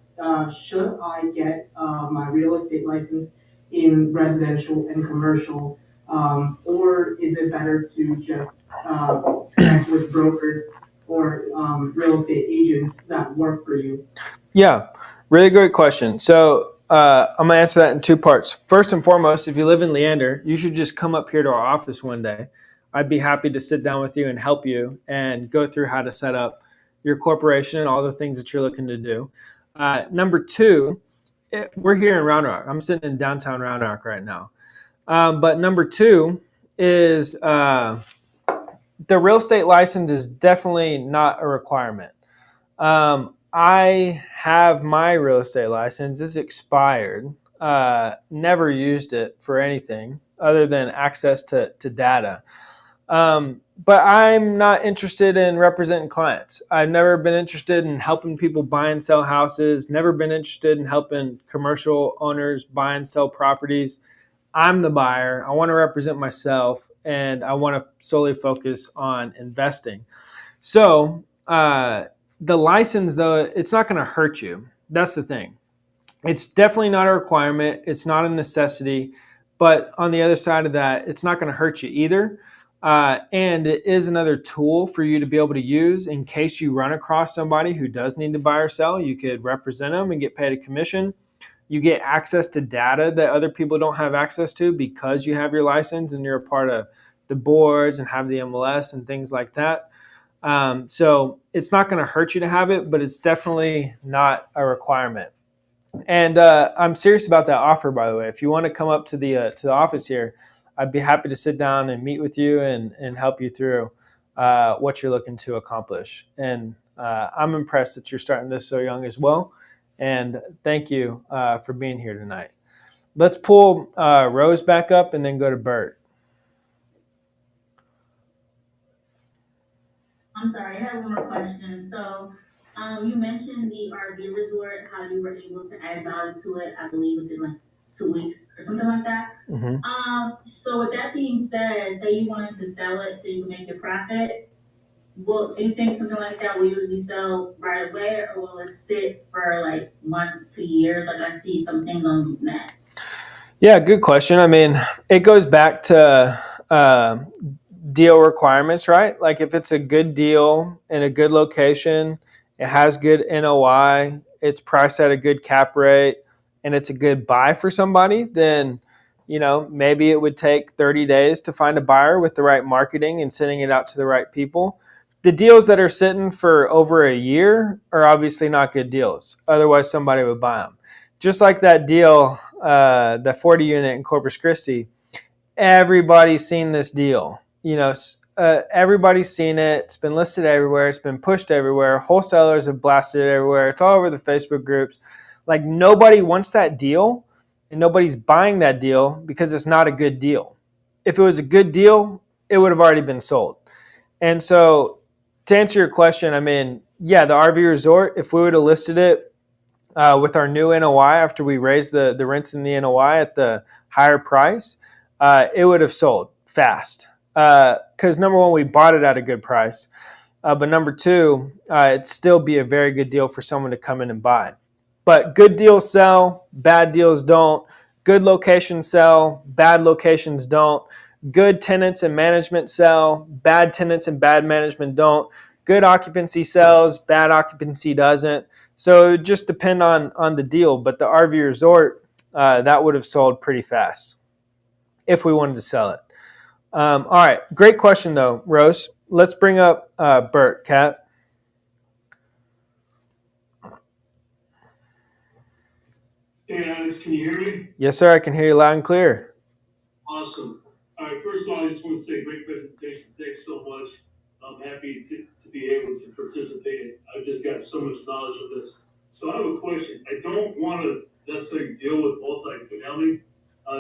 should I get my real estate license in residential and commercial, or is it better to just connect with brokers or real estate agents that work for you? Yeah, really great question. So I'm going to answer that in two parts. First and foremost, if you live in Leander, you should just come up here to our office one day. I'd be happy to sit down with you and help you and go through how to set up your corporation and all the things that you're looking to do. Number two, we're here in Round Rock. I'm sitting in downtown Round Rock right now. But number two is the real estate license is definitely not a requirement. I have my real estate license. It's expired. Never used it for anything other than access to data. But I'm not interested in representing clients. I've never been interested in helping people buy and sell houses, never been interested in helping commercial owners buy and sell properties. I'm the buyer. I want to represent myself, and I want to solely focus on investing. So, the license, though, it's not going to hurt you. That's the thing. It's definitely not a requirement. It's not a necessity. But on the other side of that, it's not going to hurt you either. And it is another tool for you to be able to use in case you run across somebody who does need to buy or sell. You could represent them and get paid a commission. You get access to data that other people don't have access to because you have your license and you're a part of the boards and have the MLS and things like that. So it's not going to hurt you to have it, but it's definitely not a requirement. And I'm serious about that offer, by the way. If you want to come up to the office here, I'd be happy to sit down and meet with you and help you through what you're looking to accomplish. And I'm impressed that you're starting this so young as well. And thank you for being here tonight. Let's pull Rose back up and then go to Bert. I'm sorry, I have one more question. So, you mentioned the RV resort, how you were able to add value to it, I believe within like 2 weeks or something like that. Mm-hmm. So with that being said, say you wanted to sell it so you can make your profit. Well, do you think something like that will usually sell right away, or will it sit for like months to years? Like I see some things on LoopNet. Yeah, good question. I mean, it goes back to deal requirements, right? Like if it's a good deal in a good location, it has good NOI, it's priced at a good cap rate, and it's a good buy for somebody, then maybe it would take 30 days to find a buyer with the right marketing and sending it out to the right people. The deals that are sitting for over a year are obviously not good deals. Otherwise, somebody would buy them. Just like that deal, the 40 unit in Corpus Christi, everybody's seen this deal. Everybody's seen it. It's been listed everywhere. It's been pushed everywhere. Wholesalers have blasted it everywhere. It's all over the Facebook groups. Like nobody wants that deal, and nobody's buying that deal because it's not a good deal. If it was a good deal, it would have already been sold. And so to answer your question, I mean, yeah, the RV resort, if we would have listed it with our new NOI after we raised the rents and the NOI at the higher price, it would have sold fast. Because number one, we bought it at a good price. But number two, it'd still be a very good deal for someone to come in and buy. But good deals sell, bad deals don't. Good locations sell, bad locations don't. Good tenants and management sell, bad tenants and bad management don't. Good occupancy sells, bad occupancy doesn't. So it would just depend on the deal. But the RV resort, that would have sold pretty fast if we wanted to sell it. All right, great question though, Rose. Let's bring up Bert, Kat. Hey, Alex, can you hear me? Yes, sir, I can hear you loud and clear. Awesome. All right, first of all, I just want to say great presentation. Thanks so much. I'm happy to be able to participate. I've just got so much knowledge of this. So I have a question. I don't want to necessarily deal with multifamily,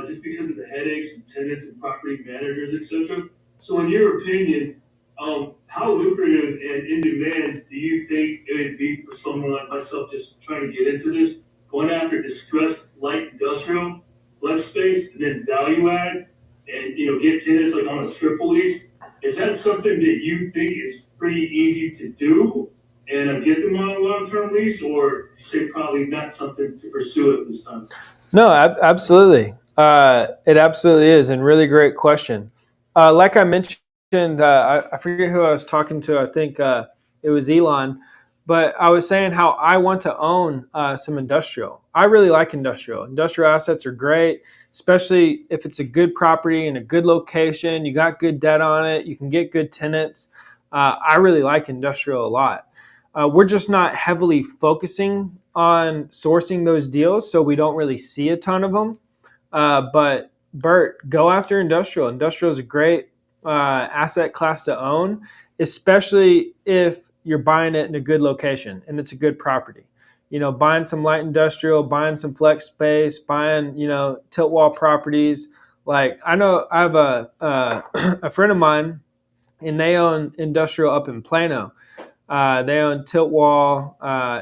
just because of the headaches and tenants and property managers, etc. So in your opinion, how lucrative and in demand do you think it would be for someone like myself just trying to get into this, going after distressed light industrial, flex space, and then value add, and get tenants like on a triple lease? Is that something that you think is pretty easy to do? And get them on a long-term lease, or you say probably not something to pursue at this time? No, absolutely. It absolutely is, and really great question. Like I mentioned, I forget who I was talking to. I think it was Elon, but I was saying how I want to own some industrial. I really like industrial. Industrial assets are great, especially if it's a good property in a good location. You got good debt on it. You can get good tenants. I really like industrial a lot. We're just not heavily focusing on sourcing those deals, so we don't really see a ton of them. But Bert, go after industrial. Industrial is a great asset class to own, especially if you're buying it in a good location and it's a good property. Buying some light industrial, buying some flex space, buying tilt wall properties. Like I know I have a friend of mine, and they own industrial up in Plano. They own tilt wall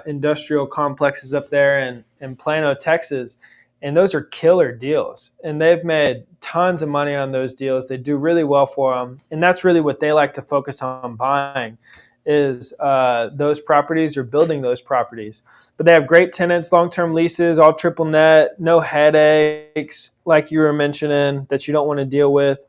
industrial complexes up there in Plano, Texas. And those are killer deals. And they've made tons of money on those deals. They do really well for them. And that's really what they like to focus on buying is those properties or building those properties. But they have great tenants, long-term leases, all triple net, no headaches like you were mentioning that you don't want to deal with.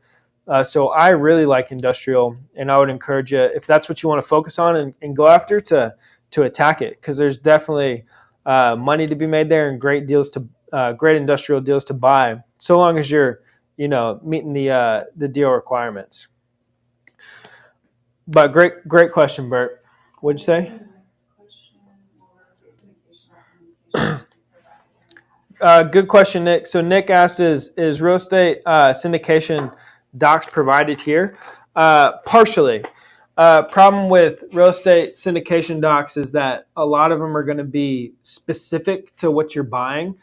So I really like industrial, and I would encourage you, if that's what you want to focus on and go after, to attack it, because there's definitely money to be made there and great deals great industrial deals to buy, so long as you're meeting the deal requirements. But great question, Bert. What'd you say? Good question, Nick. So Nick asked, is real estate syndication docs provided here? Partially. Problem with real estate syndication docs is that a lot of them are going to be specific to what you're buying.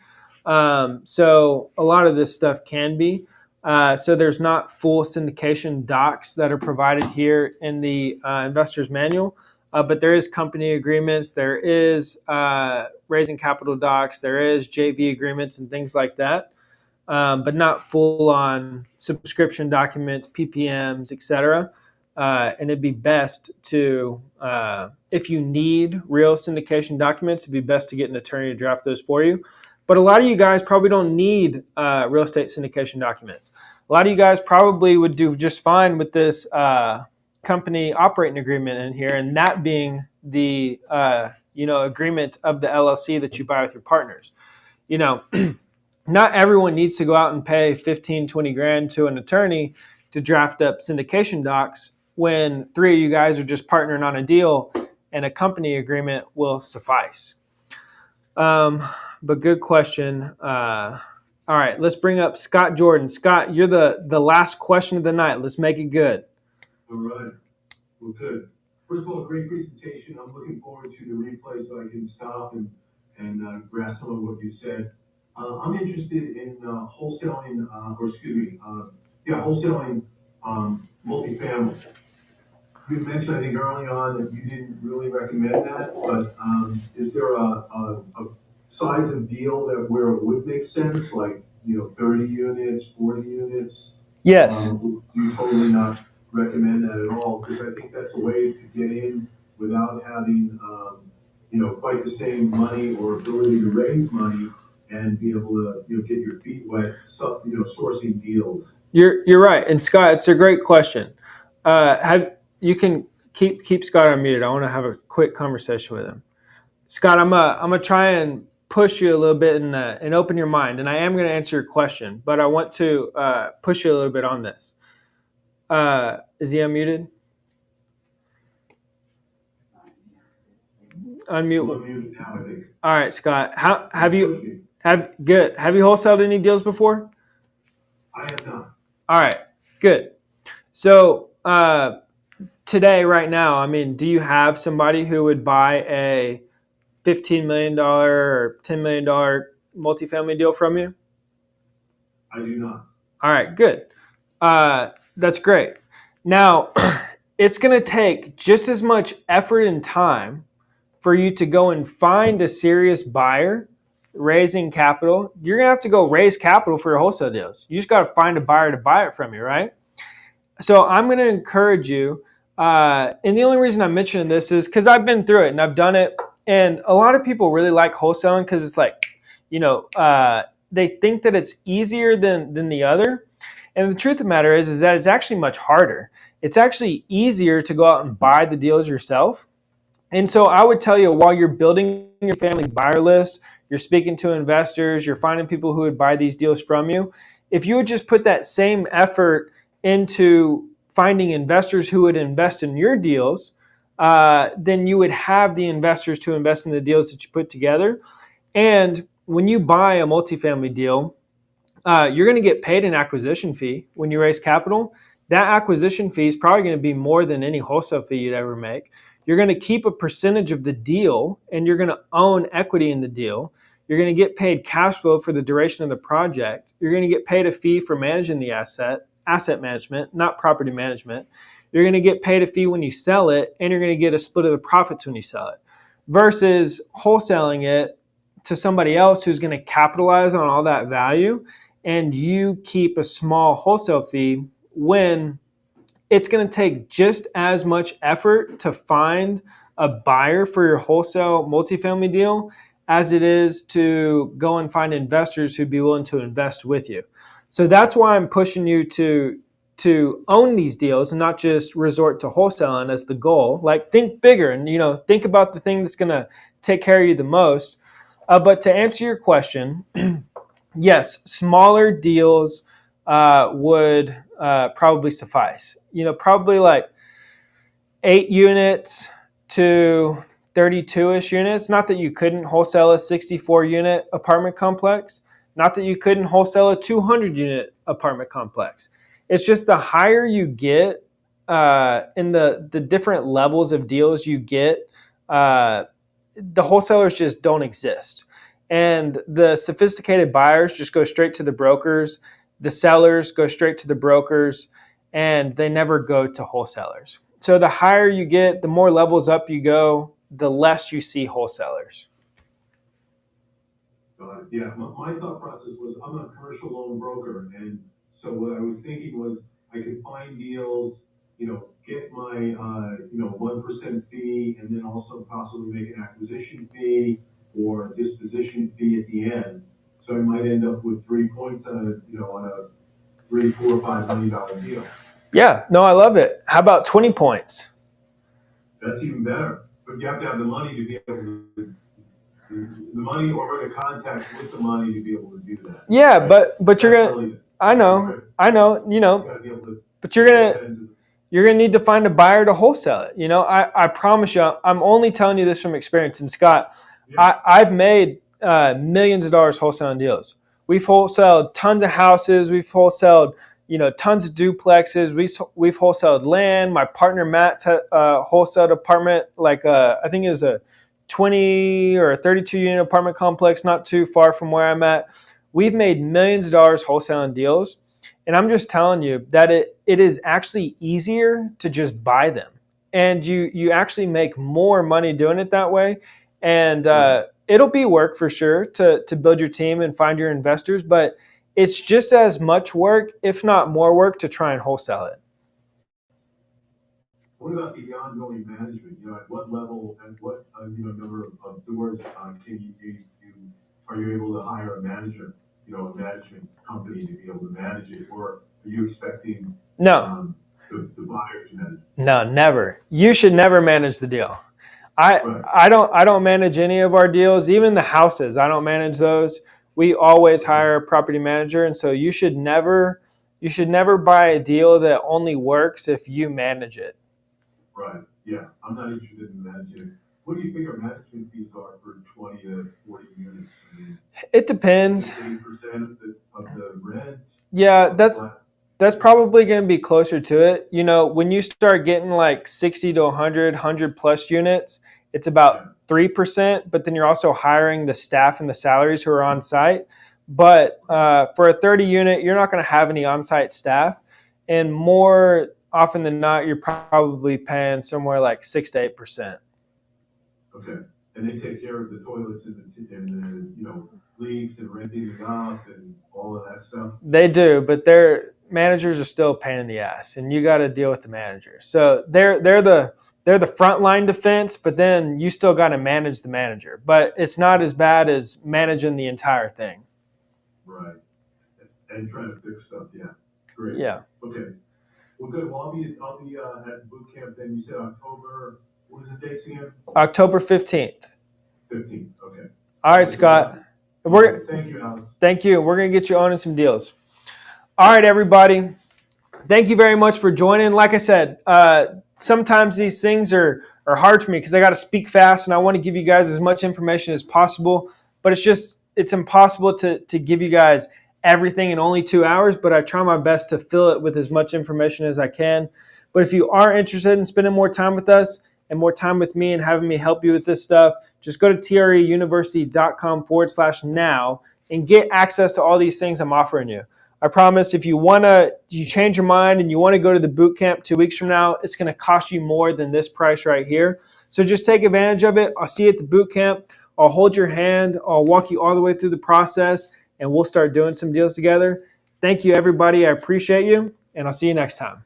So a lot of this stuff can be. So there's not full syndication docs that are provided here in the investor's manual. But there is company agreements, there is raising capital docs, there is JV agreements and things like that, but not full-on subscription documents, PPMs, etc. And it'd be best to, if you need real syndication documents, it'd be best to get an attorney to draft those for you. But a lot of you guys probably don't need real estate syndication documents. A lot of you guys probably would do just fine with this company operating agreement in here, and that being the agreement of the LLC that you buy with your partners. Not everyone needs to go out and pay 15, 20 grand to an attorney to draft up syndication docs when three of you guys are just partnering on a deal, and a company agreement will suffice. But good question. All right, let's bring up Scott Jordan. Scott, you're the last question of the night. Let's make it good. All right. Well, good. First of all, great presentation. I'm looking forward to the replay so I can stop and grasp some of what you said. I'm interested in wholesaling, wholesaling multifamily. You mentioned, I think, early on that you didn't really recommend that, but is there a size of deal where it would make sense, like 30 units, 40 units? Yes. Do you totally not recommend that at all? Because I think that's a way to get in without having quite the same money or ability to raise money and be able to get your feet wet, sourcing deals. You're right, and Scott, it's a great question. You can keep Scott unmuted. I want to have a quick conversation with him. Scott, I'm gonna try and push you a little bit and open your mind, and I am going to answer your question, but I want to push you a little bit on this. Is he unmuted? Unmute. Unmuted now, I think. All right, Scott. Have you wholesaled any deals before? I have not. All right, good. So today, right now, do you have somebody who would buy a $15 million or $10 million multifamily deal from you? I do not. All right, good. That's great. Now, it's going to take just as much effort and time for you to go and find a serious buyer raising capital. You're going to have to go raise capital for your wholesale deals. You just got to find a buyer to buy it from you, right? So I'm going to encourage you. And the only reason I'm mentioning this is because I've been through it and I've done it. And a lot of people really like wholesaling because it's like, they think that it's easier than the other. And the truth of the matter is that it's actually much harder. It's actually easier to go out and buy the deals yourself. And so I would tell you, while you're building your family buyer list, you're speaking to investors, you're finding people who would buy these deals from you. If you would just put that same effort into finding investors who would invest in your deals, then you would have the investors to invest in the deals that you put together. And when you buy a multifamily deal, you're going to get paid an acquisition fee when you raise capital. That acquisition fee is probably going to be more than any wholesale fee you'd ever make. You're going to keep a percentage of the deal and you're going to own equity in the deal. You're going to get paid cash flow for the duration of the project. You're going to get paid a fee for managing the asset management, not property management. You're going to get paid a fee when you sell it, and you're going to get a split of the profits when you sell it, versus wholesaling it to somebody else who's going to capitalize on all that value, and you keep a small wholesale fee when it's going to take just as much effort to find a buyer for your wholesale multifamily deal as it is to go and find investors who'd be willing to invest with you. So that's why I'm pushing you to own these deals and not just resort to wholesaling as the goal. Like, think bigger and think about the thing that's going to take care of you the most. But to answer your question, yes, smaller deals would probably suffice. Probably like 8 units to 32-ish units. Not that you couldn't wholesale a 64-unit apartment complex. Not that you couldn't wholesale a 200-unit apartment complex. It's just the higher you get in the different levels of deals you get, the wholesalers just don't exist. And the sophisticated buyers just go straight to the brokers. The sellers go straight to the brokers, and they never go to wholesalers. So the higher you get, the more levels up you go, the less you see wholesalers. Yeah, my thought process was I'm a commercial loan broker, and so what I was thinking was I could find deals, get my 1% fee, and then also possibly make an acquisition fee or disposition fee at the end. So I might end up with 3 points on a $3, $4, $5 million deal. Yeah, no, I love it. How about 20 points? That's even better, but you have to have the money to be able to. The money or the contacts with the money to be able to do that. Yeah, right? but you're gonna. I know. But you're gonna need to find a buyer to wholesale it. I promise you, I'm only telling you this from experience. And Scott, yeah. I've made millions of dollars wholesaling deals. We've wholesaled tons of houses. We've wholesaled tons of duplexes. We've wholesaled land. My partner Matt's wholesaled apartment, I think it was a 20 or a 32 unit apartment complex not too far from where I'm at. We've made millions of dollars wholesaling deals. And I'm just telling you that it is actually easier to just buy them. And you actually make more money doing it that way. And it'll be work for sure to build your team and find your investors. But it's just as much work, if not more work, to try and wholesale it. What about the ongoing management? At what level and what number of doors are you able to hire a manager, a management company to be able to manage it, or are you expecting the buyer to manage it? No, never. You should never manage the deal. I don't manage any of our deals, even the houses. I don't manage those. We always hire a property manager, and so you should never buy a deal that only works if you manage it. Right. Yeah. I'm not interested in managing. What do you think our management fees are for 20 to 40 units? It depends. 80% of the rent? Yeah, that's probably going to be closer to it. When you start getting like 60 to 100 plus units, it's about 3%, but then you're also hiring the staff and the salaries who are on site. But for a 30 unit, you're not going to have any on-site staff. And more often than not, you're probably paying somewhere like 6 to 8%. Okay, and they take care of the toilets and the leaks and renting it up and all of that stuff? They do, but their managers are still a pain in the ass, and you got to deal with the managers. So they're the frontline defense, but then you still got to manage the manager. But it's not as bad as managing the entire thing. Right, and trying to fix stuff, yeah, great. Yeah. Okay, well, good, well, I'll be at boot camp then. You said October, what was the dates again? October 15th. 15th, okay. All right, Scott. Thank you, Alex. Thank you. We're going to get you on in some deals. All right, everybody. Thank you very much for joining. Like I said, sometimes these things are hard for me because I got to speak fast and I want to give you guys as much information as possible. But it's impossible to give you guys everything in only 2 hours, but I try my best to fill it with as much information as I can. But if you are interested in spending more time with us and more time with me and having me help you with this stuff, just go to treuniversity.com/now and get access to all these things I'm offering you. I promise if you change your mind and you want to go to the boot camp 2 weeks from now, it's going to cost you more than this price right here. So just take advantage of it. I'll see you at the boot camp. I'll hold your hand. I'll walk you all the way through the process, and we'll start doing some deals together. Thank you, everybody. I appreciate you, and I'll see you next time.